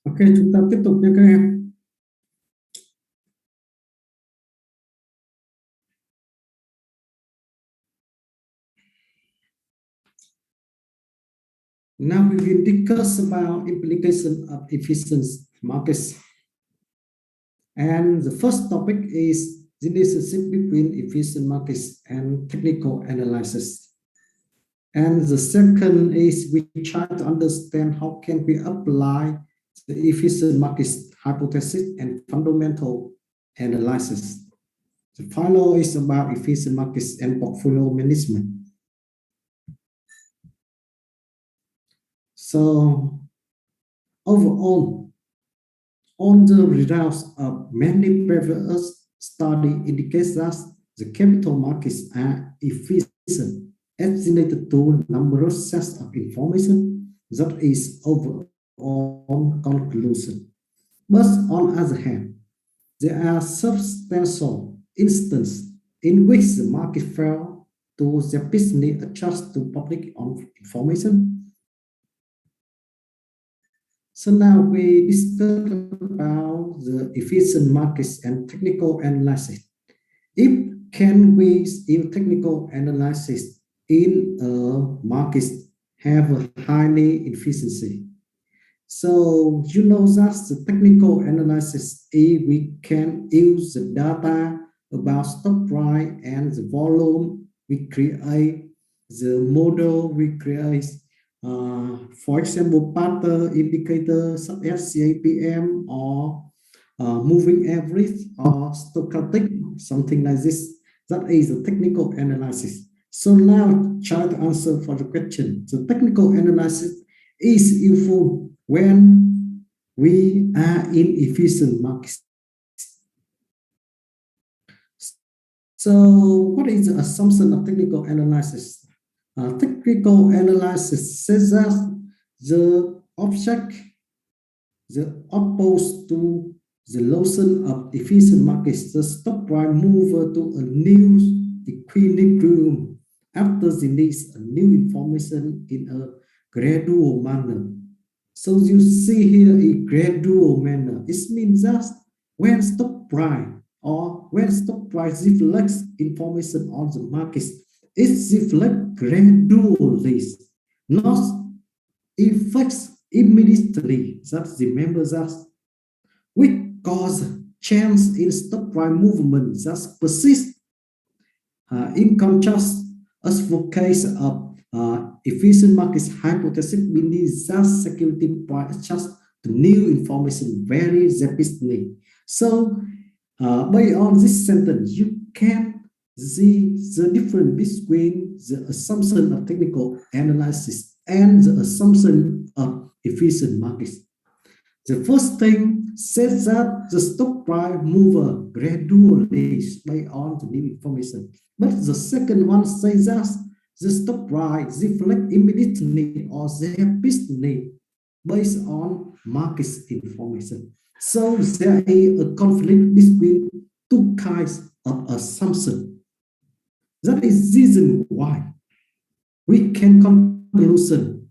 Ok, chúng ta tiếp tục nha các em. Now we will discuss about implication of efficient markets. And the first topic is the relationship between efficient markets and technical analysis. And the second is we try to understand how can we apply the efficient markets hypothesis and fundamental analysis. The final is about efficient markets and portfolio management. So overall, all the results of many previous studies indicate that the capital markets are efficient, estimated to numerous sets of information. That is overall conclusion. But on the other hand, there are substantial instances in which the market failed to sufficiently adjust to public information. So now we discuss about the efficient markets and technical analysis. If can we use technical analysis in a market have a highly efficiency? So you know that the technical analysis is we can use the data about stock price and the volume we create, the model we create, for example, pattern indicator such as CAPM or moving average or stochastic, something like this. That is a technical analysis. So now try to answer for the question. The technical analysis is useful when we are in efficient markets. So what is the assumption of technical analysis? Technical analysis says that the object, the opposed to the notion of efficient markets, the stock price move to a new equilibrium after the needs a new information in a gradual manner. So you see here a gradual manner. It means that when stock price or when stock price reflects information on the markets, it reflects gradually, not affects immediately. That's remember that which cause change in stock price movement that persist. In contrast, as for case of efficient markets hypothesis means that security price adjust to new information very rapidly. So based on this sentence, you can see the difference between the assumption of technical analysis and the assumption of efficient markets. The first thing says that the stock price move gradually based on the new information. But the second one says that the stock price reflect immediately or rapidly based on market information. So there is a conflict between two kinds of assumption. That is the reason why we can conclude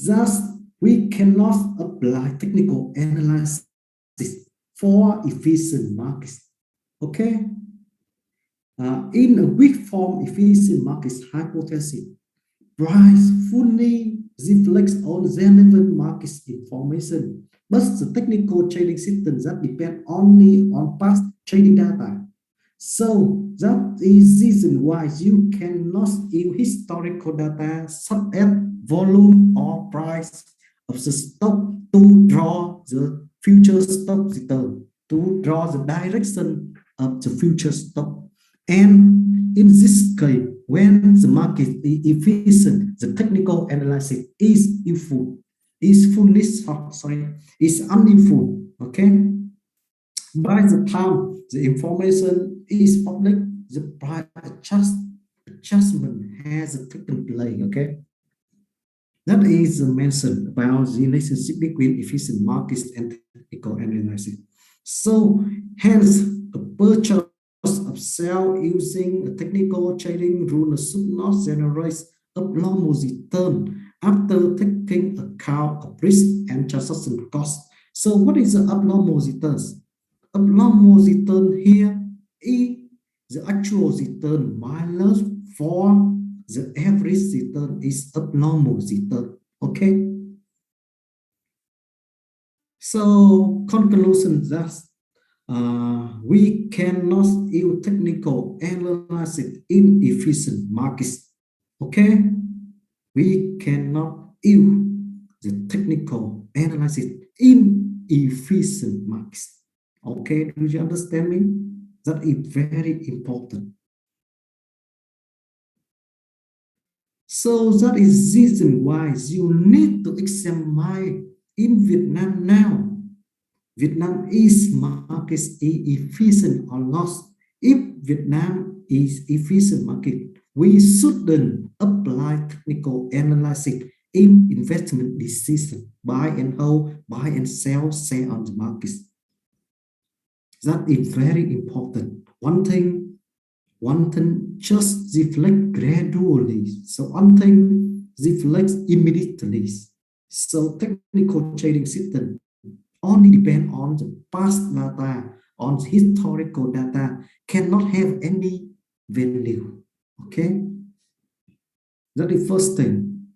that we cannot apply technical analysis for efficient markets. Okay? In a weak form efficient markets hypothesis, price fully reflects on relevant market information, but the technical trading system that depend only on past trading data. So that is the reason why you cannot use historical data such as volume or price of the stock to draw the future stock return, to draw the direction of the future stock. And in this case, when the market is efficient, the technical analysis is useful, is unuseful. Okay. By the time the information is public, the price adjustment has taken place. Okay. That is mentioned about the relationship between efficient markets and technical analysis. So hence a purchase of sell using a technical trading rule should not generate abnormal return after taking account of risk and transaction cost. So what is the abnormal returns? Abnormal return here is the actual return minus for the average return is abnormal return. Okay. So conclusion that we cannot use technical analysis in efficient markets. Okay, we cannot use the technical analysis in efficient markets. Okay, do you understand me? That is very important. So that is the reason why you need to examine in Vietnam now. Vietnam is market efficient or not. If Vietnam is efficient market, we shouldn't apply technical analysis in investment decision, buy and hold, buy and sell on the market. That is very important. One thing just reflect gradually. So one thing reflects immediately. So technical trading system only depend on the past data, on historical data, cannot have any value. Okay, that is the first thing.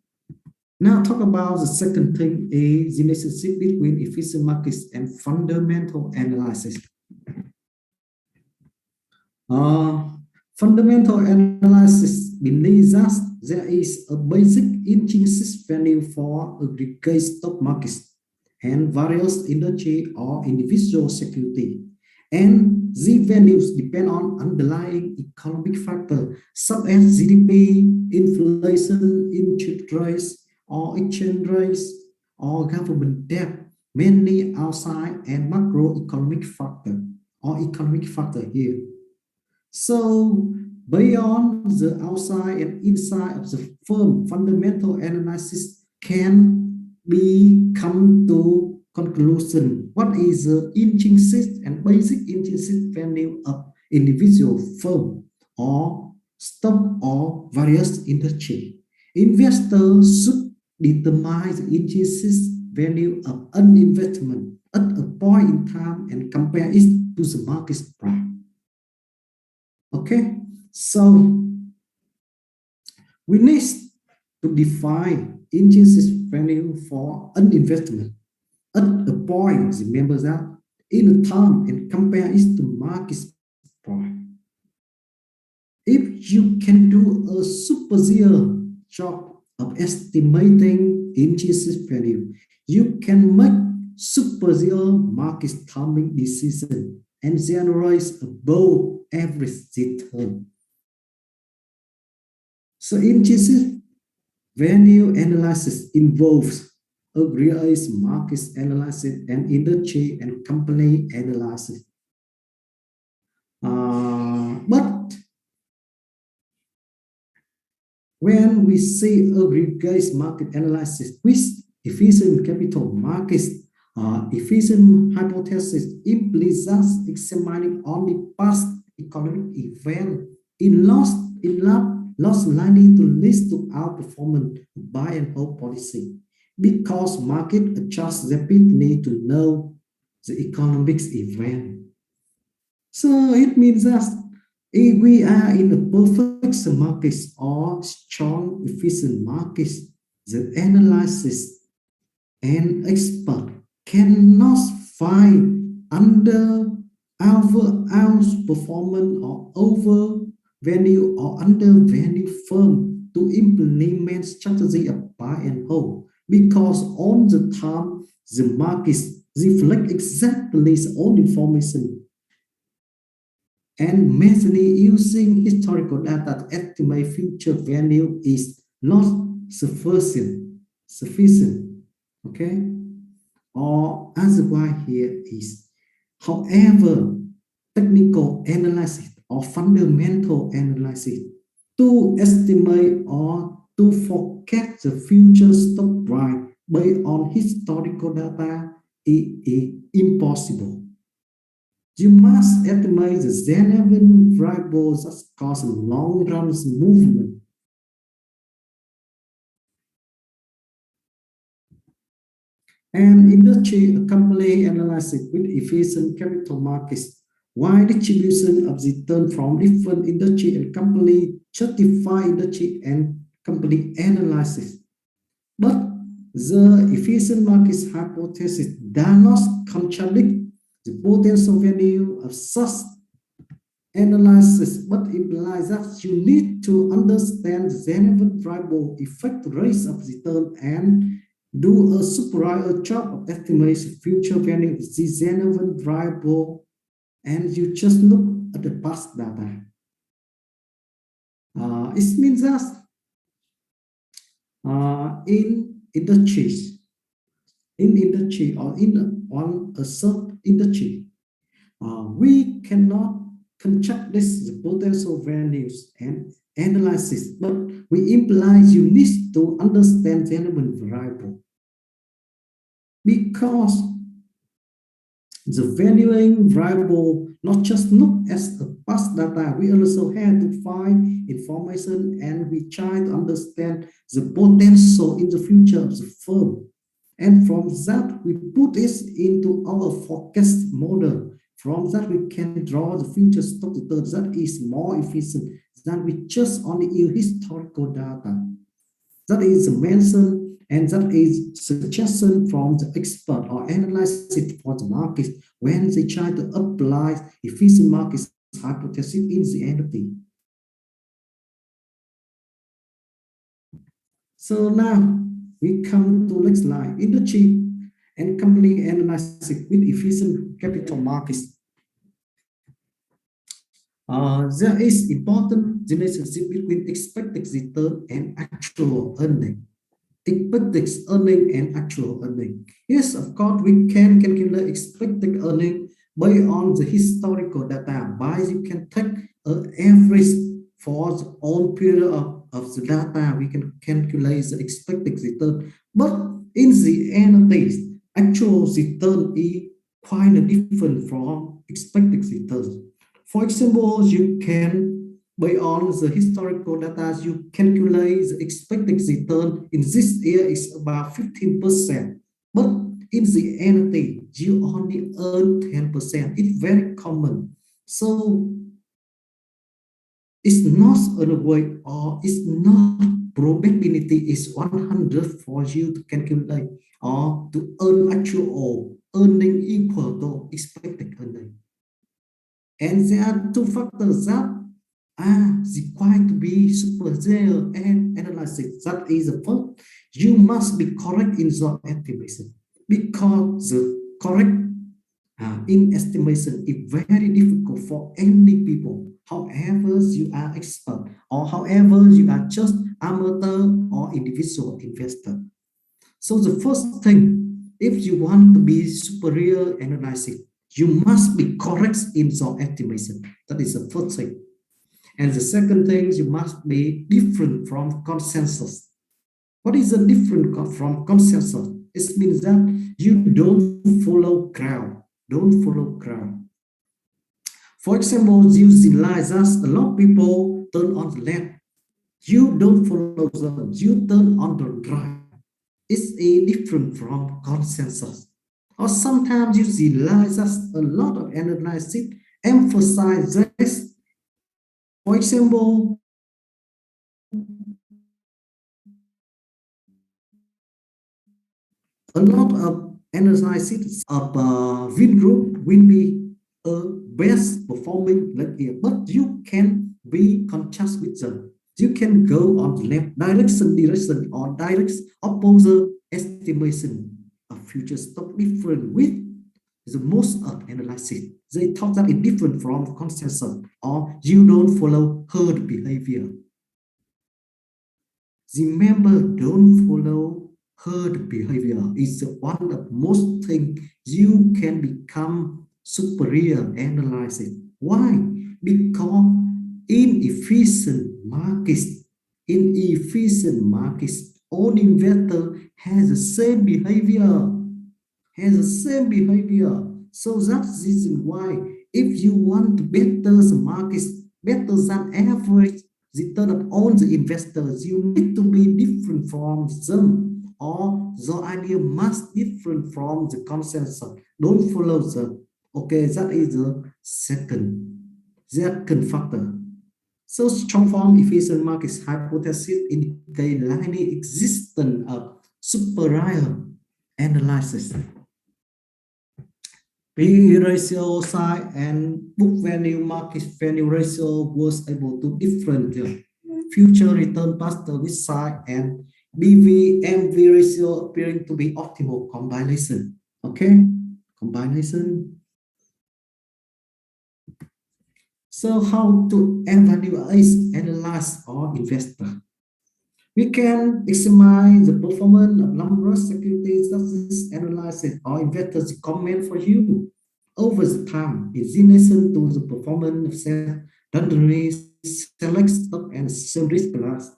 Now talk about the second thing, is the relationship between efficient markets and fundamental analysis. Fundamental analysis believes that there is a basic intrinsic value for aggregate stock markets and various industry or individual security. And these values depend on underlying economic factors such as GDP, inflation, interest rates, or exchange rates, or government debt, mainly outside and macroeconomic factor or economic factor here. So beyond the outside and inside of the firm, fundamental analysis can be come to conclusion. What is the intrinsic and basic intrinsic value of individual firm or stock or various industry? Investors should determine the intrinsic value of an investment at a point in time and compare it to the market price. Okay, so we need to define intrinsic value for an investment at a point, remember that, in a time and compare it to market price. If you can do a superior job of estimating intrinsic value, you can make superior market timing decision and generate above average return. So intrinsic value analysis involves aggregate market analysis and industry and company analysis. But when we say aggregate market analysis with efficient capital markets, efficient hypothesis implies us examining only past economic event in loss likely to lead to outperformance buy and hold policy, because market adjusts rapidly to know the economics event. So it means that if we are in a perfect market or strong efficient market, the analysis and expert cannot find under outperformance or overvalue or undervalue firm to implement strategy of buy and hold, because all the time the markets reflect exactly its own information, and mainly using historical data to estimate future value is not sufficient. Okay, or otherwise here is, however, technical analysis or fundamental analysis to estimate or to forecast the future stock price based on historical data is impossible. You must estimate the genuine variables that cause long-run movement. And industry company analysis with efficient capital markets, wide distribution of return from different industry and company justify industry and company analysis. But the efficient markets hypothesis does not contradict the potential value of such analysis, but implies that you need to understand the genuine variable effect rates of return and do a superior job of estimating future value of the genuine variable, and you just look at the past data. It means that in industries, or on a sub industry, we cannot construct this potential values and analysis, but we implies you need to understand the element variable, because the valuing variable not just look as a past data, we also have to find information, and we try to understand the potential in the future of the firm. And from that, we put this into our forecast model. From that, we can draw the future stock return that is more efficient than we just only use historical data. That is mentioned, and that is suggestion from the expert or analysis for the market when they try to apply efficient market hypothesis in the entity. So now we come to next slide. Industry and company analysis with efficient capital markets. There is important relationship between expected return and actual earning. Expected earning and actual earning. Yes, of course, we can calculate expected earning based on the historical data. By you can take an average for the own period of the data, we can calculate the expected return. But in the end of this, actual return is quite different from expected returns. For example, you can, based on the historical data, you calculate the expected return in this year is about 15%. But in the end, you only earn 10%. It's very common. So it's not a way, or it's not probability is 100 for you to calculate or to earn actual earning equal to expected earning. And there are two factors that required to be superior and analysis. That is the first, you must be correct in your estimation, because the correct in estimation is very difficult for any people. However, you are expert, or however you are just amateur or individual investor. So the first thing, if you want to be superior analysis, you must be correct in your estimation. That is the first thing. And the second thing, you must be different from consensus. What is the different from consensus? It means that you don't follow crowd. Don't follow crowd. For example, you realize that a lot of people turn on the left. You don't follow them. You turn on the right. It's a different from consensus. Or sometimes you realize that a lot of analysis emphasize this. For example, a lot of analysis of Win Group will be a best performing like here, but you can be contrast with them. You can go on the left direction or direct opposite estimation of future stock different with the most of analysis. They thought that it's different from consensus, or you don't follow herd behavior. Remember, don't follow herd behavior. It's one of the most things you can become superior analysis. Why? Because in efficient markets, all investor has the same behavior. So that's the reason why, if you want to better the markets, better than average return of all the investors, you need to be different from them, or the idea must different from the consensus. Don't follow them. Okay, that is the second factor. So strong form efficient markets hypothesis indicate likely existence of superior analysis. P ratio, size, and book value, market value ratio was able to different future return faster with size and BV/MV ratio appearing to be optimal combination. Okay, combination. So how to evaluate, analyze, or investor? We can examine the performance of numerous securities such as analysis or investors comment for you over the time in relation to the performance of secondary select stock and some risk class.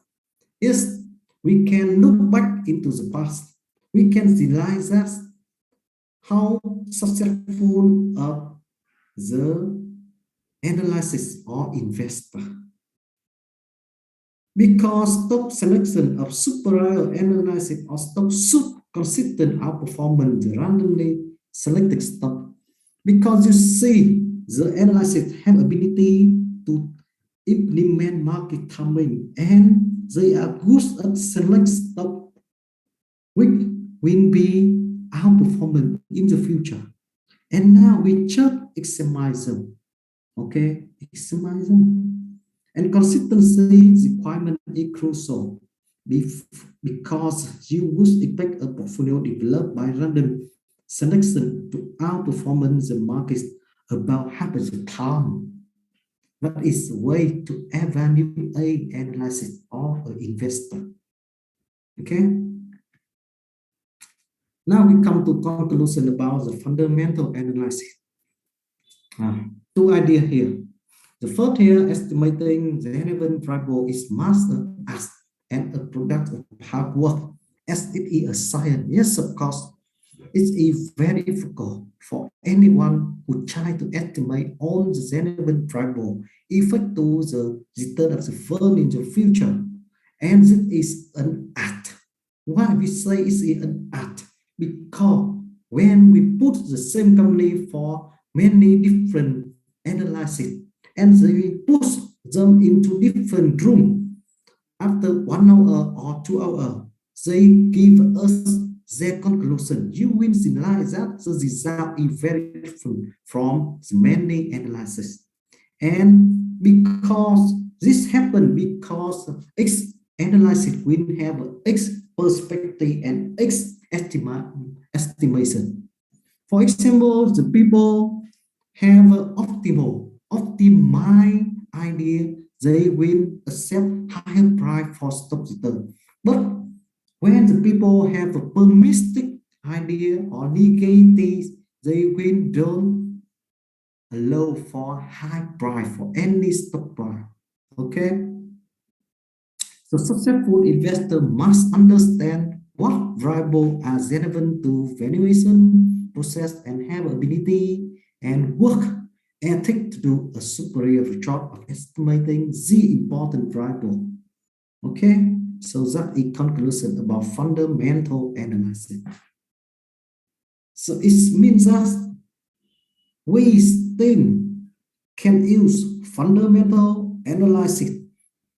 Yes, we can look back into the past. We can realize that how successful of the analysis or investor. Because stock selection of superior analysis or stock should consistent outperformance the randomly selected stock. Because you see the analysis have ability to implement market timing and they are good at select stock which will be outperforming in the future. And now we just examine them. Okay, examine them. And consistency requirement is crucial because you would expect a portfolio developed by random selection to outperform the market about half the time. That is a way to evaluate analysis of an investor. Okay. Now we come to conclusion about the fundamental analysis. Two ideas here. The first here, estimating the relevant variable is master as and a product of hard work as it is a science. Yes, of course, it is very difficult for anyone who try to estimate all the relevant variable effect to the return of the firm in the future. And this is an art. Why we say it's an art? Because when we put the same company for many different analysis and we push them into different room after 1 hour or 2 hours, they give us their conclusion. You will realize that the result is very different from the many analysis. And because this happened because X analysis will have X perspective and X estimation. For example, the people have an optimized idea, they will accept higher price for stock return. But when the people have a pessimistic idea or negative, they will don't allow for high price for any stock price. Okay. So successful investor must understand what variables are relevant to valuation process and have ability and work ethic to do a superior job of estimating the important variable. Okay, so that is conclusion about fundamental analysis. So it means that we still can use fundamental analysis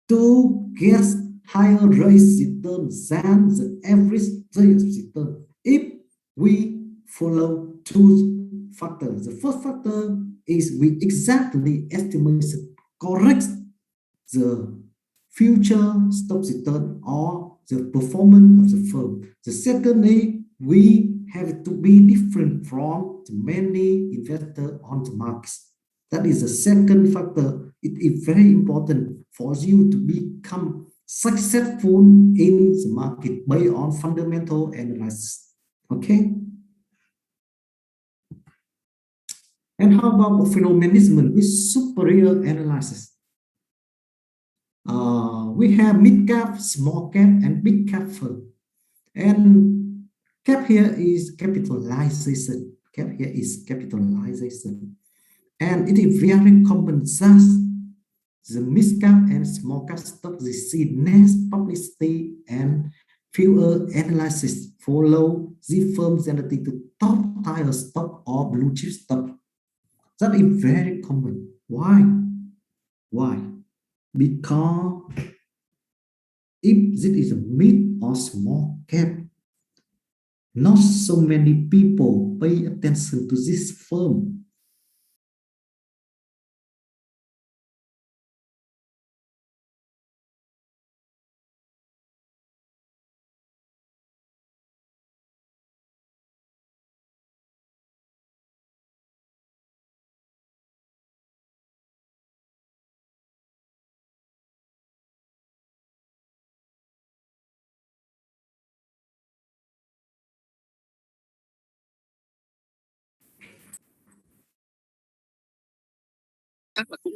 to get higher rates return than the average rate of return if we follow two factors. The first factor is we exactly estimate correct the future stock return or the performance of the firm. The second is we have to be different from the many investors on the market. That is the second factor. It is very important for you to become successful in the market based on fundamental analysis. Okay. And how about portfolio management with superior analysis? We have mid cap, small cap, and big cap firm. And cap here is capitalization. Cap here is capitalization. And it is very common that the mid cap and small cap stock receive less publicity and fewer analysis follow the firm's ability to top tier stock or blue chip stock. That is very common. Why? Why? Because if this is a mid or small cap, not so many people pay attention to this firm. chắc là cũng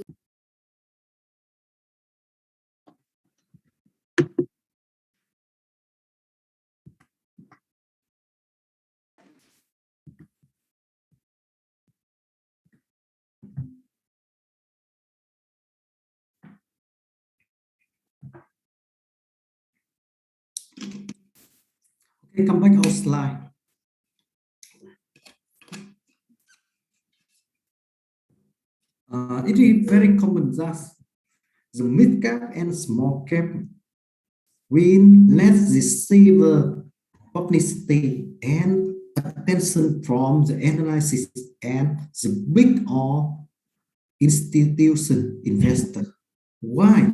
Okay, come back our slide. It is very common that the mid cap and small cap win less receiver publicity and attention from the analysis and the big or institution investor. Why?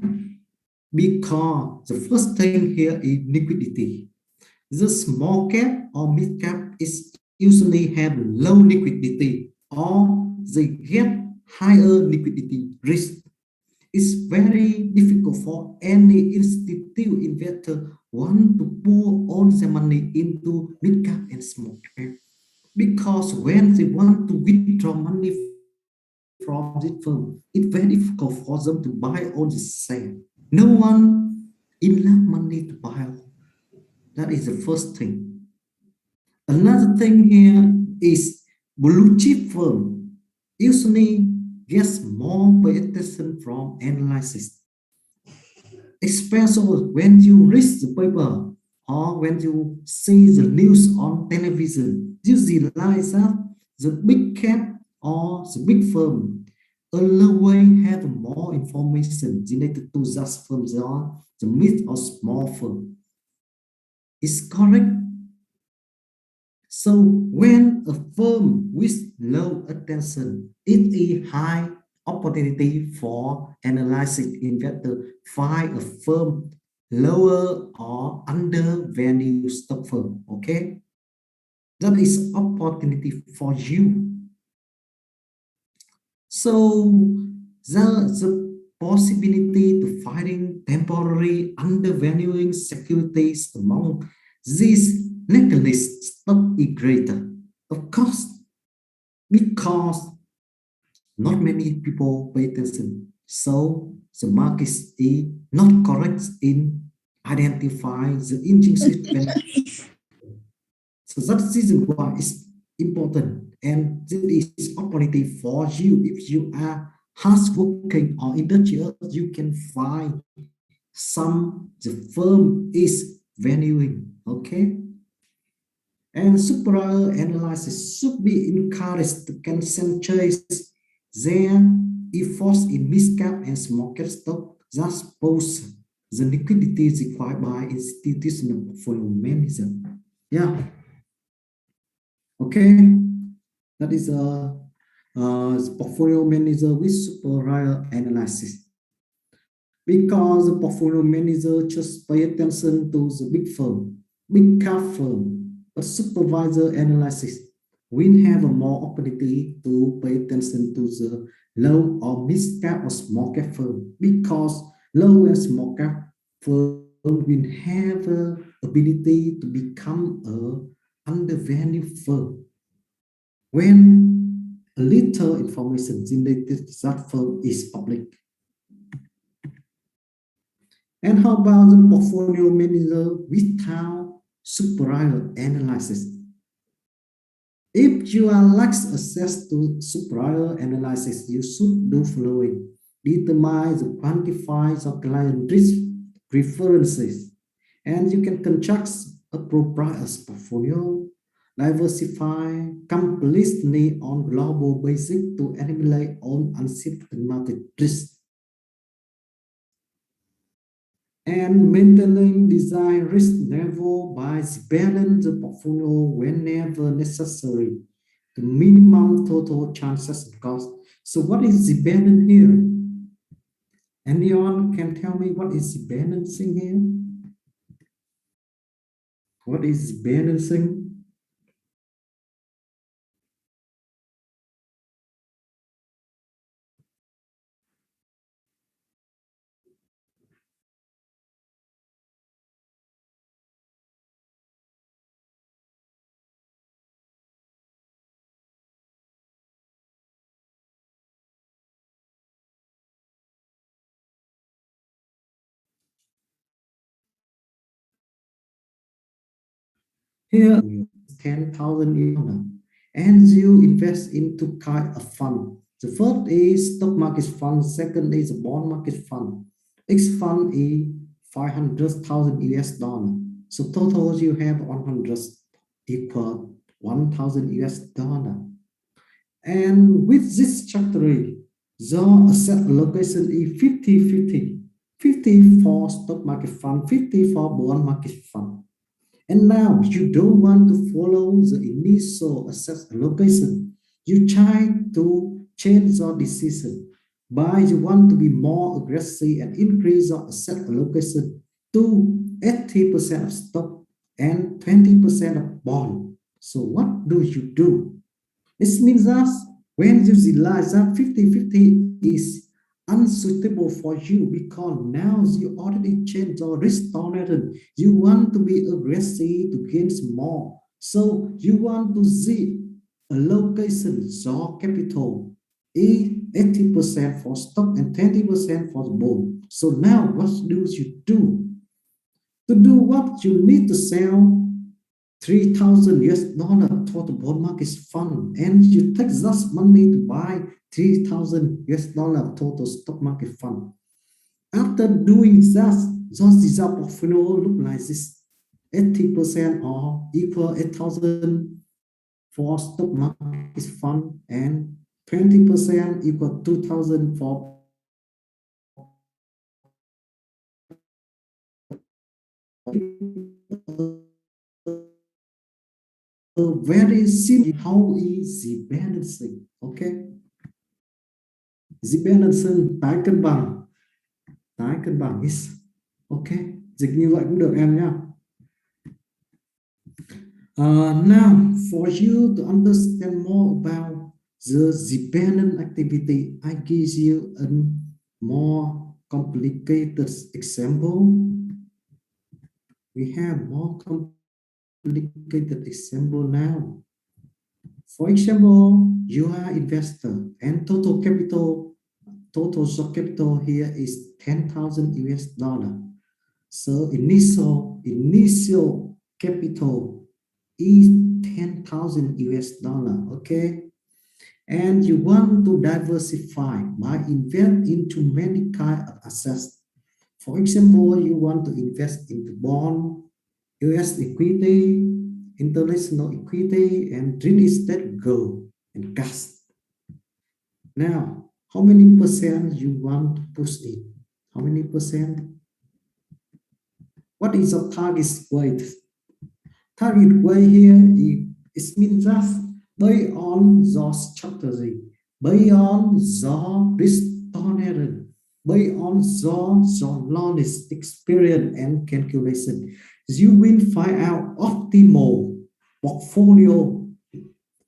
Because the first thing here is liquidity. The small cap or mid cap is usually have low liquidity or they get higher liquidity risk. It's very difficult for any institute investor want to pour all their money into mid cap and small cap, because when they want to withdraw money from this firm, it's very difficult for them to buy all the same. No one enough money to buy. That is the first thing. Another thing here is blue chip firm usually gets more pay attention from analysis, especially when you read the paper or when you see the news on television. You realize that the big cap or the big firm always have more information related to that firm than the mid or small firm. Is correct. So when a firm with low attention, it is high opportunity for analyzing investor find a firm lower or undervalued stock firm. Okay, that is opportunity for you. So the possibility to finding temporary undervaluing securities among these necklace stock is greater, of course, because not many people pay attention. So the market is not correct in identifying the intrinsic value. So that's the reason why it's important, and this is opportunity for you. If you are hardworking or industrious, you can find some the firm is valuing. Okay, and superior analysis should be encouraged to concentrate their efforts in mid-cap and small-cap stock that pose the liquidity required by institutional portfolio manager. Yeah. Okay, that is a portfolio manager with superior analysis. Because the portfolio manager just pay attention to the big firm, big cap firm, a supervisor analysis will have a more opportunity to pay attention to the low or mid cap or small cap firm, because low and small cap firm will have a ability to become a undervalued firm when a little information related to that firm is public. And how about the portfolio manager without superior analysis? If you are lacks access to superior analysis, you should do following: determine the quantify the client risk preferences, and you can construct a proprietary portfolio, diversify completely on global basis to eliminate all unsystematic risk, and maintaining design risk level by balance the portfolio whenever necessary to minimum total chances and cost. So what is the balance here? Anyone can tell me what is the balancing here? What is balancing? Here, 10,000 and you invest into kind of fund. The first is stock market fund, second is bond market fund. Each fund is 500,000 US dollar. So total you have 100 equal 1,000 US dollar. And with this strategy, the asset allocation is 50-50. 50 for stock market fund, 50 for bond market fund. And now you don't want to follow the initial asset allocation. You try to change your decision by you want to be more aggressive and increase your asset allocation to 80% of stock and 20% of bond. So what do you do? This means that when you realize that 50-50 is unsuitable for you because now you already changed your risk tolerance. You want to be aggressive to gain more. So you want to see allocation your capital is 80% for stock and 20% for bond. So now what do you do? To do what you need to sell 3,000 US dollar total bond market fund, and you take that money to buy 3,000 US dollar total stock market fund. After doing that, your result portfolio look like this: 80% or equal 8,000 for stock market fund and 20% equal 2,000 for very simple. How is the balancing? Okay, the balancing tái cân bằng is okay. Dịch như vậy cũng được em nhá. Now for you to understand more about the dependent activity, I give you a more complicated example. We have more complicated example now. For example, you are investor and total stock capital here is 10,000 US dollar. So initial capital is 10,000 US dollar, okay? And you want to diversify by invest into many kind of assets. For example, you want to invest into bond, US equity, international equity, and real estate, gold, and gas. Now, how many percent you want to push in? How many percent? What is your target weight? Target weight here, it means that based on your strategy, based on your risk tolerance, based on your knowledge, experience, and calculation, you will find out optimal portfolio.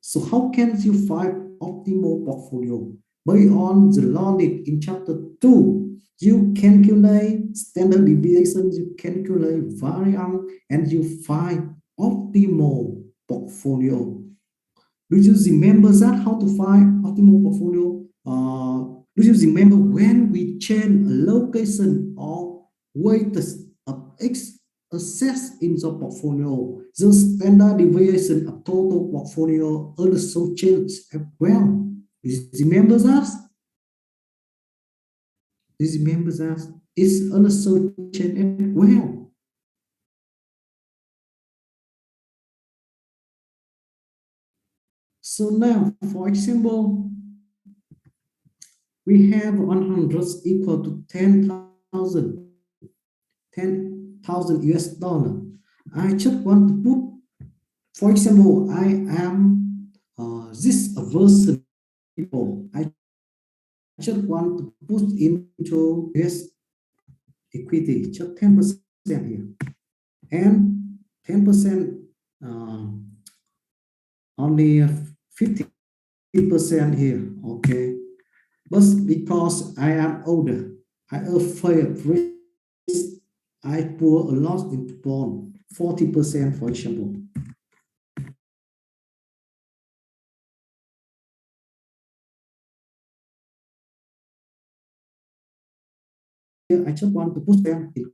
So how can you find optimal portfolio? Based on the knowledge in chapter 2, you calculate standard deviation, you calculate variance, and you find optimal portfolio. Do you remember that how to find optimal portfolio? Do you remember when we change allocation or weights of X assets in the portfolio, the standard deviation of total portfolio also changes as well? Do you remember that? Do you remember that? It's also changed as well. So now, for example, we have 100 equal to 10,000 US dollar. I just want to put, for example, I am this version people. I just want to put into US equity, just 10% here, and 10%, only 50% here, okay? But because I am older, I afraid risk, I pour a lot into bond, 40%, for example. Here, I just want to put them in.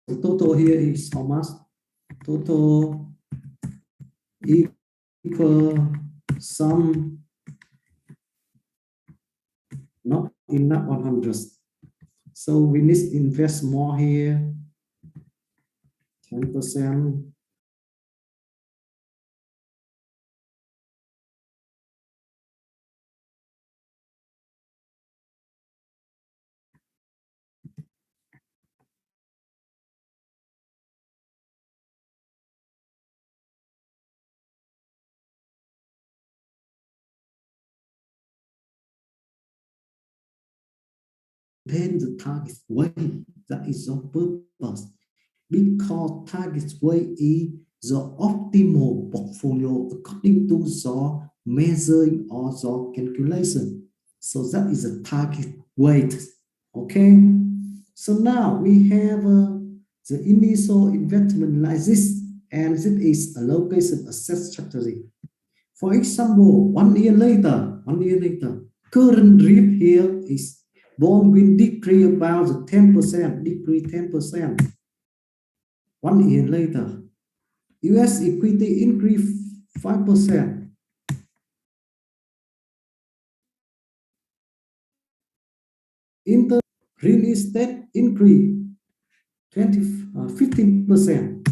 The total here is how much? Total equal sum not enough 100. So we need to invest more here. 10%. Then the target weight, that is your purpose, because target weight is the optimal portfolio according to the measuring or the calculation. So that is a target weight. Okay, so now we have the initial investment like this, and this is a location asset strategy. For example, 1 year later, current rate here is bond will decrease about 10%, decrease 10%. 1 year later, US equity increase 5%. Inter real estate increase 15%.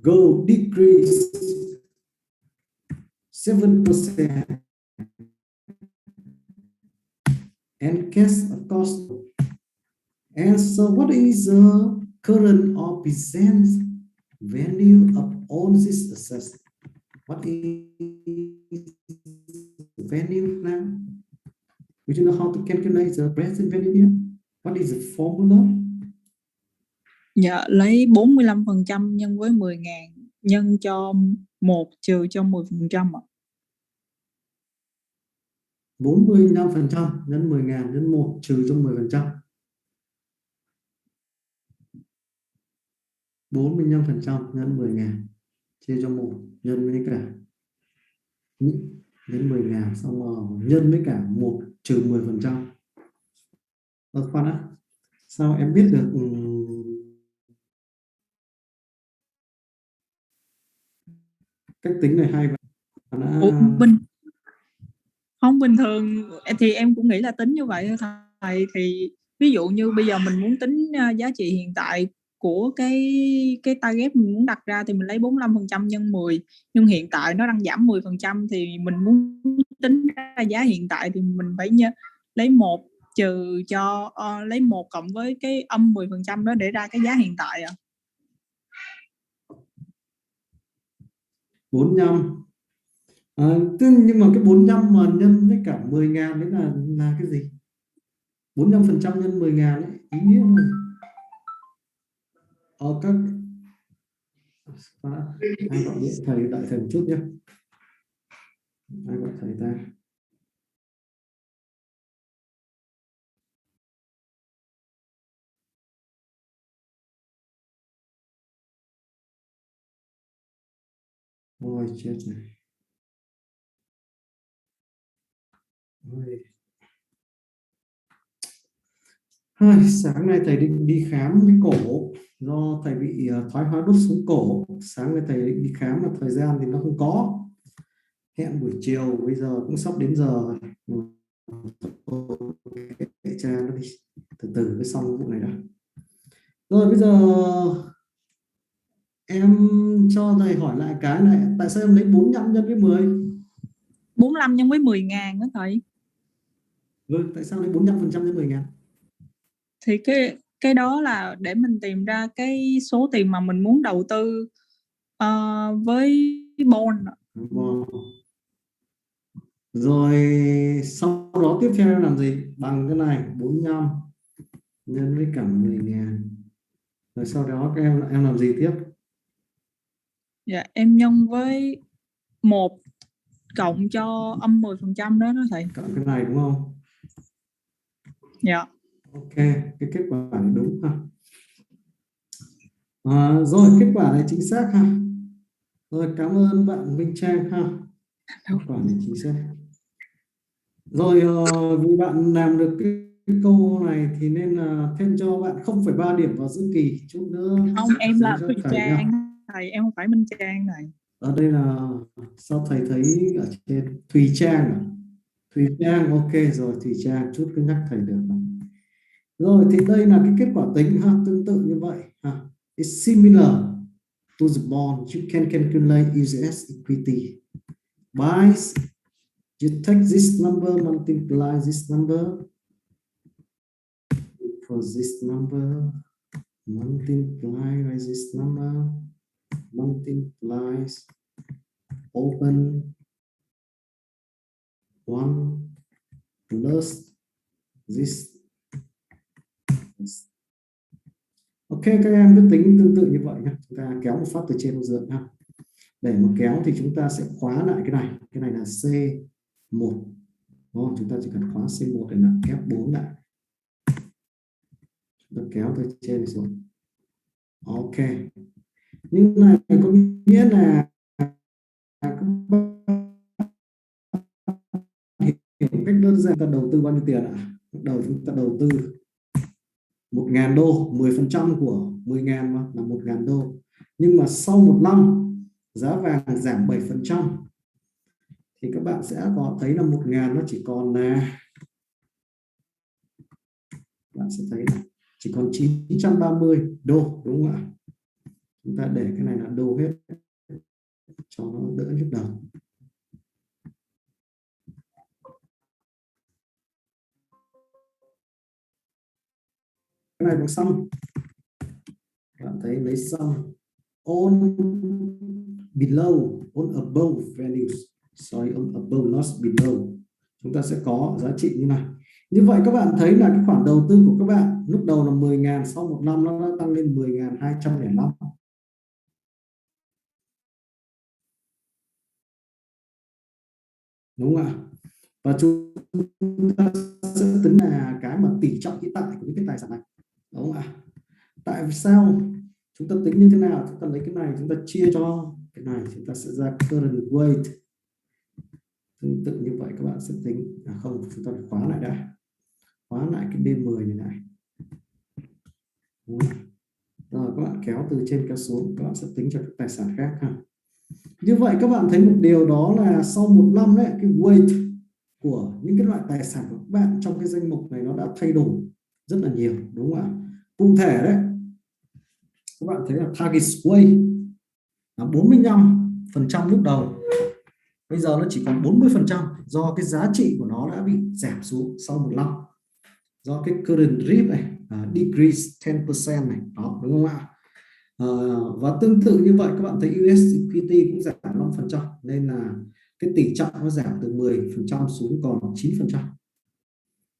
Gold decrease 7%. And cash, of course. And so what is the current or present value of all these assets? What is the value now? Do you know how to calculate the present value here? What is the formula? Dạ, lấy 45% nhân với 10.000 nhân cho 1 trừ cho 10% ạ. 45% nhân 10.000 nhân 1 trừ cho 10%. 45% nhân 10.000 chia cho 1 nhân với cả đến 10.000 xong rồi nhân với cả 1 trừ 10%. Khoan đã. Sao em biết được cách tính này hay vậy? Không, bình thường thì em cũng nghĩ là tính như vậy thôi thầy. Thì ví dụ như bây giờ mình muốn tính giá trị hiện tại của cái target mình muốn đặt ra thì mình lấy 45% nhân 10, nhưng hiện tại nó đang giảm 10% thì mình muốn tính ra giá hiện tại thì mình phải lấy 1 trừ cho lấy 1 cộng với cái âm 10% đó để ra cái giá hiện tại ạ. 45. Nhưng mà cái 45 mà nhân với cả 10.000 đấy là cái gì? 45% nhân 10.000 ấy, ý nghĩa là ở các ai gọi điện thầy, đợi thầy một chút nhé. Ai gọi thầy ta? Ôi chết này. Sáng nay thầy định đi khám cái cổ, do thầy bị thoái hóa đốt sống cổ. Sáng nay thầy định đi khám mà thời gian thì nó không có, hẹn buổi chiều, bây giờ cũng sắp đến giờ để cha nó đi từ từ cái xong vụ này đã. Rồi bây giờ em cho thầy hỏi lại cái này, tại sao em lấy 45 nhân với 10? 45 nhân với 10.000 đó thầy. Vâng, tại sao lấy 45% nhân 10.000? Thì cái đó là để mình tìm ra cái số tiền mà mình muốn đầu tư với bond. Rồi sau đó tiếp theo làm gì? Bằng cái này 45 nhân với cả 10.000. Rồi sau đó các em làm gì tiếp? Dạ, em nhân với 1 cộng cho âm 10% đó thầy. Cộng cái này đúng không? Dạ. Ok, cái kết quả này đúng ha. Rồi kết quả này chính xác ha. Rồi cảm ơn bạn Minh Trang ha. Kết quả này chính xác. Rồi vì bạn làm được cái câu này thì nên là thêm cho bạn 0,3 điểm vào giữa kỳ chút nữa. Không, em là Minh Trang thầy, em không phải Minh Trang này. Ở đây là sao thầy thấy ở trên Thùy Trang à? Thùy Trang, ok rồi, Thùy Trang chút cứ nhắc thầy được. Rồi thì đây là cái kết quả tính ha, tương tự như vậy ha. It's similar to the bond. You can calculate USS equity by you take this number, multiply this number for this number, multiply by this number, multiply open 1 plus this. Ok, các em biết tính tương tự như vậy nhé. Chúng ta kéo một phát từ trên xuống dưới ha. Để mà kéo thì chúng ta sẽ khóa lại cái này là C1. Đúng, chúng ta chỉ cần khóa C1 để là F4 lại. Chúng ta kéo từ trên xuống. Ok. Như này có nghĩa là các bạn hiểu cách đơn giản ta đầu tư bao nhiêu tiền ạ? Đầu chúng ta đầu tư 1.000 đô, 10% của 10.000 là 1.000 đô. Nhưng mà sau một năm giá vàng giảm 7% thì các bạn sẽ có thấy là 1.000 nó chỉ còn là, bạn sẽ thấy là chỉ còn 930 đô, đúng không ạ? Chúng ta để cái này là đô hết cho nó đỡ nhức đầu. Cái này bằng sum, bạn thấy lấy sum on below, on above values, sorry, on above not below, chúng ta sẽ có giá trị như này. Như vậy các bạn thấy là cái khoản đầu tư của các bạn lúc đầu là 10.000, sau một năm nó đã tăng lên 10.205. Đúng không ạ? Và chúng ta sẽ tính là cái mà tỷ trọng hiện tại của những cái tài sản này, đúng không ạ? Tại sao chúng ta tính như thế nào? Chúng ta lấy cái này chúng ta chia cho cái này, chúng ta sẽ ra current weight. Tương tự như vậy các bạn sẽ tính, không, chúng ta phải khóa lại đã, khóa lại cái B10 này. Rồi các bạn kéo từ trên kéo xuống, các bạn sẽ tính cho các tài sản khác ha. Như vậy các bạn thấy một điều đó là sau một năm đấy, cái weight của những cái loại tài sản của các bạn trong cái danh mục này nó đã thay đổi rất là nhiều, đúng không ạ? Cụ thể đấy, các bạn thấy là target weight là 45% lúc đầu, bây giờ nó chỉ còn 40% do cái giá trị của nó đã bị giảm xuống sau một năm, do cái current rate này decrease 10% này, đó, đúng không ạ? Và tương tự như vậy các bạn thấy US equity cũng giảm 5%, nên là cái tỷ trọng nó giảm từ 10% xuống còn 9%.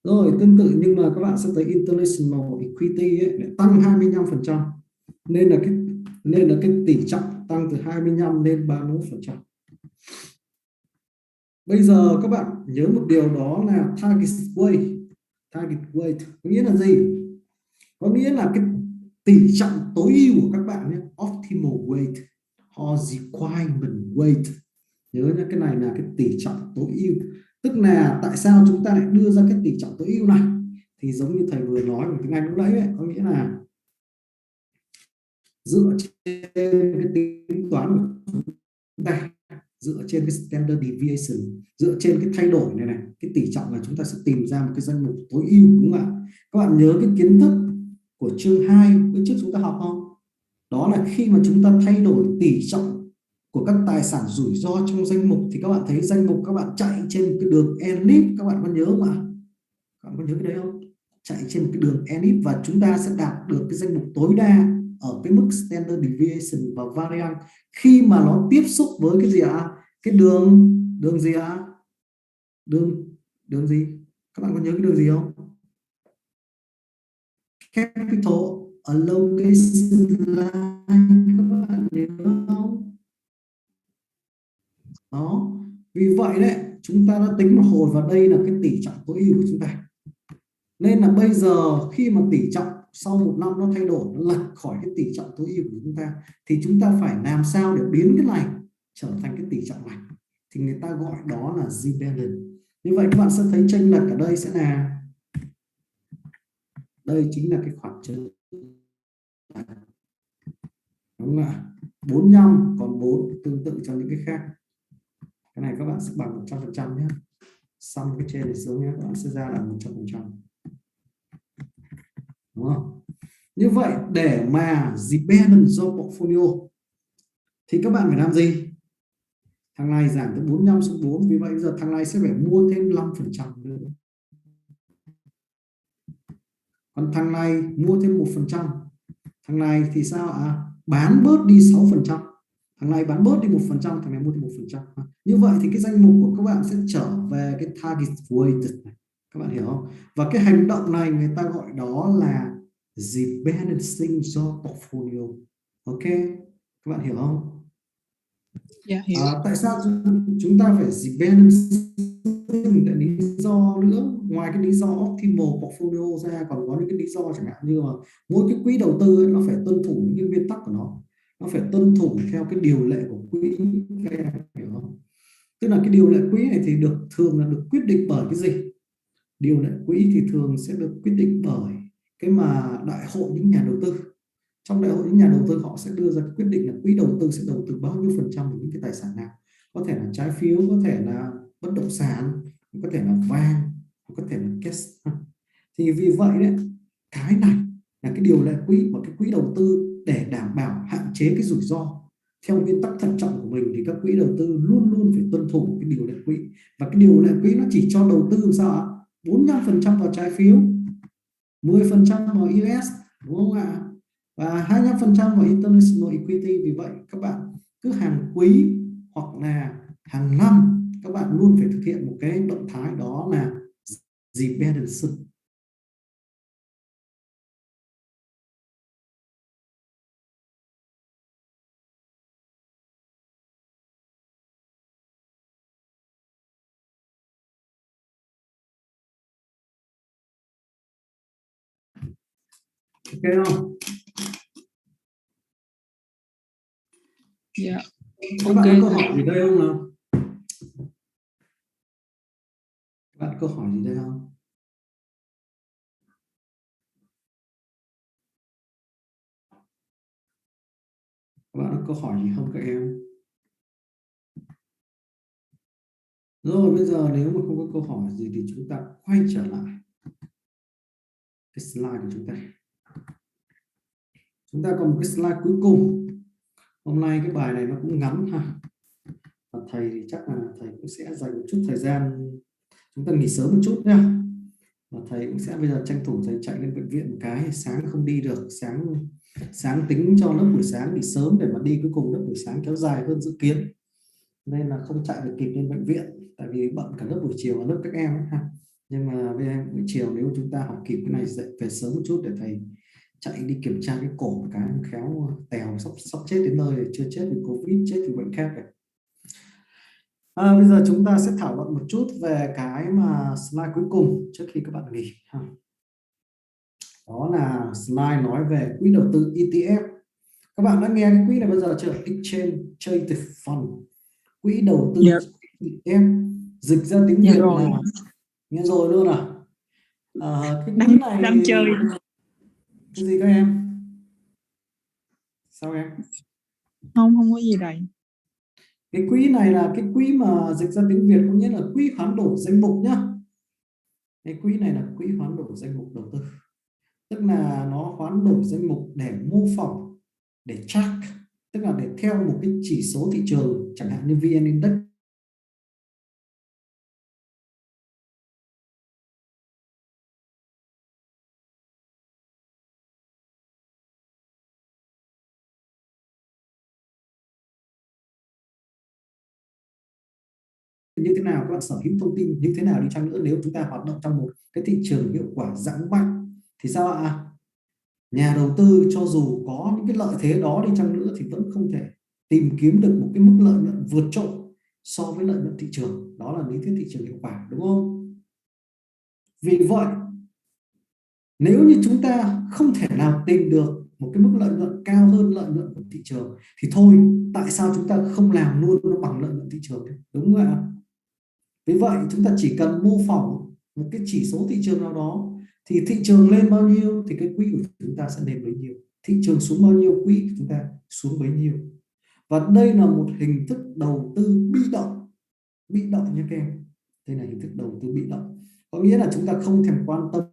Rồi tương tự nhưng mà các bạn sẽ thấy international equity ấy, lại tăng 25%, nên là cái tỷ trọng tăng từ 25 lên 31%. Bây giờ các bạn nhớ một điều đó là target weight có nghĩa là gì? Có nghĩa là cái tỷ trọng tối ưu của các bạn nhé, optimal weight or requirement weight. Nhớ nhé, cái này là cái tỷ trọng tối ưu. Tức là tại sao chúng ta lại đưa ra cái tỷ trọng tối ưu này? Thì giống như thầy vừa nói bằng tiếng Anh lúc nãy ấy, có nghĩa là dựa trên cái tính toán của chúng ta, dựa trên cái standard deviation, dựa trên cái thay đổi này, cái tỷ trọng là chúng ta sẽ tìm ra một cái danh mục tối ưu, đúng không ạ? Các bạn nhớ cái kiến thức của chương 2 bữa trước chúng ta học không? Đó là khi mà chúng ta thay đổi tỷ trọng của các tài sản rủi ro trong danh mục thì các bạn thấy danh mục các bạn chạy trên cái đường ellipse, các bạn có nhớ mà? Các bạn có nhớ cái đấy không? Chạy trên cái đường ellipse và chúng ta sẽ đạt được cái danh mục tối đa ở cái mức standard deviation và variance khi mà nó tiếp xúc với cái gì ạ? Cái đường gì ạ? Đường gì? Các bạn có nhớ cái đường gì không? Capital allocation line, các bạn nhớ không? Đó, vì vậy đấy chúng ta đã tính một hồi và đây là cái tỷ trọng tối ưu của chúng ta, nên là bây giờ khi mà tỷ trọng sau một năm nó thay đổi, nó lệch khỏi cái tỷ trọng tối ưu của chúng ta thì chúng ta phải làm sao để biến cái này trở thành cái tỷ trọng này, thì người ta gọi đó là rebalance. Như vậy các bạn sẽ thấy chênh lệch ở đây sẽ là, đây chính là cái khoản chênh, đúng không ạ? 45, còn 4 tương tự cho những cái khác. Cái này các bạn sẽ bằng 100% nhé. Xong cái trên này xuống nhé, các bạn sẽ ra là 100%. Đúng không? Như vậy để mà dependent do portfolio thì các bạn phải làm gì? Thằng này giảm từ 45 xuống 4, vì vậy bây giờ thằng này sẽ phải mua thêm 5% nữa. Còn thằng này mua thêm 1%. Thằng này thì sao ạ? Bán bớt đi 6%. Thằng này bán bớt đi 1%, thằng này mua thêm 1%. Như vậy thì cái danh mục của các bạn sẽ trở về cái target weighted này. Các bạn hiểu không? Và cái hành động này người ta gọi đó là rebalancing do portfolio. Ok, các bạn hiểu không? Dạ hiểu. Tại sao chúng ta phải rebalancing? Tại lý do nữa, ngoài cái lý do optimal portfolio ra còn có những cái lý do, chẳng hạn như là mỗi cái quỹ đầu tư ấy, nó phải tuân thủ những cái nguyên tắc của nó phải tuân thủ theo cái điều lệ của quỹ. Các em hiểu không? Tức là cái điều lệ quỹ này thì thường là được quyết định bởi cái gì? Điều lệ quỹ thì thường sẽ được quyết định bởi cái mà đại hội những nhà đầu tư. Trong đại hội những nhà đầu tư họ sẽ đưa ra quyết định là quỹ đầu tư sẽ đầu tư bao nhiêu % vào những cái tài sản nào. Có thể là trái phiếu, có thể là bất động sản, có thể là vàng, có thể là cash. Thì vì vậy đấy, cái này là cái điều lệ quỹ và cái quỹ đầu tư để đảm bảo hạn chế cái rủi ro. Theo nguyên tắc thận trọng của mình thì các quỹ đầu tư luôn luôn phải tuân thủ cái điều lệ quỹ, và cái điều lệ quỹ nó chỉ cho đầu tư làm sao ạ? 45% vào trái phiếu, 10% vào US, đúng không ạ? Và 25% vào international equity. Vì vậy các bạn cứ hàng quý hoặc là hàng năm các bạn luôn phải thực hiện một cái động thái, đó là rebalancing. Ok không? Dạ. Các bạn có câu hỏi gì đây không nào? Các bạn câu hỏi gì đây không? Các bạn có câu hỏi gì không các em? Rồi bây giờ nếu mà không có câu hỏi gì thì chúng ta quay trở lại cái slide của chúng ta. Chúng ta còn một cái slide cuối cùng. Hôm nay cái bài này nó cũng ngắn ha. Và thầy thì chắc là thầy cũng sẽ dành một chút thời gian, chúng ta nghỉ sớm một chút nha. Và thầy cũng sẽ bây giờ tranh thủ thầy chạy lên bệnh viện một cái, sáng không đi được, sáng tính cho lớp buổi sáng nghỉ sớm để mà đi cuối cùng lớp buổi sáng kéo dài hơn dự kiến, nên là không chạy được kịp lên bệnh viện, tại vì bận cả lớp buổi chiều và lớp các em ấy ha. Nhưng mà buổi chiều nếu chúng ta học kịp cái này dậy về sớm một chút để thầy chạy đi kiểm tra cái cổ cái khéo tèo sắp chết đến nơi rồi, chưa chết vì Covid, chết vì bệnh khác này. Bây giờ chúng ta sẽ thảo luận một chút về cái mà slide cuối cùng trước khi các bạn nghỉ. Đó là slide nói về quỹ đầu tư ETF. Các bạn đã nghe cái quỹ này bao giờ chưa? Exchange Fund, quỹ đầu tư ETF, dịch ra tiếng Việt là nghe rồi luôn à? Cái quỹ này đang chơi. Cái gì các em? Sao em? Không có gì đây. Cái quỹ này là cái quỹ mà dịch ra tiếng Việt có nghĩa là quỹ hoán đổi danh mục nhá. Cái quỹ này là quỹ hoán đổi danh mục đầu tư, tức là nó hoán đổi danh mục để mô phỏng, để track, tức là để theo một cái chỉ số thị trường, chẳng hạn như VN Index. Như thế nào các bạn sở hữu thông tin như thế nào đi chăng nữa, nếu chúng ta hoạt động trong một cái thị trường hiệu quả rãng mạnh thì sao ạ? Nhà đầu tư cho dù có những cái lợi thế đó đi chăng nữa thì vẫn không thể tìm kiếm được một cái mức lợi nhuận vượt trội so với lợi nhuận thị trường. Đó là lý thuyết thị trường hiệu quả, đúng không? Vì vậy nếu như chúng ta không thể nào tìm được một cái mức lợi nhuận cao hơn lợi nhuận của thị trường thì thôi, tại sao chúng ta không làm luôn nó bằng lợi nhuận thị trường, đúng không ạ? Vì vậy chúng ta chỉ cần mô phỏng một cái chỉ số thị trường nào đó, thì thị trường lên bao nhiêu thì cái quỹ của chúng ta sẽ lên bấy nhiêu, thị trường xuống bao nhiêu quỹ của chúng ta xuống bấy nhiêu. Và đây là một hình thức đầu tư bị động nha các em. Đây là hình thức đầu tư bị động, có nghĩa là chúng ta không thèm quan tâm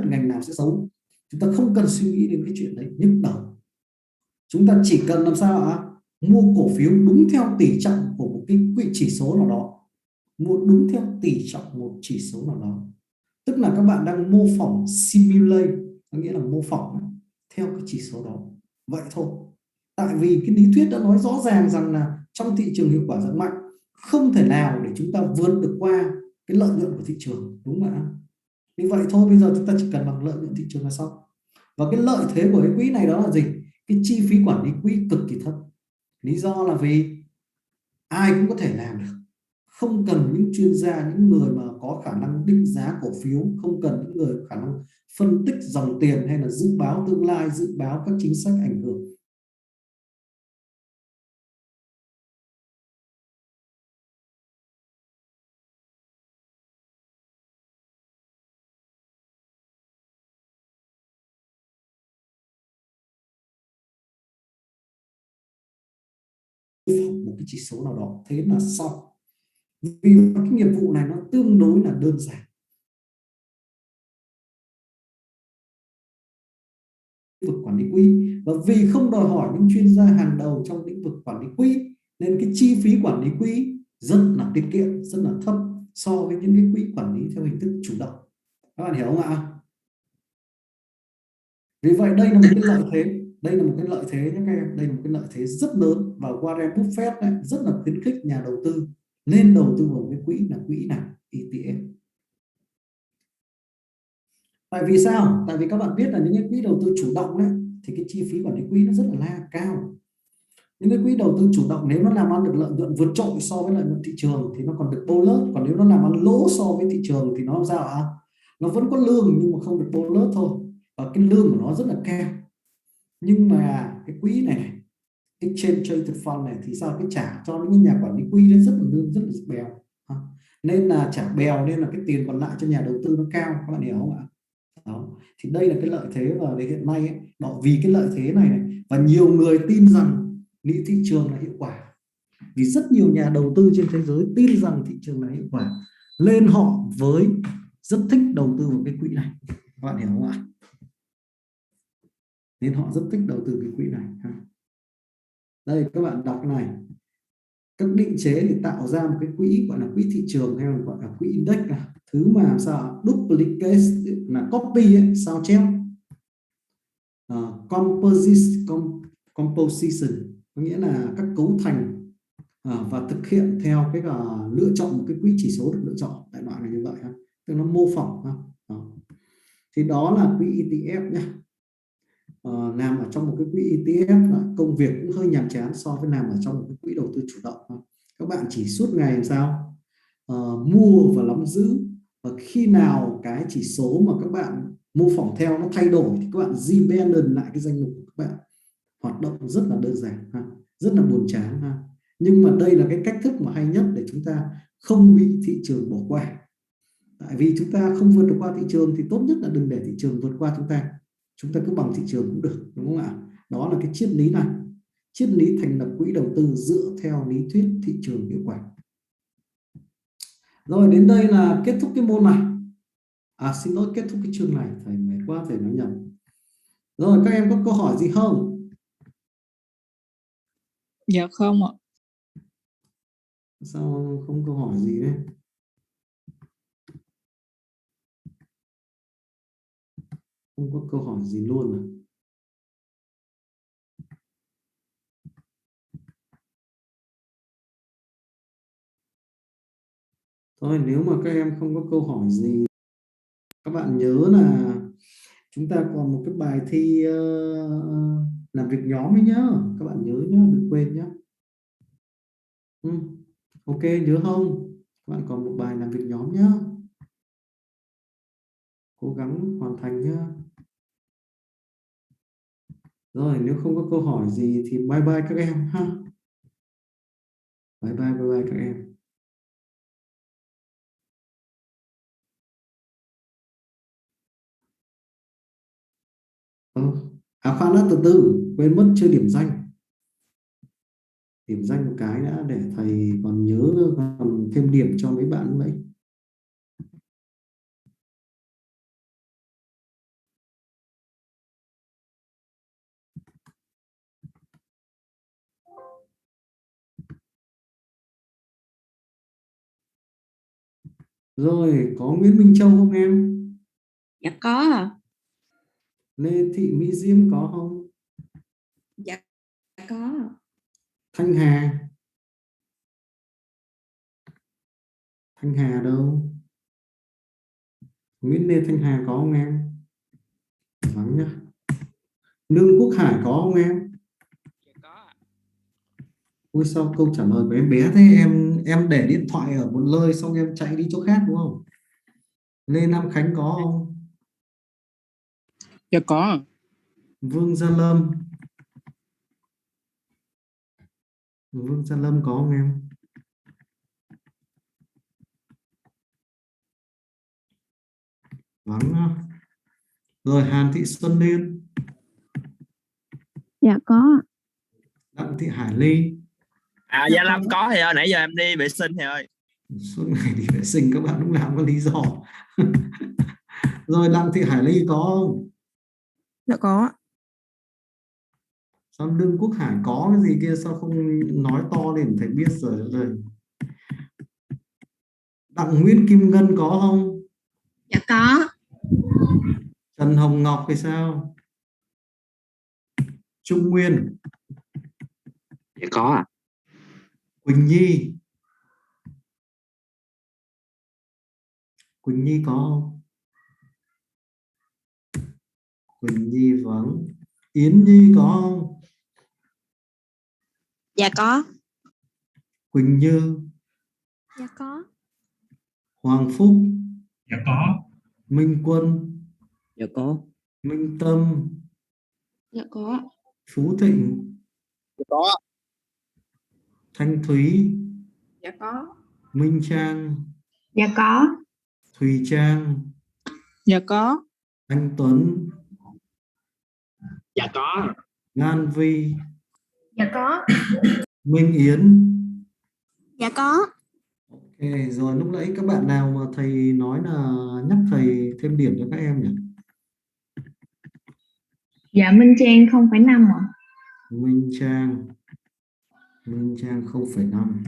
ngành nào sẽ xấu, chúng ta không cần suy nghĩ đến cái chuyện đấy, nhức đầu. Chúng ta chỉ cần làm sao ạ? Mua cổ phiếu đúng theo tỷ trọng của một cái quỹ chỉ số nào đó, mua đúng theo tỷ trọng một chỉ số nào đó, tức là các bạn đang mô phỏng, simulate, có nghĩa là mô phỏng theo cái chỉ số đó, vậy thôi. Tại vì cái lý thuyết đã nói rõ ràng rằng là trong thị trường hiệu quả rất mạnh, không thể nào để chúng ta vượt được qua cái lợi nhuận của thị trường, đúng không ạ? Như vậy thôi, bây giờ chúng ta chỉ cần bằng lợi nhuận thị trường là xong. Và cái lợi thế của cái quỹ này đó là gì? Cái chi phí quản lý quỹ cực kỳ thấp. Lý do là vì ai cũng có thể làm được, không cần những chuyên gia, những người mà có khả năng định giá cổ phiếu, không cần những người có khả năng phân tích dòng tiền hay là dự báo tương lai, dự báo các chính sách ảnh hưởng một cái chỉ số nào đó, thế là xong. Vì cái nghiệp vụ này nó tương đối là đơn giản, vực quản lý quỹ, và vì không đòi hỏi những chuyên gia hàng đầu trong lĩnh vực quản lý quỹ nên cái chi phí quản lý quỹ rất là tiết kiệm, rất là thấp so với những cái quỹ quản lý theo hình thức chủ động. Các bạn hiểu không ạ? Vì vậy đây là một cái lợi thế, đây là một cái lợi thế nhé các em, đây là một cái lợi thế rất lớn, và Warren Buffett ấy, rất là khuyến khích nhà đầu tư nên đầu tư vào cái quỹ nào? ETF. Tại vì sao? Tại vì các bạn biết là những cái quỹ đầu tư chủ động đấy thì cái chi phí quản lý quỹ nó rất là cao. Những cái quỹ đầu tư chủ động nếu nó làm ăn được lợi nhuận vượt trội so với lợi nhuận thị trường thì nó còn được bonus, còn nếu nó làm ăn lỗ so với thị trường thì nó làm sao ạ? Nó vẫn có lương nhưng mà không được bonus thôi, và cái lương của nó rất là cao. Nhưng mà cái quỹ này, Exchange Traded Fund này thì sao? Cái trả cho những nhà quản lý quỹ đấy rất là lương, rất là bèo, nên là trả bèo, nên là cái tiền còn lại cho nhà đầu tư nó cao. Các bạn hiểu không ạ? Đó. Thì đây là cái lợi thế, và hiện nay ấy, đó, vì cái lợi thế này, và nhiều người tin rằng nghĩ thị trường là hiệu quả, vì rất nhiều nhà đầu tư trên thế giới tin rằng thị trường là hiệu quả nên họ rất thích đầu tư vào cái quỹ này. Các bạn hiểu không ạ? Nên họ rất thích đầu tư cái quỹ này. Đây các bạn đọc cái này, các định chế để tạo ra một cái quỹ gọi là quỹ thị trường hay gọi là quỹ index, là thứ mà sao duplicate là copy ấy, sao chép, composition có nghĩa là các cấu thành và thực hiện theo cái lựa chọn một cái quỹ chỉ số được lựa chọn, đại loại là như vậy, tức nó mô phỏng. Đó. Thì đó là quỹ ETF nhé. Làm ở trong một cái quỹ ETF là công việc cũng hơi nhàm chán so với làm ở trong một cái quỹ đầu tư chủ động. Các bạn chỉ suốt ngày làm sao mua và nắm giữ, và khi nào cái chỉ số mà các bạn mô phỏng theo nó thay đổi thì các bạn rebandon lại cái danh mục của các bạn. Hoạt động rất là đơn giản, rất là buồn chán, nhưng mà đây là cái cách thức mà hay nhất để chúng ta không bị thị trường bỏ qua. Tại vì chúng ta không vượt được qua thị trường thì tốt nhất là đừng để thị trường vượt qua chúng ta cứ bằng thị trường cũng được, đúng không ạ? Đó là cái triết lý này, triết lý thành lập quỹ đầu tư dựa theo lý thuyết thị trường hiệu quả. Rồi đến đây là kết thúc cái môn này. Xin lỗi, kết thúc cái chương này, thầy mệt quá, thầy nói nhầm. Rồi các em có câu hỏi gì không? Dạ không ạ. Sao không câu hỏi gì đấy? Không có câu hỏi gì luôn à? Thôi nếu mà các em không có câu hỏi gì, các bạn nhớ là chúng ta còn một cái bài thi làm việc nhóm ấy nhá, các bạn nhớ nhá, đừng quên nhá. Ok, nhớ không? Các bạn còn một bài làm việc nhóm nhá. cố gắng hoàn thành nhá. Rồi nếu không có câu hỏi gì thì bye bye các em ha. Bye bye các em. Khoan đã, từ từ quên mất chưa điểm danh. Điểm danh một cái đã để thầy còn nhớ, còn thêm điểm cho mấy bạn vậy. Rồi có Nguyễn Minh Châu không em? Dạ có. Lê Thị Mỹ Diễm có không? Dạ có. Thanh Hà. Thanh Hà đâu? Nguyễn Lê Thanh Hà có không em? Vắng nhá. Lương Quốc Hải có không em? Dạ có. Ui sao câu trả lời của em bé thế, em để điện thoại ở một nơi xong em chạy đi chỗ khác đúng không? Lê Nam Khánh có không? Dạ có. Vương Gia Lâm. Vương Gia Lâm có không em? Vắng nhá. Rồi Hàn Thị Xuân Liên. Dạ có. Đặng Thị Hải Ly. Gia Lâm có thầy ơi, nãy giờ em đi vệ sinh thầy ơi. Suốt ngày đi vệ sinh các bạn lúc nào có lý do. Rồi Đặng Thị Hải Ly có không? Dạ có. Sao Lương Quốc Hải có cái gì kia, sao không nói to lên thầy biết rồi. Đặng Nguyễn Kim Ngân có không? Dạ có. Trần Hồng Ngọc thì sao? Trung Nguyên. Dạ có à. Quỳnh Nhi. Quỳnh Nhi có không? Quỳnh Nhi vắng. Yến Nhi có không? Dạ có. Quỳnh Như. Dạ có. Hoàng Phúc. Dạ có. Minh Quân. Dạ có. Minh Tâm. Dạ có. Phú Thịnh. Dạ có. Thanh Thúy. Dạ có. Minh Trang. Dạ có. Thùy Trang. Dạ có. Anh Tuấn. Dạ có. Lan Vi. Dạ có. Minh Yến. Dạ có. Ok, rồi lúc nãy các bạn nào mà thầy nói là nhắc thầy thêm điểm cho các em nhỉ? Dạ Minh Trang 0,5 ạ. Minh Trang. Minh Trang 0,5.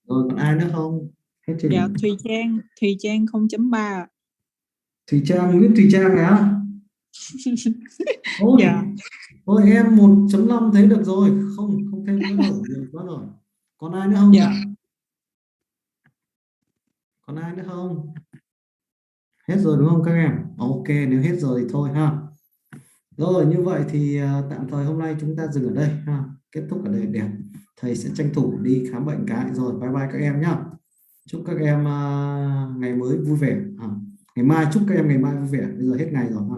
Rồi còn ai nữa không? Hết chưa nhỉ? Dạ Thùy Trang 0.3. Thùy Trang, Nguyễn Thùy Trang này á? Thôi, Dạ. thôi em 1.5 thế được rồi, không thêm nữa đâu, nhiều quá rồi. Còn ai nữa không nhỉ? Dạ. Còn ai nữa không? Hết rồi đúng không các em? Ok, nếu hết rồi thì thôi ha. Rồi như vậy thì tạm thời hôm nay chúng ta dừng ở đây ha. Kết thúc ở đây đẹp. Thầy sẽ tranh thủ đi khám bệnh cái. Rồi bye bye các em nhá. Chúc các em ngày mới vui vẻ. Ngày mai chúc các em ngày mai vui vẻ. Bây giờ hết ngày rồi ha.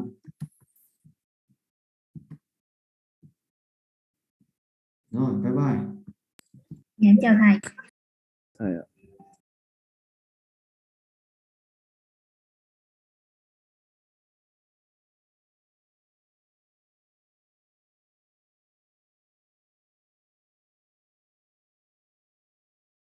Rồi bye bye. Dạ chào thầy. Thầy ạ.